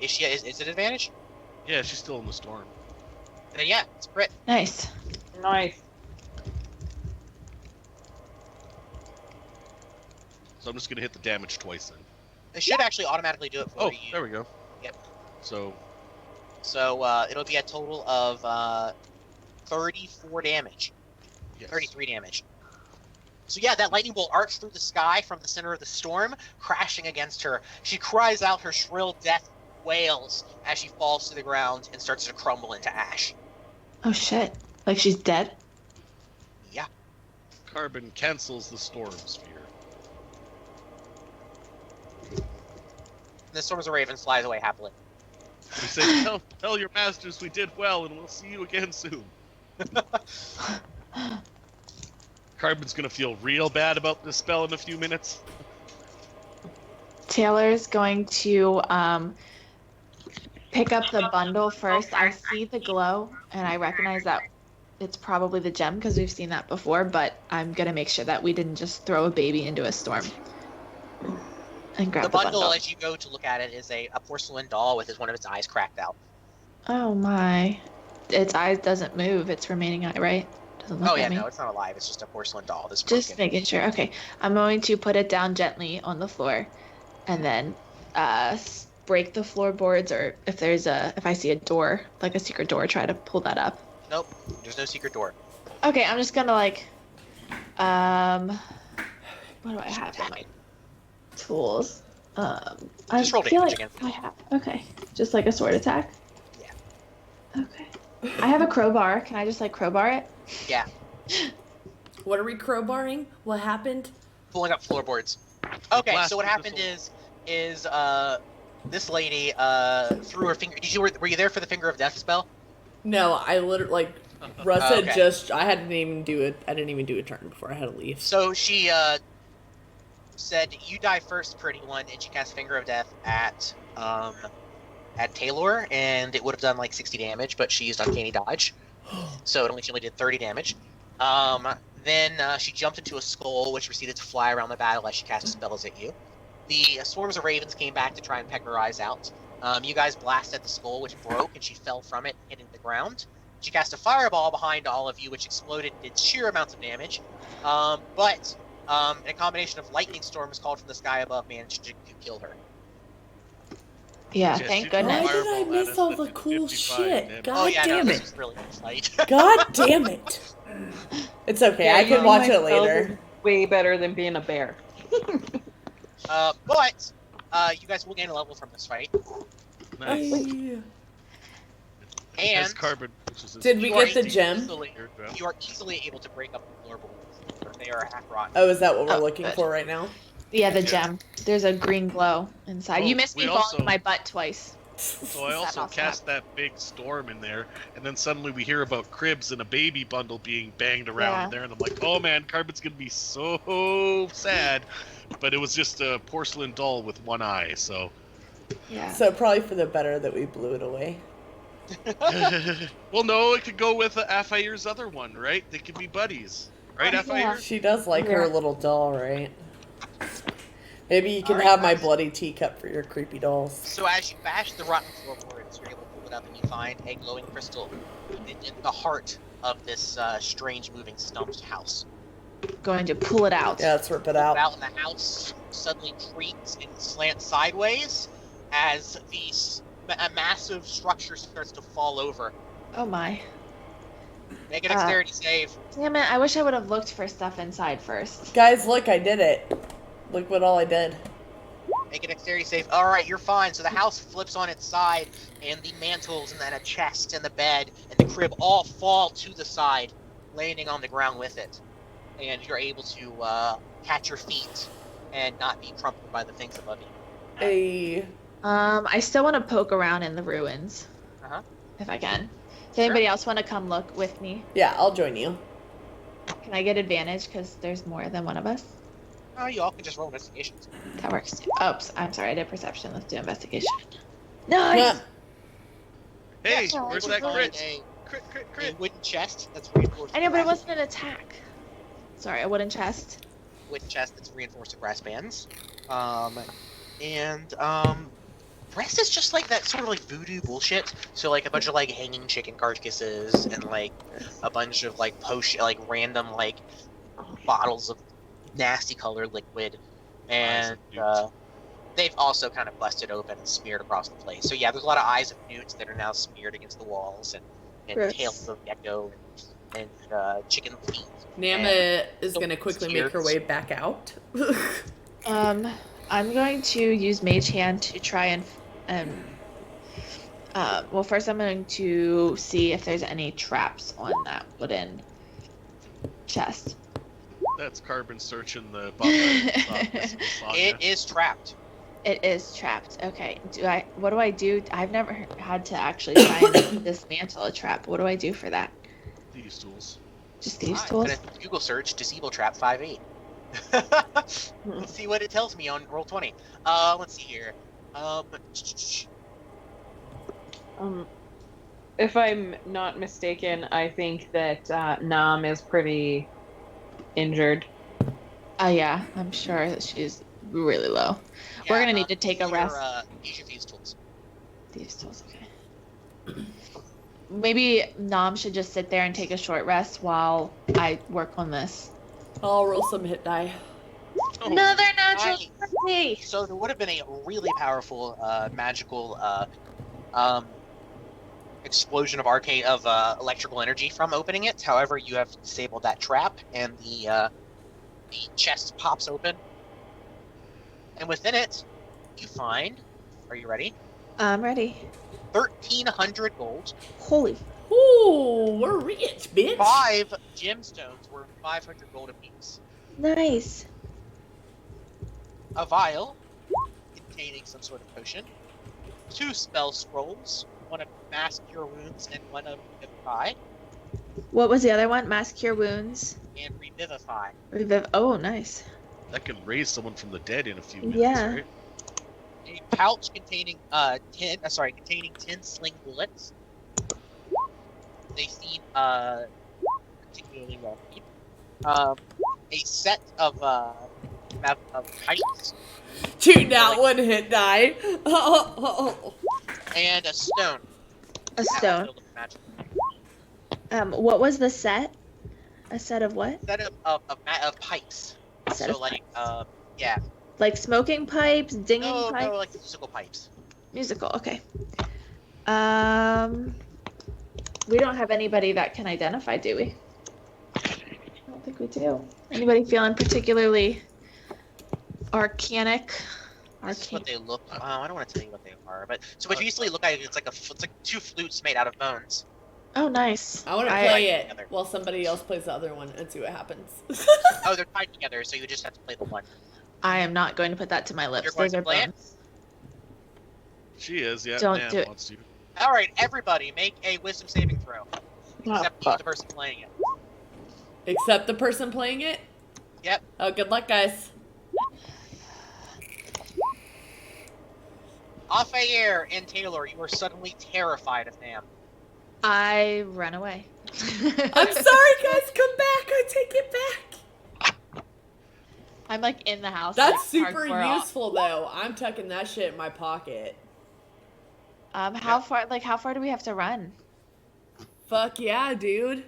Is it advantage? Yeah, she's still in the storm. Then yeah, it's a crit. Nice. Nice. So I'm just gonna hit the damage twice then. It should actually automatically do it for Oh, you. there we go. Yep. So So it'll be a total of 34 damage. yes. 33 damage. So yeah, that lightning bolt arcs through the sky from the center of the storm, crashing against her. She cries out her shrill death wails as she falls to the ground and starts to crumble into ash. Oh shit. Like she's dead? Yeah. Carbon cancels the storm sphere. And the Storms of Ravens flies away happily. We say, tell your masters we did well, and we'll see you again soon. Carbon's gonna feel real bad about this spell in a few minutes. Taylor's going to pick up the bundle first. I see the glow, and I recognize that it's probably the gem because we've seen that before, but I'm going to make sure that we didn't just throw a baby into a storm. And grab The the bundle, as you go to look at it, is a porcelain doll with one of its eyes cracked out. Oh my. Its eyes doesn't move. It's remaining eye, right? Doesn't look Oh yeah, at me. no, it's not alive. It's just a porcelain doll. This Just making sure. Okay. I'm going to put it down gently on the floor and then break the floorboards, or if I see a door, like a secret door, try to pull that up. Nope, there's no secret door. Okay, I'm just gonna what do I have in my tools? Just roll I feel damage like again. I have. Okay, just like a sword attack. Yeah. Okay. I have a crowbar. Can I just like crowbar it? Yeah. What are we crowbarring? What happened? Pulling up floorboards. Okay, Blast so what with happened this is this lady threw her finger. Were you there for the finger of death spell? No, I literally Russ had Okay. I didn't even do it. I didn't even do a turn before I had to leave. So she said, "You die first, pretty one," and she cast Finger of Death at Taylor, and it would have done like 60 damage, but she used Uncanny Dodge, so she only did 30 damage. Then she jumped into a skull, which proceeded to fly around the battle as she cast spells at you. The swarms of ravens came back to try and peck her eyes out. You guys blasted the skull, which broke, and she fell from it, hitting the ground. She cast a fireball behind all of you, which exploded and did sheer amounts of damage. But a combination of lightning storms called from the sky above managed to kill her. Yeah, Yes, thank you can Why goodness. did I Fireball miss at us all that the did cool 55 shit? damage. God Oh yeah, damn no, it! this was really good fight. God damn it! It's okay. I can using watch my it spells later. is way better than being a bear. But you guys will gain a level from this fight. Nice. Ay. As And Carbon pushes his Did we You are get the gem? you are easily able to break up the floorboards. they are half rotten. Oh, is that what we're Oh, looking good. for right now? Yeah, the Yeah. gem. There's a green glow inside. Well, You missed me we falling also- to my butt twice. So I That also also cast that big storm in there, and then suddenly we hear about cribs and a baby bundle being banged around Yeah. in there, and I'm like, oh man, Carbon's gonna be so sad. But it was just a porcelain doll with one eye, so. Yeah. So probably for the better that we blew it away. Well, no, it could go with Afair's other one, right? They could be buddies, right, Yeah. Afair? She does like her Yeah. little doll, right? Maybe you can Alright, have my guys. bloody teacup for your creepy dolls. So as you bash the rotten floorboards, you're able to pull it up and you find a glowing crystal in the heart of this strange moving stumped house. Going to pull it out. Yeah, let's rip it Out out. in the house suddenly creaks and slants sideways as a massive structure starts to fall over. Oh my. Make a dexterity save. Damn it. I wish I would have looked for stuff inside first. Guys, look, I did it. Look what all I did. Make a dexterity save. Alright, you're fine. So the house flips on its side, and the mantles, and then a chest, and the bed, and the crib all fall to the side, landing on the ground with it. And you're able to catch your feet and not be crumpled by the things above you. Hey. I still want to poke around in the ruins. Uh-huh. If I can. Does anybody else want to come look with me? Yeah, I'll join you. Can I get advantage because there's more than one of us? Oh, you all can just roll investigations. That works too. Oops, I'm sorry. I did perception. Let's do investigation. Nice! Yeah. Hey, Yeah, where's I that just crit? A Crit, crit, a crit. wooden chest that's reinforced. I know, with but it brass- wasn't an attack. Sorry, a wooden chest. Wooden chest that's reinforced with brass bands. Rest is just like that sort of like voodoo bullshit. So like a bunch of like hanging chicken carcasses and like a bunch of like random like bottles of nasty colored liquid, and they've also kind of busted open and smeared across the place. So yeah, there's a lot of eyes of newts that are now smeared against the walls, and Gross. tails of gecko and chicken feet. Nama is going to quickly make her Cheers. way back out. I'm going to use Mage Hand to try and well, first I'm going to see if there's any traps on that wooden chest. That's Carbon searching the bottom. It is trapped. It is trapped. Okay. What do I do? I've never had to actually try and dismantle a trap. What do I do for that? These tools. Just these I'm tools? gonna Google search disable trap 5.8. Let's see what it tells me on roll 20. Let's see here. If I'm not mistaken, I think that Nam is pretty injured. Yeah, I'm sure that she's really low. We're gonna need to take a rest. Use your fuse tools. These tools, okay. Maybe Nam should just sit there and take a short rest while I work on this. I'll roll some hit die. Oh, Another natural nice. 20! So there would have been a really powerful magical explosion of electrical energy from opening it. However, you have disabled that trap, and the chest pops open, and within it, you find. Are you ready? I'm ready. 1,300 gold, Holy. Ooh, we're rich, bitch. 5 gemstones worth 500 gold apiece, Nice. a vial containing some sort of potion, 2 spell scrolls, one of Mass Cure Wounds and one of Revivify, What was the other one? Mass Cure Wounds. and Revivify. Oh, nice. that can raise someone from the dead in a few minutes, Yeah. right? A pouch containing 10 sling bullets. They seem particularly well made. A set of pipes Shoot that one hit die. and a stone. A That was stone. filled with magic. What was the set? A set of what? Set of pipes. Set So of like pipes. yeah. Like smoking pipes, dinging No, pipes? like musical pipes. Musical, okay. We don't have anybody that can identify, do we? I don't think we do. Anybody feeling particularly arcanic? This is what Arcane. they look. I don't want to tell you what they are, but so what you usually look at it's like 2 flutes made out of bones. Oh, nice. I want to play it while somebody else plays the other one and see what happens. Oh, they're tied together, so you just have to play the one. I am not going to put that to my lips. You're going Those to are play it? bones. She is, yeah. Don't Nan do it. wants to. All right, everybody, make a wisdom saving throw. Oh, Except fuck. the person playing it. Except the person playing it? Yep. Oh, good luck, guys. Off-air and Taylor, you are suddenly terrified of Nam. I run away. I'm sorry, guys. Come back. I take it back. I'm like in the house. That's like, super hardcore. useful, though. I'm tucking that shit in my pocket. How far? Like, how far do we have to run? Fuck yeah, dude.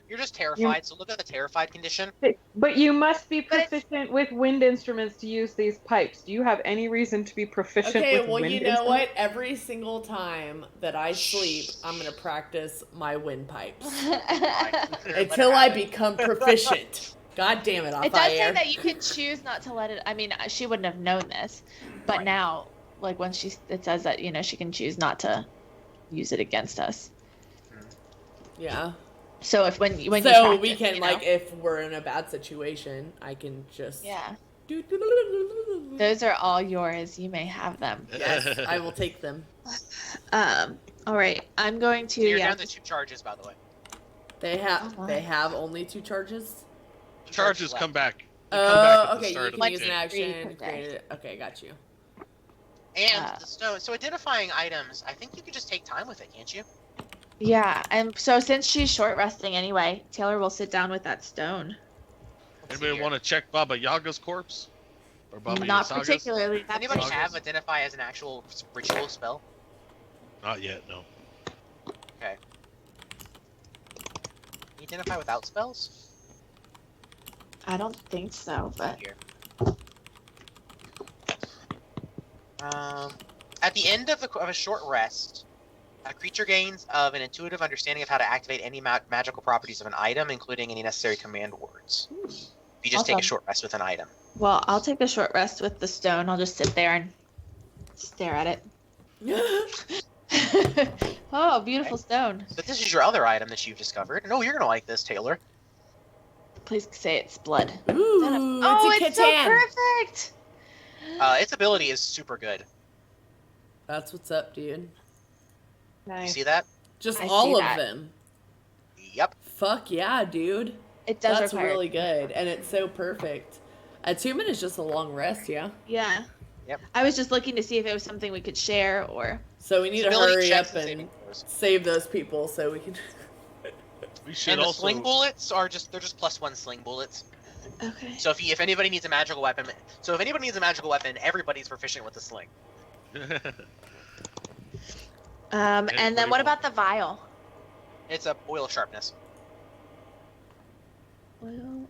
You're just terrified, so look at the terrified condition. But you must be proficient with wind instruments to use these pipes. Do you have any reason to be proficient Okay, with well, wind you know instruments? what? Every single time that I sleep, I'm going to practice my windpipes until I become proficient. God damn it, It does say Off-Air. that you can choose not to let it. I mean, she wouldn't have known this, but Right. now, like when it says that she can choose not to use it against us. Yeah. So when you So practice, we can, like, if we're in a bad situation, I can just... yeah, Yes, those are all yours. You may have them. I will take them. All right, I'm going to. You're Yeah, down to 2 charges, by the way. They have Oh, my. they have only 2 charges? Charges left. come back. They come back at the Okay, start you of can the use an game. action, Okay. create it. Okay, got you. And the stone. So identifying items, I think you could just take time with it, can't you? Yeah, and so since she's short resting anyway, Taylor will sit down with that stone. Let's see Anybody here. want to check Baba Yaga's corpse? Or Baba Not Yaga's? particularly. Does That anybody person. have identify as an actual ritual spell? Not yet, no. Okay. Can you identify without spells? I don't think so, but Here. At the end of a short rest, a creature gains of an intuitive understanding of how to activate any magical properties of an item, including any necessary command words. If you just take a Awesome. short rest with an item. well, I'll take a short rest with the stone. I'll just sit there and stare at it. Oh, beautiful stone. But this is your other item that you've discovered. No, you're gonna like this, Taylor. Please say it's blood. Ooh, Oh, it's a it's so Catan. perfect. Its ability is super good. That's what's up, dude. You Nice. see that? Just I all see of that. them. Yep. Fuck yeah, dude. It does That's require. really good, and it's so perfect. Attunement is just a long rest, yeah. Yeah. Yep. I was just looking to see if it was something we could share or. So we need to Ability hurry checks up and and saving throws. save those people so we can. We should And the also. sling bullets are just +1 sling bullets. Okay. So if anybody needs a magical weapon, everybody's proficient with the sling. And then Anybody what want- about the vial? It's a oil sharpness. Well,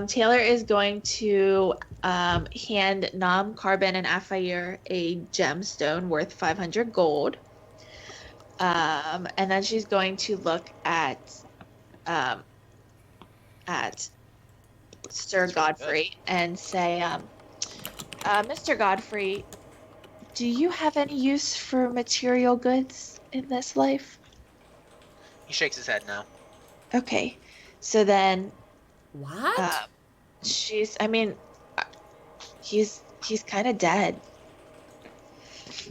Taylor is going to hand Nam, Carbon, and Afayir a gemstone worth 500 gold. And then she's going to look at Sir Godfrey and say, Mr. Godfrey, do you have any use for material goods in this life? He shakes his head no. Okay, so then What? he's kind of dead.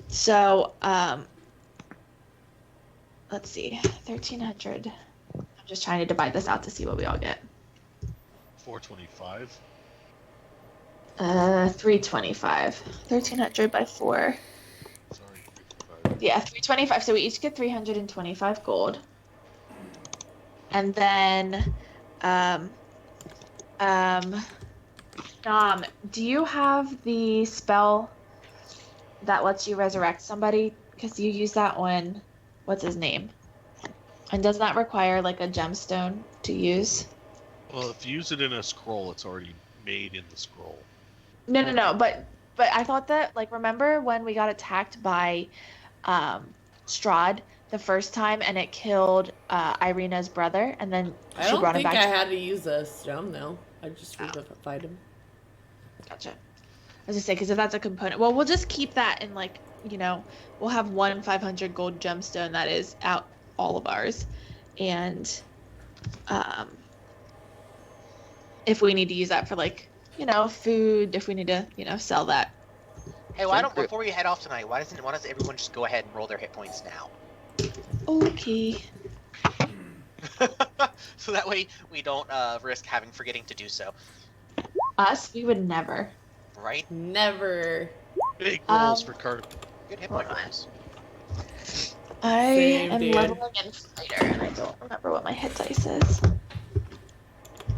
So, let's see, 1,300. I'm just trying to divide this out to see what we all get. 425. 325. 1,300 by 4. Sorry, 325. Yeah, 325. So we each get 325 gold. And then, Dom, do you have the spell that lets you resurrect somebody? Because you use that one. What's his name? And does that require like a gemstone to use? Well, if you use it in a scroll, it's already made in the scroll. No. But I thought that, like, remember when we got attacked by Strahd the first time and it killed Irina's brother, and then I she don't brought him think back. I had to use a stone though. I just revivified him. Gotcha. I was gonna say, because if that's a component, well, we'll just keep that in like we'll have one 500 gold gemstone that is out all of ours. And if we need to use that for food, if we need to, sell that. Hey, for why the don't group. before we head off tonight? Why does everyone just go ahead and roll their hit points now? Okay. So that way we don't risk forgetting to do so. Us, we would never. Right? Never. Big rolls Um, for Card. Good hit Hold point on. rolls. I Same, am dude. leveling in fighter, and I don't remember what my hit dice is.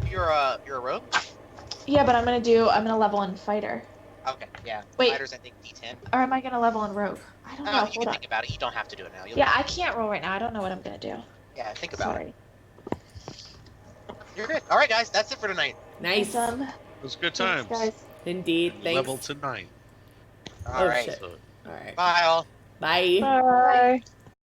You're a rogue? Yeah, but I'm gonna level in fighter. Okay, yeah. Wait. Fighters, I think D10. Or am I gonna level in rogue? I don't know. You Hold can on. think about it. You don't have to do it now. Yeah, I can't roll right now. I don't know what I'm gonna do. Yeah, think about Sorry. it. You're good. All right, guys, that's it for tonight. Nice. Awesome. It was good Thanks, times. guys. Indeed. Thanks. Level to 9. All right. Shit. So All right. Bye, all. Bye. Bye.